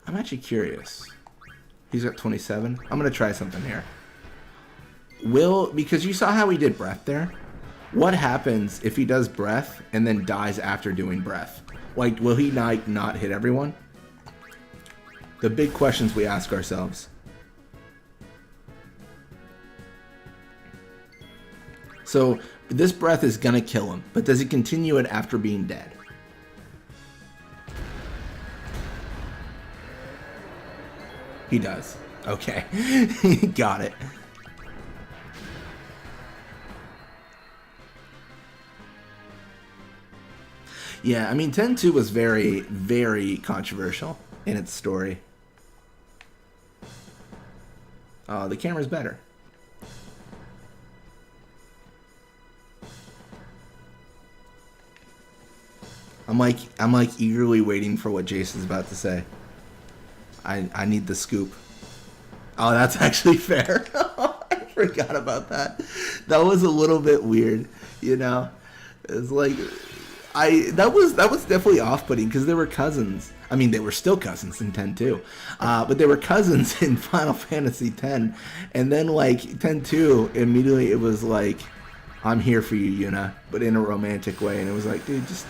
I'm actually curious. He's got 27. I'm going to try something here. Because you saw how he did breath there? What happens if he does breath and then dies after doing breath? Like, will he not hit everyone? The big questions we ask ourselves. So, this breath is going to kill him, but does he continue it after being dead? He does. Okay. Got it. Yeah, I mean, 10-2 was very, very controversial in its story. Oh, the camera's better. I'm like eagerly waiting for what Jason's about to say. I need the scoop. Oh, that's actually fair. I forgot about that. That was a little bit weird, you know? It's like, that was definitely off-putting because they were cousins. I mean, they were still cousins in 10-2, but they were cousins in Final Fantasy X, and then like 10-2, immediately it was like, "I'm here for you, Yuna," but in a romantic way, and it was like, dude, just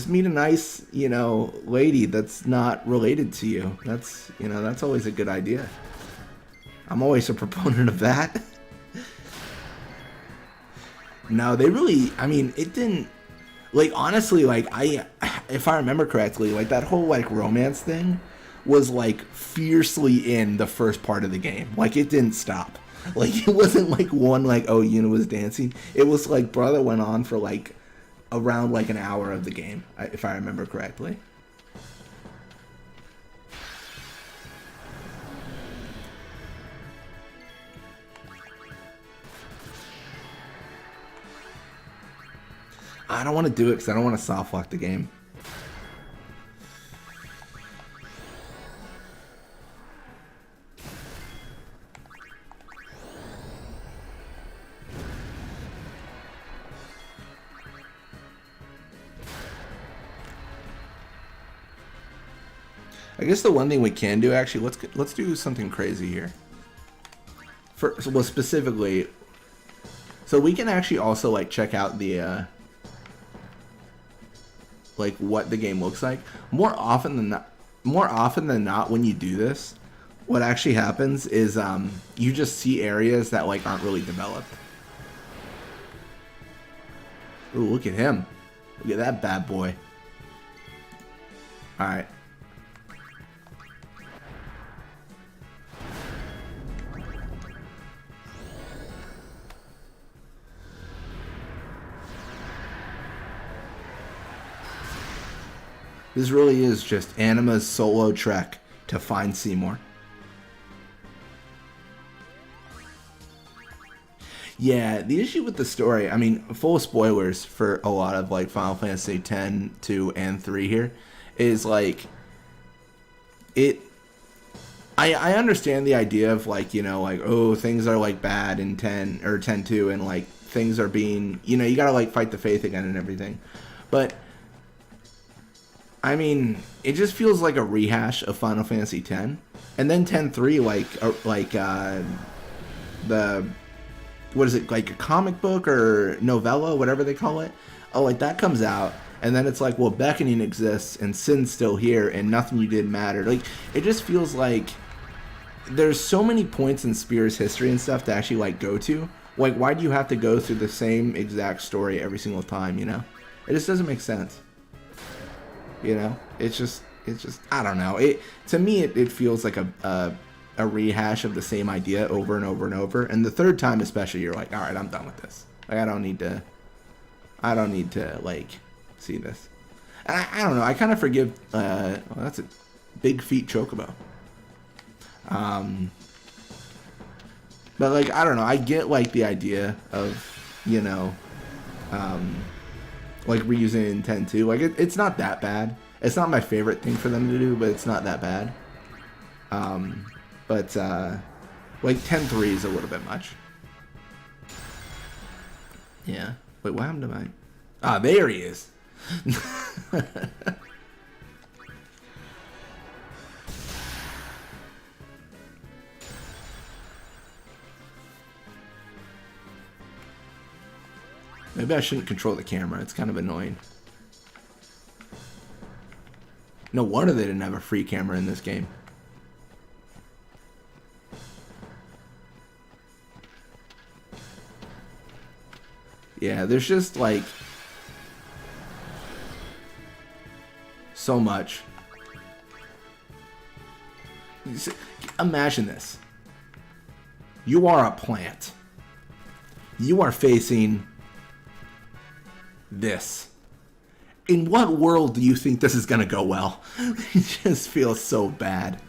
meet a nice, lady that's not related to you. That's always a good idea. I'm always a proponent of that. No, they really, I mean, it didn't, like, honestly, like, if I remember correctly, like, that whole, like, romance thing was, like, fiercely in the first part of the game. Like, it didn't stop. Like, it wasn't, like, one, like, oh, Yuna was dancing. It was, like, brother went on for, like, around, like, an hour of the game, if I remember correctly. I don't want to do it because I don't want to soft lock the game. I guess the one thing we can do, actually, let's do something crazy here. Well, specifically, so we can actually also like check out the like what the game looks like. More often than not, when you do this, what actually happens is you just see areas that like aren't really developed. Ooh, look at him! Look at that bad boy. All right. This really is just Anima's solo trek to find Seymour. Yeah, the issue with the story, I mean, full spoilers for a lot of like Final Fantasy X, 2, and 3 here, is like, I understand the idea of like, like, oh, things are like bad in 10 or 10-2 and like things are being, you gotta like fight the faith again and everything. But I mean, it just feels like a rehash of Final Fantasy X, and then 10-3, the, what is it, like a comic book or novella, whatever they call it. Oh, like that comes out, and then it's like, well, beckoning exists, and sin's still here, and nothing you did mattered. Like, it just feels like there's so many points in Spear's history and stuff to actually like go to. Like, why do you have to go through the same exact story every single time? It just doesn't make sense. It's just I don't know. To me it feels like a rehash of the same idea over and over and over. And the third time especially, you're like, all right, I'm done with this. Like, I don't need to like see this. And I don't know. I kind of forgive. Well, that's a big feet chocobo. But like, I don't know. I get like the idea of like reusing it in 10-2. Like it's not that bad. It's not my favorite thing for them to do, but it's not that bad. But like 10-3 is a little bit much. Yeah. Wait, what happened to mine? Ah, there he is. Maybe I shouldn't control the camera. It's kind of annoying. No wonder they didn't have a free camera in this game. Yeah, there's just like so much. Imagine this. You are a plant. You are facing this. In what world do you think this is gonna go well? It just feels so bad.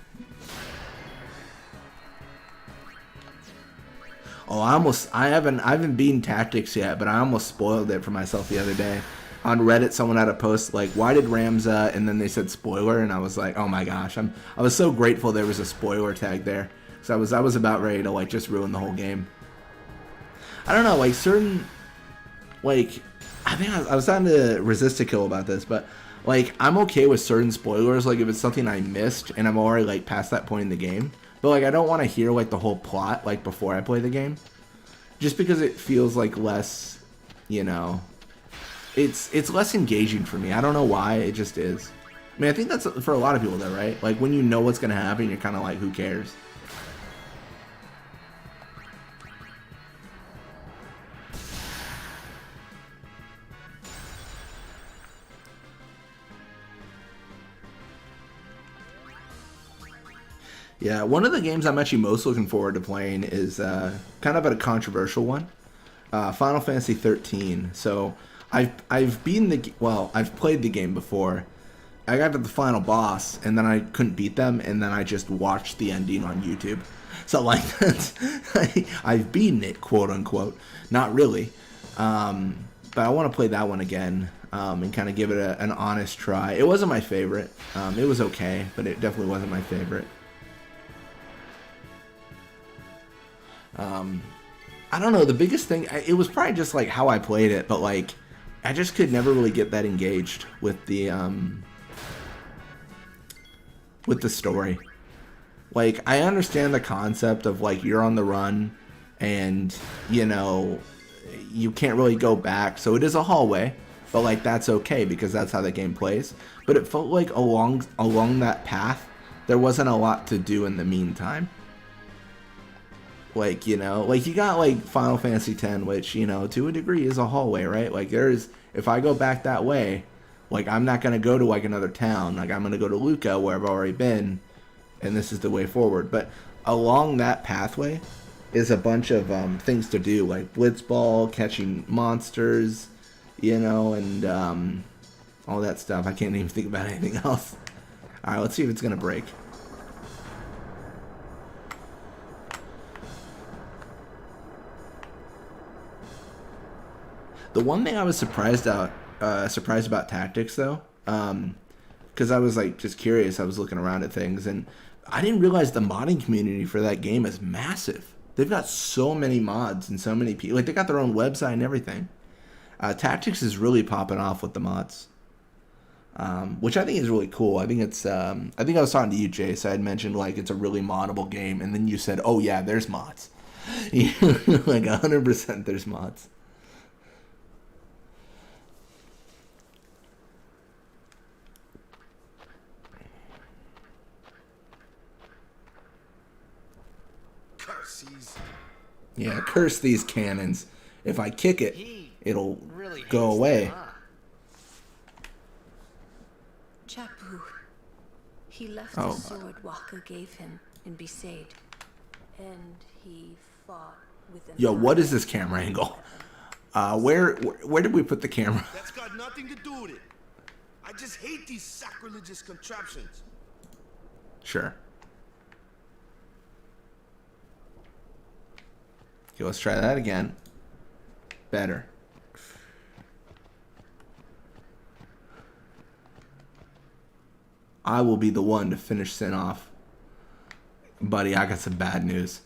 Oh, I haven't beaten Tactics yet, but I almost spoiled it for myself the other day. On Reddit, someone had a post like, "Why did Ramza?" and then they said spoiler, and I was like, "Oh my gosh!" I was so grateful there was a spoiler tag there, so I was about ready to like just ruin the whole game. I don't know, like certain, like I think I was trying to resist a kill about this, but like I'm okay with certain spoilers. Like if it's something I missed and I'm already like past that point in the game, but like I don't want to hear like the whole plot like before I play the game, just because it feels like less, you know, it's less engaging for me. I don't know why, it just is. I mean, I think that's for a lot of people though, right? Like when you know what's gonna happen, you're kind of like, who cares? Yeah, one of the games I'm actually most looking forward to playing is kind of a controversial one, Final Fantasy 13. So I've beaten I've played the game before. I got to the final boss and then I couldn't beat them, and then I just watched the ending on YouTube. So like I've beaten it, quote unquote. Not really, but I want to play that one again and kind of give it an honest try. It wasn't my favorite. It was okay, but it definitely wasn't my favorite. I don't know, the biggest thing, it was probably just like how I played it, but like I just could never really get that engaged with the story. Like I understand the concept of like you're on the run and you know you can't really go back, so it is a hallway, but like that's okay because that's how the game plays. But it felt like along that path there wasn't a lot to do in the meantime. Like, you know, like you got like Final Fantasy X, which, you know, to a degree is a hallway, right? Like if I go back that way, like I'm not going to go to like another town. Like I'm going to go to Luca where I've already been, and this is the way forward. But along that pathway is a bunch of things to do, like Blitzball, catching monsters, you know, and all that stuff. I can't even think about anything else. All right, let's see if it's going to break. The one thing I was surprised about tactics though, because I was like just curious. I was looking around at things, and I didn't realize the modding community for that game is massive. They've got so many mods and so many people. Like they got their own website and everything. Tactics is really popping off with the mods, which I think is really cool. I think it's. I think I was talking to you, Jace. I had mentioned like it's a really moddable game, and then you said, "Oh yeah, there's mods." Like 100%, there's mods. Yeah, curse these cannons. If I kick it, it'll really go away. Chapu. He left the sword Waka gave him in Besaid. And he fought with an what is this camera angle? Where did we put the camera? That's got nothing to do with it. I just hate these sacrilegious contraptions. Sure. Okay, let's try that again. Better. I will be the one to finish Sin off. Buddy, I got some bad news.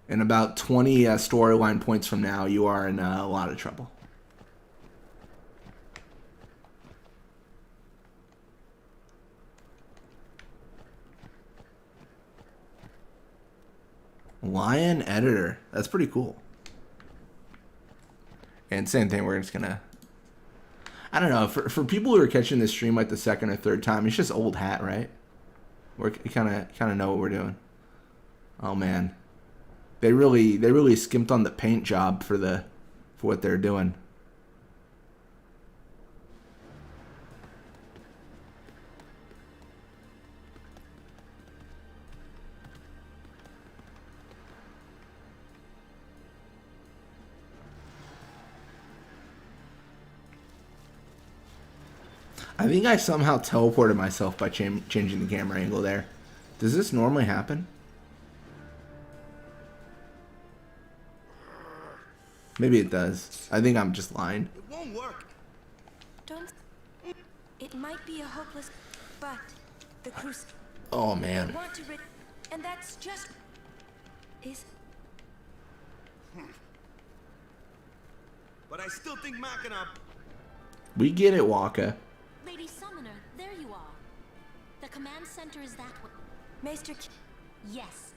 In about 20 storyline points from now, you are in a lot of trouble. Lion editor. That's pretty cool. And same thing, we're just gonna... I don't know, for people who are catching this stream like the second or third time, it's just old hat, right? We kind of know what we're doing. Oh man. They really skimped on the paint job for what they're doing. I think I somehow teleported myself by changing the camera angle there. Does this normally happen? Maybe it does. I think I'm just lying. It won't work. Don't. It might be a hopeless, but the cruise. Oh man. Want to and that's just. Is. but I still think Machina. We get it, Waka. Lady Summoner, there you are. The command center is that way. Maester Yes.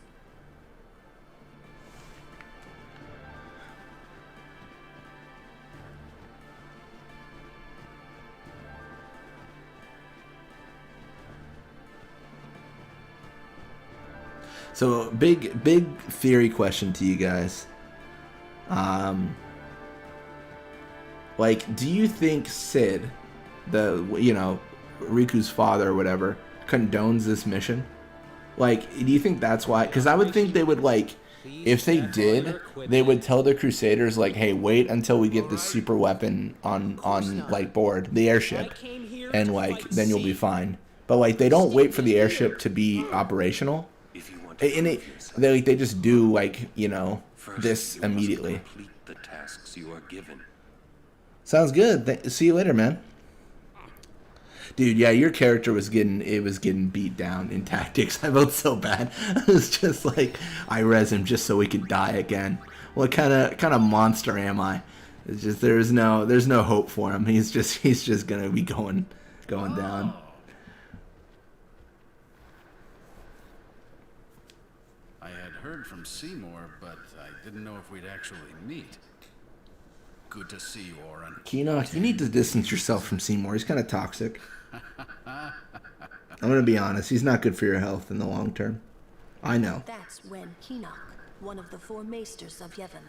So big theory question to you guys. Like, do you think Sid, Riku's father or whatever, condones this mission? Like, do you think that's why? Because I would think they would, like, if they did, they would tell the Crusaders, like, hey, wait until we get this super weapon on like board the airship, and like then you'll be fine. But like they don't wait for the airship to be operational. And they just do, like, this immediately. Complete the tasks you are given. Sounds good. See you later, man. Dude, yeah, your character was getting beat down in tactics. I felt so bad. It was just like, I res him just so we could die again. What kind of monster am I? It's just there's no hope for him. He's just gonna be going down. I had heard from Seymour, but I didn't know if we'd actually meet. Good to see you, Oren. Keenock, you need to distance yourself from Seymour. He's kind of toxic. I'm gonna be honest. He's not good for your health in the long term. I know. That's Wen Keenock, one of the 4 maesters of Yevon.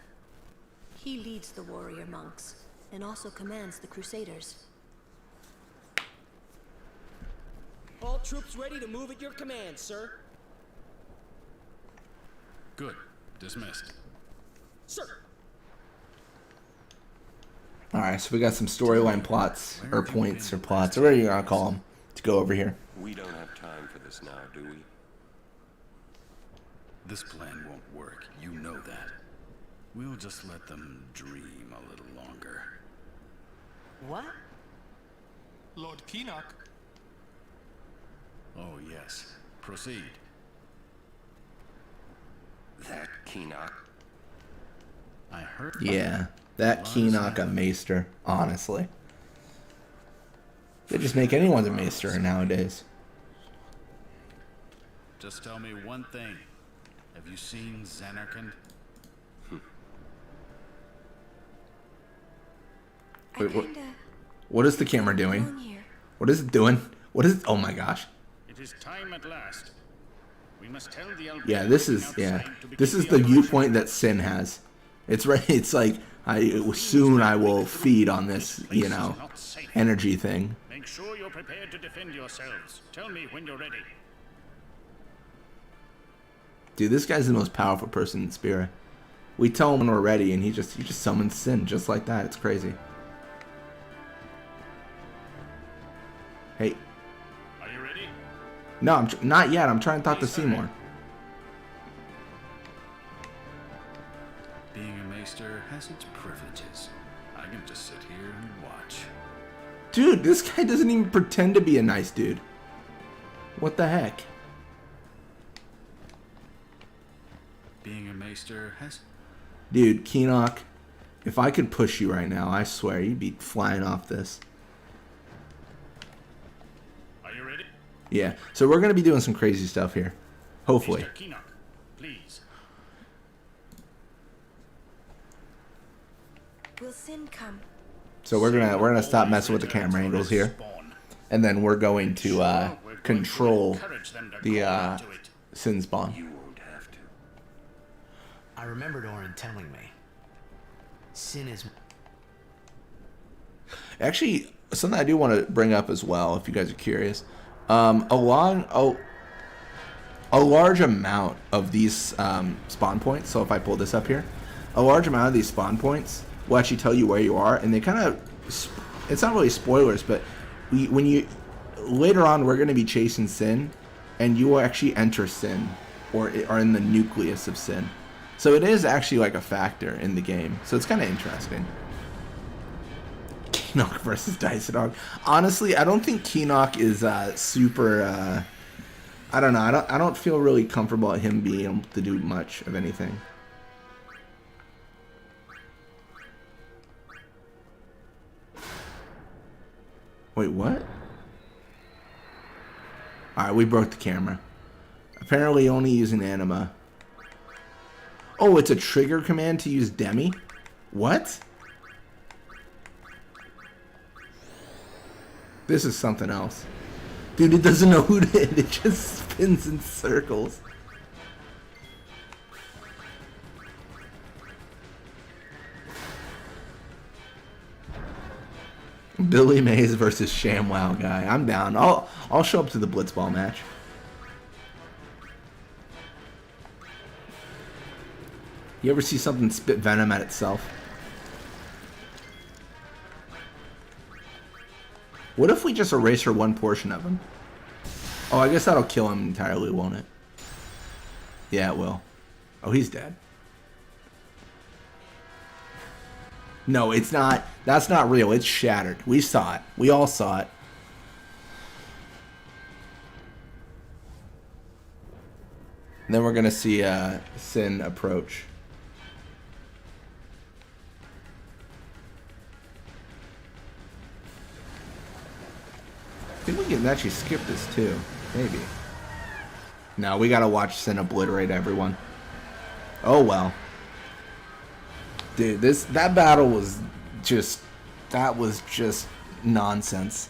He leads the warrior monks and also commands the Crusaders. All troops ready to move at your command, sir. Good. Dismissed. Sir. Alright, so we got some storyline plots, or points, or plots, or whatever you're gonna call them, to go over here. We don't have time for this now, do we? This plan won't work. You know that. We'll just let them dream a little longer. What? Lord Keenock. Oh, yes. Proceed. That Keenock. I heard. Yeah, that Keenock a maester, honestly. They just make anyone a maester nowadays. Just tell me one thing. Have you seen Zanarkand? Wait, what is the camera doing? What is it doing? What is it? Oh my gosh. It is time at last. We must tell the Yeah, this is the viewpoint that Sin has. It's right. It's like soon I will feed on this, energy thing. Make sure you're prepared to defend yourselves. Tell me when you're ready. Dude, this guy's the most powerful person in Spira. We tell him when we're ready, and he just summons Sin just like that. It's crazy. Hey. Are you ready? No, I'm not yet. I'm trying to talk to Seymour. Being a maester has its privileges. I can just sit here and watch. Dude, this guy doesn't even pretend to be a nice dude. What the heck? Being a maester has... Dude, Keenock, if I could push you right now, I swear you'd be flying off this. Are you ready? Yeah, so we're going to be doing some crazy stuff here. Hopefully. Mr. Keenock, please. Will Sin come? So we're gonna stop messing with the camera angles here, and then we're going to control the Sin spawn. You won't have to. I remembered Oren telling me. Sin is... Actually, something I do want to bring up as well, if you guys are curious. A large amount of these spawn points, so if I pull this up here, a large amount of these spawn points will actually tell you where you are, and they kind of, it's not really spoilers, but later on we're going to be chasing Sin, and you will actually enter Sin, or are in the nucleus of Sin. So it is actually like a factor in the game, so it's kind of interesting. Keenock versus Dicedog. Honestly, I don't think Keenock is super, I don't know, I don't feel really comfortable at him being able to do much of anything. Wait, what? Alright, we broke the camera. Apparently only using anima. Oh, it's a trigger command to use Demi? What? This is something else. Dude, it doesn't know who to hit. It just spins in circles. Billy Mays versus ShamWow guy. I'm down. I'll show up to the Blitzball match. You ever see something spit venom at itself? What if we just erase her one portion of him? Oh, I guess that'll kill him entirely, won't it? Yeah, it will. Oh, he's dead. No, it's not. That's not real. It's shattered. We saw it. We all saw it. And then we're going to see Sin approach. I think we can actually skip this too. Maybe. No, we got to watch Sin obliterate everyone. Oh, well. Dude, that battle was just nonsense.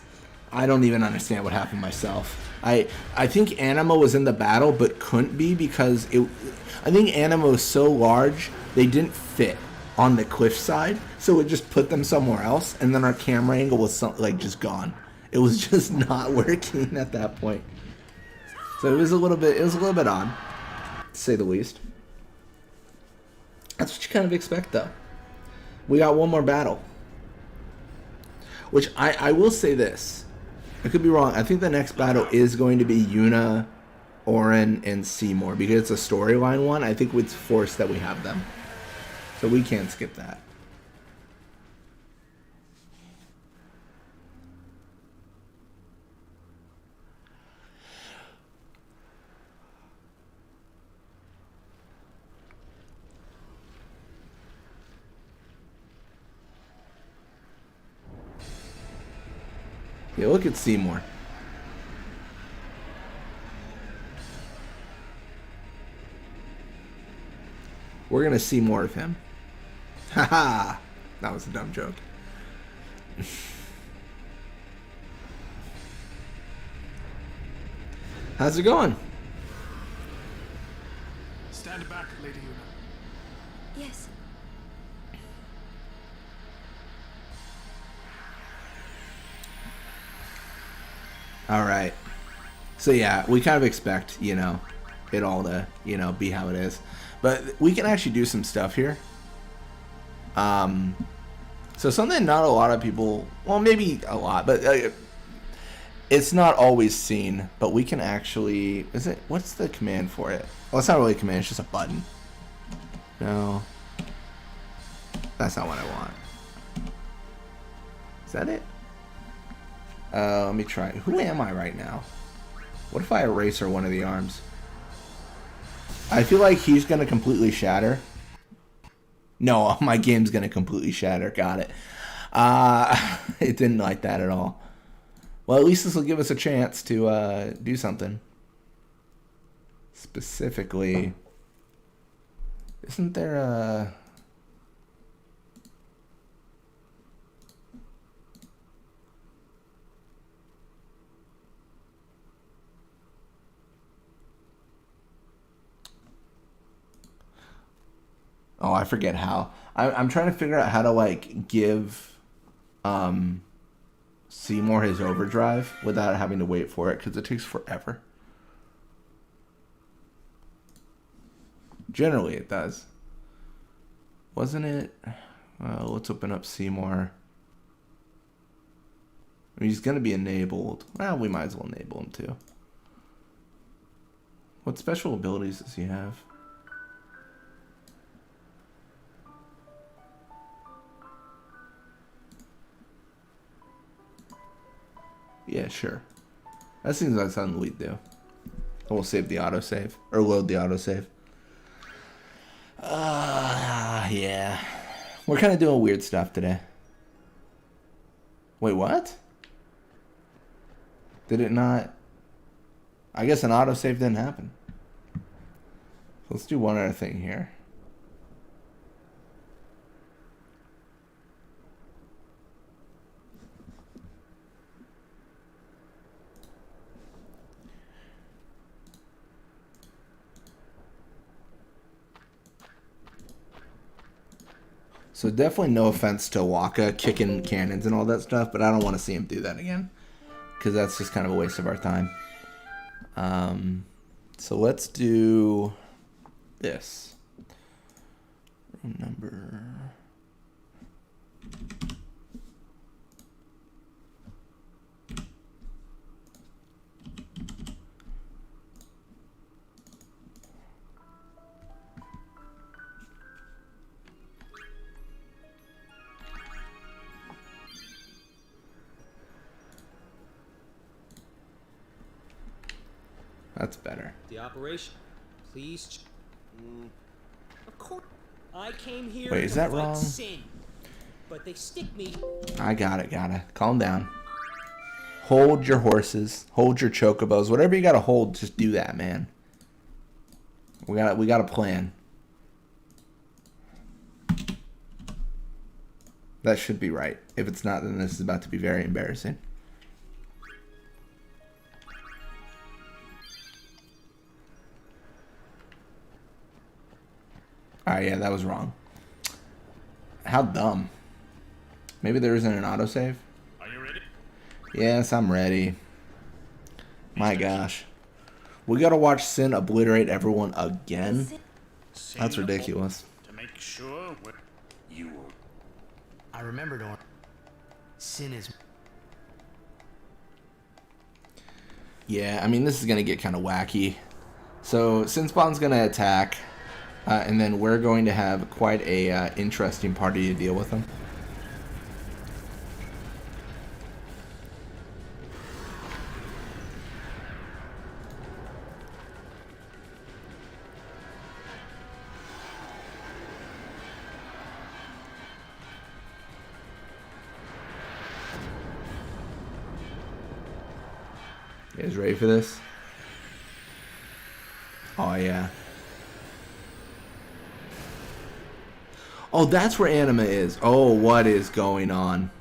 I don't even understand what happened myself. I think Anima was in the battle but couldn't be because I think Anima was so large they didn't fit on the cliffside, so it just put them somewhere else, and then our camera angle was just gone. It was just not working at that point. So it was a little bit odd, to say the least. That's what you kind of expect, though. We got one more battle. Which, I will say this. I could be wrong. I think the next battle is going to be Yuna, Orin, and Seymour. Because it's a storyline one, I think it's forced that we have them. So we can't skip that. Yeah, look at Seymour. We're gonna see more of him. Haha! That was a dumb joke. How's it going? Stand back, Lady Yuna. Yes. Alright. So yeah, we kind of expect, it all to, be how it is. But we can actually do some stuff here. So something not a lot of people, well, maybe a lot, but it's not always seen. But we can actually, what's the command for it? Well, it's not really a command, it's just a button. No. That's not what I want. Is that it? Let me try. Who am I right now? What if I erase her one of the arms? I feel like he's going to completely shatter. No, my game's going to completely shatter. Got it. It didn't like that at all. Well, at least this will give us a chance to do something. Specifically, isn't there a... Oh, I forget how. I'm trying to figure out how to, give Seymour his overdrive without having to wait for it, because it takes forever. Generally, it does. Wasn't it? Let's open up Seymour. I mean, he's going to be enabled. Well, we might as well enable him, too. What special abilities does he have? Yeah, sure. That seems like something we'd do. And we'll save the autosave. Or load the autosave. Yeah. We're kind of doing weird stuff today. Wait, what? Did it not? I guess an autosave didn't happen. Let's do one other thing here. So definitely no offense to Waka kicking cannons and all that stuff, but I don't want to see him do that again. Because that's just kind of a waste of our time. So let's do this. Room number... That's better. The operation. Please. Of course. I came here Wait, is to that fight wrong? sin. But they stick me. I got it, gotta. Calm down. Hold your horses. Hold your chocobos. Whatever you gotta hold, just do that, man. We got a plan. That should be right. If it's not, then this is about to be very embarrassing. Alright, yeah, that was wrong. How dumb. Maybe there isn't an autosave? Are you ready? Yes, I'm ready. My gosh. We gotta watch Sin obliterate everyone again? That's ridiculous. To make sure you won't. I remembered on. Sin is. Yeah, I mean, this is gonna get kind of wacky. So, Sin Spawn's gonna attack. And then we're going to have quite a interesting party to deal with them. You guys ready for this? Oh, yeah. Oh, that's where Anima is. Oh, what is going on?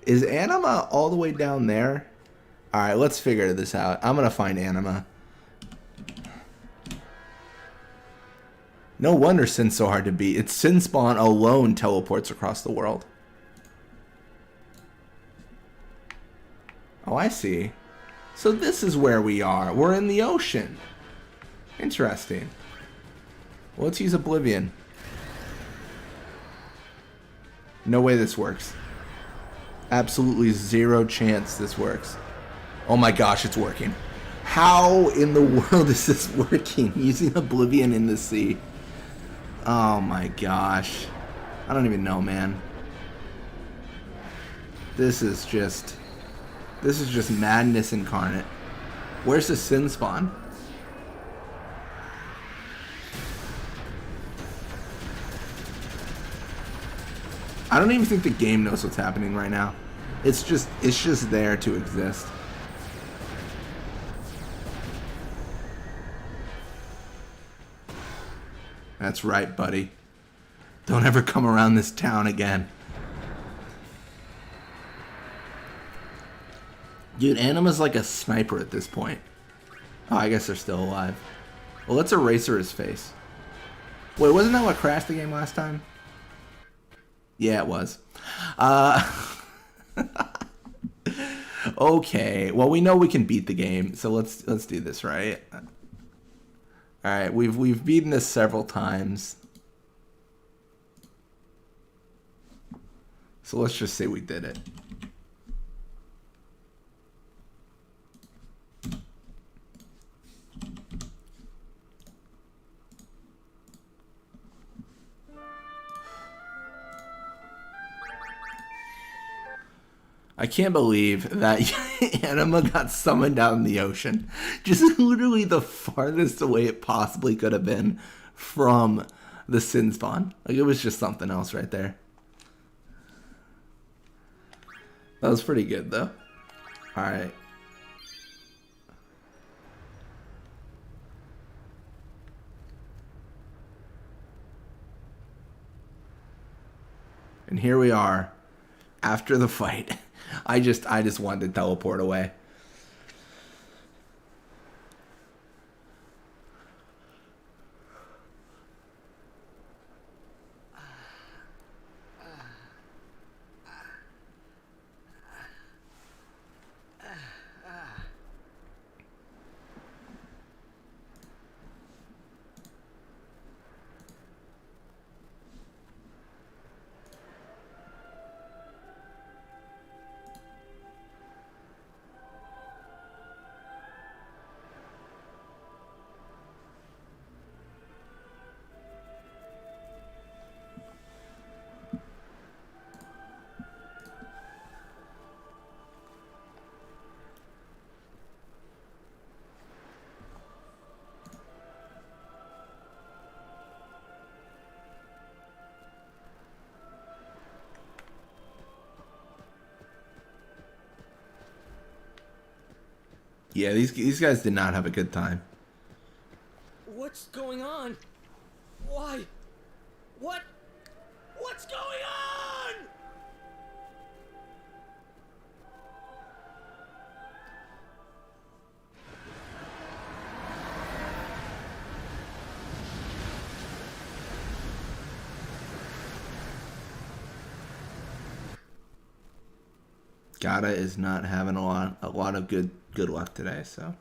Is Anima all the way down there? Alright, let's figure this out. I'm gonna find Anima. No wonder Sin's so hard to beat. It's Sin Spawn alone teleports across the world. Oh, I see. So this is where we are. We're in the ocean. Interesting. Well, let's use Oblivion. No way this works. Absolutely zero chance this works. Oh my gosh, it's working. How in the world is this working? Using Oblivion in the sea. Oh my gosh. I don't even know, man. This is just madness incarnate. Where's the Sin Spawn? I don't even think the game knows what's happening right now. It's just there to exist. That's right, buddy. Don't ever come around this town again. Dude, Anima's like a sniper at this point. Oh, I guess they're still alive. Well, let's eraser his face. Wait, wasn't that what crashed the game last time? Yeah, it was. Okay. Well, we know we can beat the game, so let's do this, right? All right, we've beaten this several times. So let's just say we did it. I can't believe that Anima got summoned out in the ocean. Just literally the farthest away it possibly could have been from the Sin Spawn. Like, it was just something else right there. That was pretty good though. All right. And here we are after the fight. I just wanted to teleport away. Yeah, these guys did not have a good time. What's going on? Why? What's going on? Gata is not having a lot of good luck today, so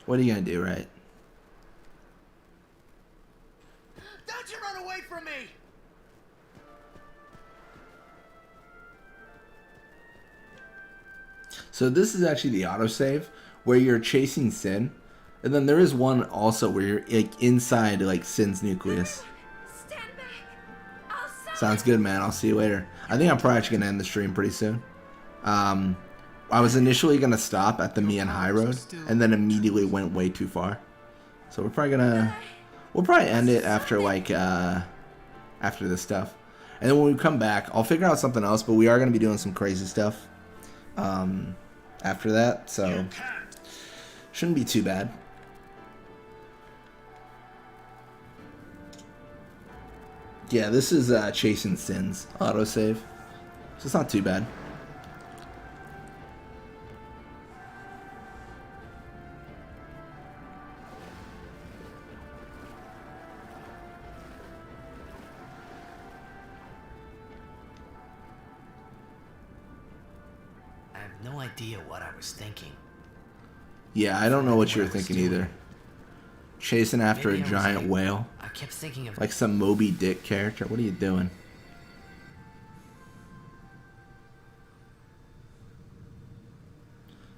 what are you gonna do, right? Don't you run away from me! So this is actually the autosave where you're chasing Sin, and then there is one also where you're like inside like Sin's nucleus. Sounds good, man. I'll see you later. I think I'm probably actually gonna end the stream pretty soon. I was initially gonna stop at the Mian High Road, and then immediately went way too far. So we'll probably end it after like after this stuff, and then when we come back, I'll figure out something else. But we are gonna be doing some crazy stuff after that, so shouldn't be too bad. Yeah, this is Chasing Sins autosave, so it's not too bad. No idea what I was thinking. Yeah, I don't know what you were thinking either. Chasing after a giant whale. I kept thinking of like some Moby Dick character. What are you doing?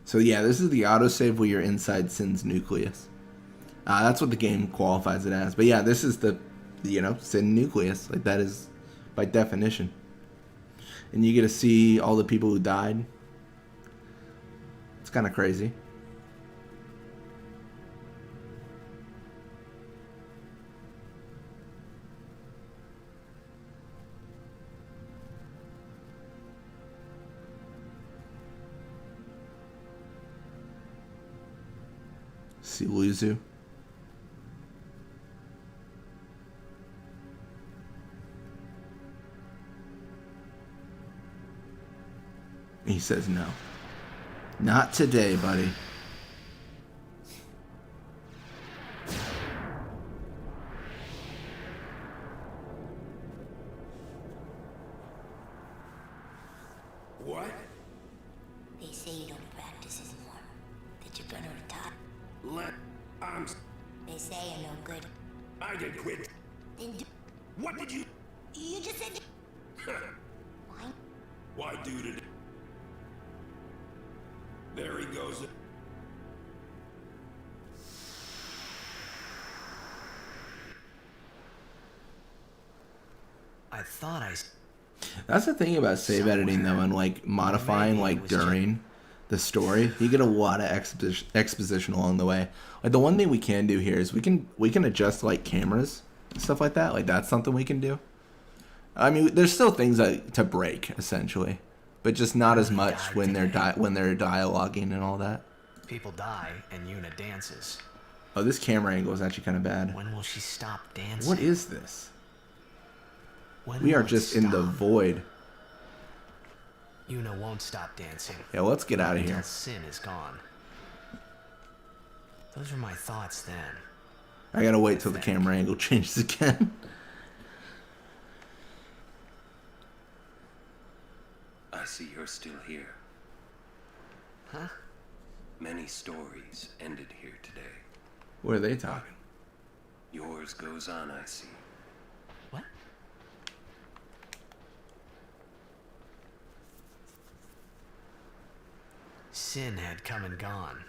So yeah, this is the autosave where you're inside Sin's nucleus. That's what the game qualifies it as. But yeah, this is the, Sin nucleus. Like that is by definition. And you get to see all the people who died. It's kind of crazy. See Luzu. He says no. Not today, buddy. What? They say you don't practice anymore. That you're gonna retire. They say you're no good. I did quit. Then do. What did you? You just said. Why? Why do it? There he goes. I thought I. That's the thing about save editing though, and like modifying like during the story. You get a lot of exposition along the way. Like the one thing we can do here is we can adjust like cameras and stuff like that. Like that's something we can do. I mean, there's still things to break essentially, but just not as much when they're dialoguing and all that. People die and Yuna dances. Oh, this camera angle is actually kind of bad. When will she stop dancing? What is this? When We are will it just in the stop? void. Yuna won't stop dancing. Yeah, let's get out of until here. Sin is gone. Those were my thoughts then. I gotta wait till the camera angle changes again. I see you're still here. Huh? Many stories ended here today. What are they talking? Yours goes on, I see. What? Sin had come and gone,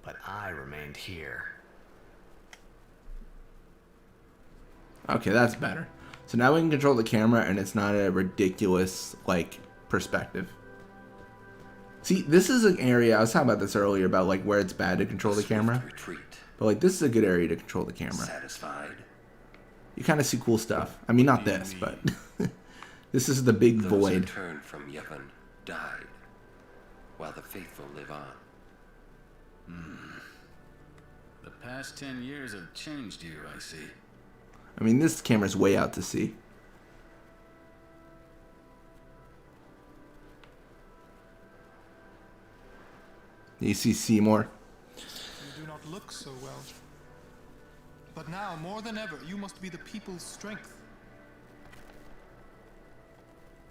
but I remained here. Okay, that's better. So now we can control the camera and it's not a ridiculous, like, perspective. See, this is an area, I was talking about this earlier, about, like, where it's bad to control the camera. Retreat. But, like, this is a good area to control the camera. Satisfied? You kind of see cool stuff. I mean, not this, but this is the big Those void. who turned from Yevon died, while the faithful live on. The past 10 years have changed you, I see. I mean, this camera's way out to sea. You see Seymour? You do not look so well. But now, more than ever, you must be the people's strength.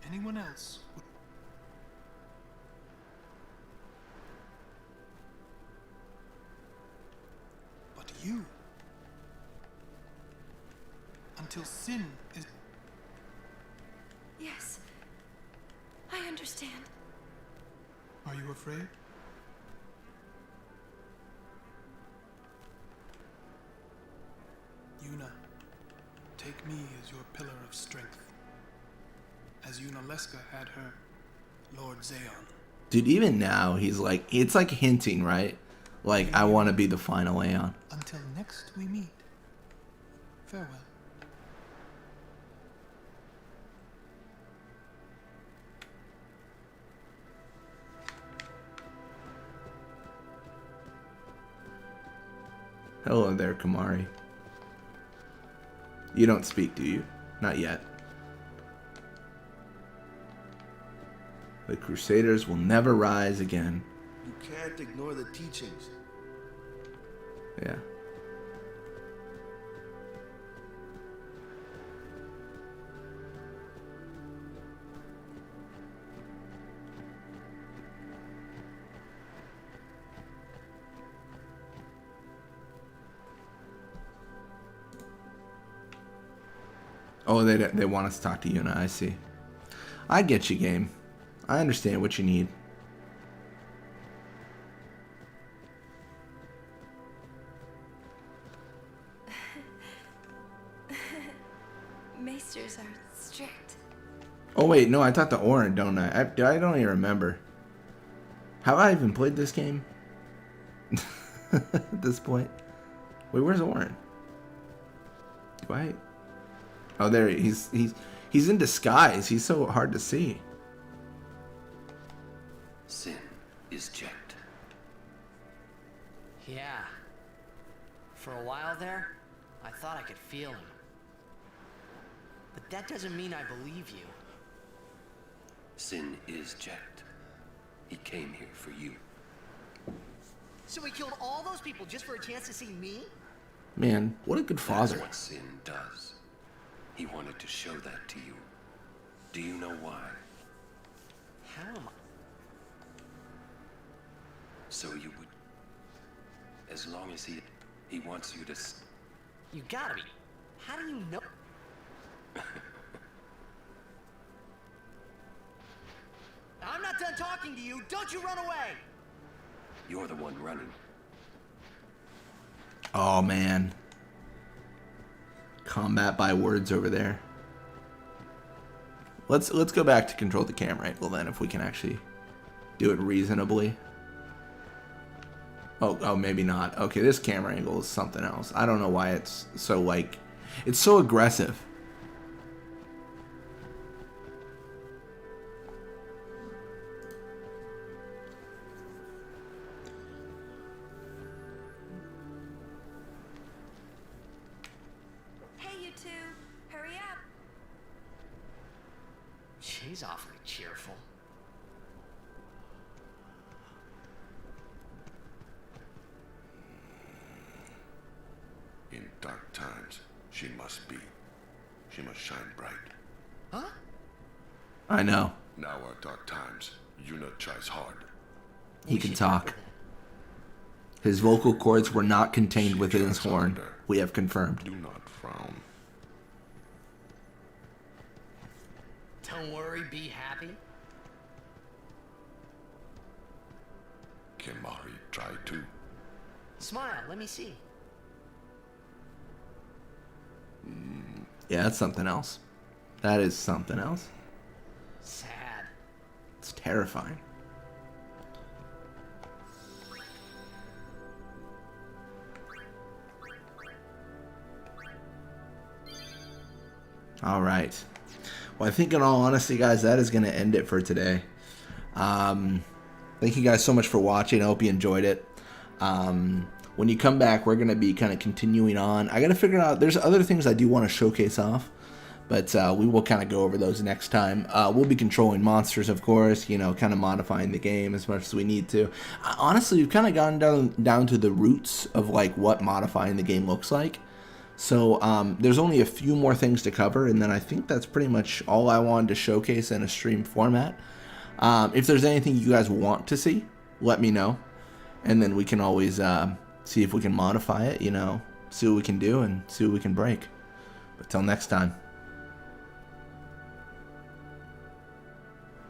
Anyone else would... But you... Until sin is... Yes. I understand. Are you afraid? Yuna, take me as your pillar of strength. As Yuna Leska had her, Lord Zeon. Dude, even now, he's like, it's like hinting, right? Like, I want to be the final Aeon. Until next we meet. Farewell. Hello there, Kamari. You don't speak, do you? Not yet. The Crusaders will never rise again. You can't ignore the teachings. Yeah. Oh, they want us to talk to Yuna, I see. I get you, game. I understand what you need. Maesters are strict. Oh wait, no, I talked to Orin, don't I? I don't even remember. Have I even played this game? At this point. Wait, where's Orin? Do I... Oh, there he's in disguise. He's so hard to see. Sin is checked. Yeah. For a while there, I thought I could feel him. But that doesn't mean I believe you. Sin is checked. He came here for you. So he killed all those people just for a chance to see me? Man, what a good father. That's what Sin does. He wanted to show that to you. Do you know why? How am I? So you would... As long as he wants you to... You gotta be. How do you know? I'm not done talking to you. Don't you run away. You're the one running. Oh man. Combat by words over there. Let's go back to control the camera angle then, if we can actually do it reasonably. Oh, maybe not. Okay, this camera angle is something else. I don't know why it's so, like, it's so aggressive. He's awfully cheerful. In dark times, she must shine bright. Huh? I know. Now are dark times. Yuna tries hard. He can talk. His vocal cords were not contained within his horn. We have confirmed. Do not frown. Don't worry, be happy. Kimari try too. Smile, let me see. Yeah, that's something else. That is something else. Sad. It's terrifying. All right. Well, I think in all honesty, guys, that is going to end it for today. Thank you guys so much for watching. I hope you enjoyed it. When you come back, we're going to be kind of continuing on. I got to figure out, there's other things I do want to showcase off, but we will kind of go over those next time. We'll be controlling monsters, of course, you know, kind of modifying the game as much as we need to. Honestly, we've kind of gone down to the roots of like what modifying the game looks like. So there's only a few more things to cover, and then I think that's pretty much all I wanted to showcase in a stream format. If there's anything you guys want to see, let me know, and then we can always see if we can modify it, you know, see what we can do and see what we can break. But till next time.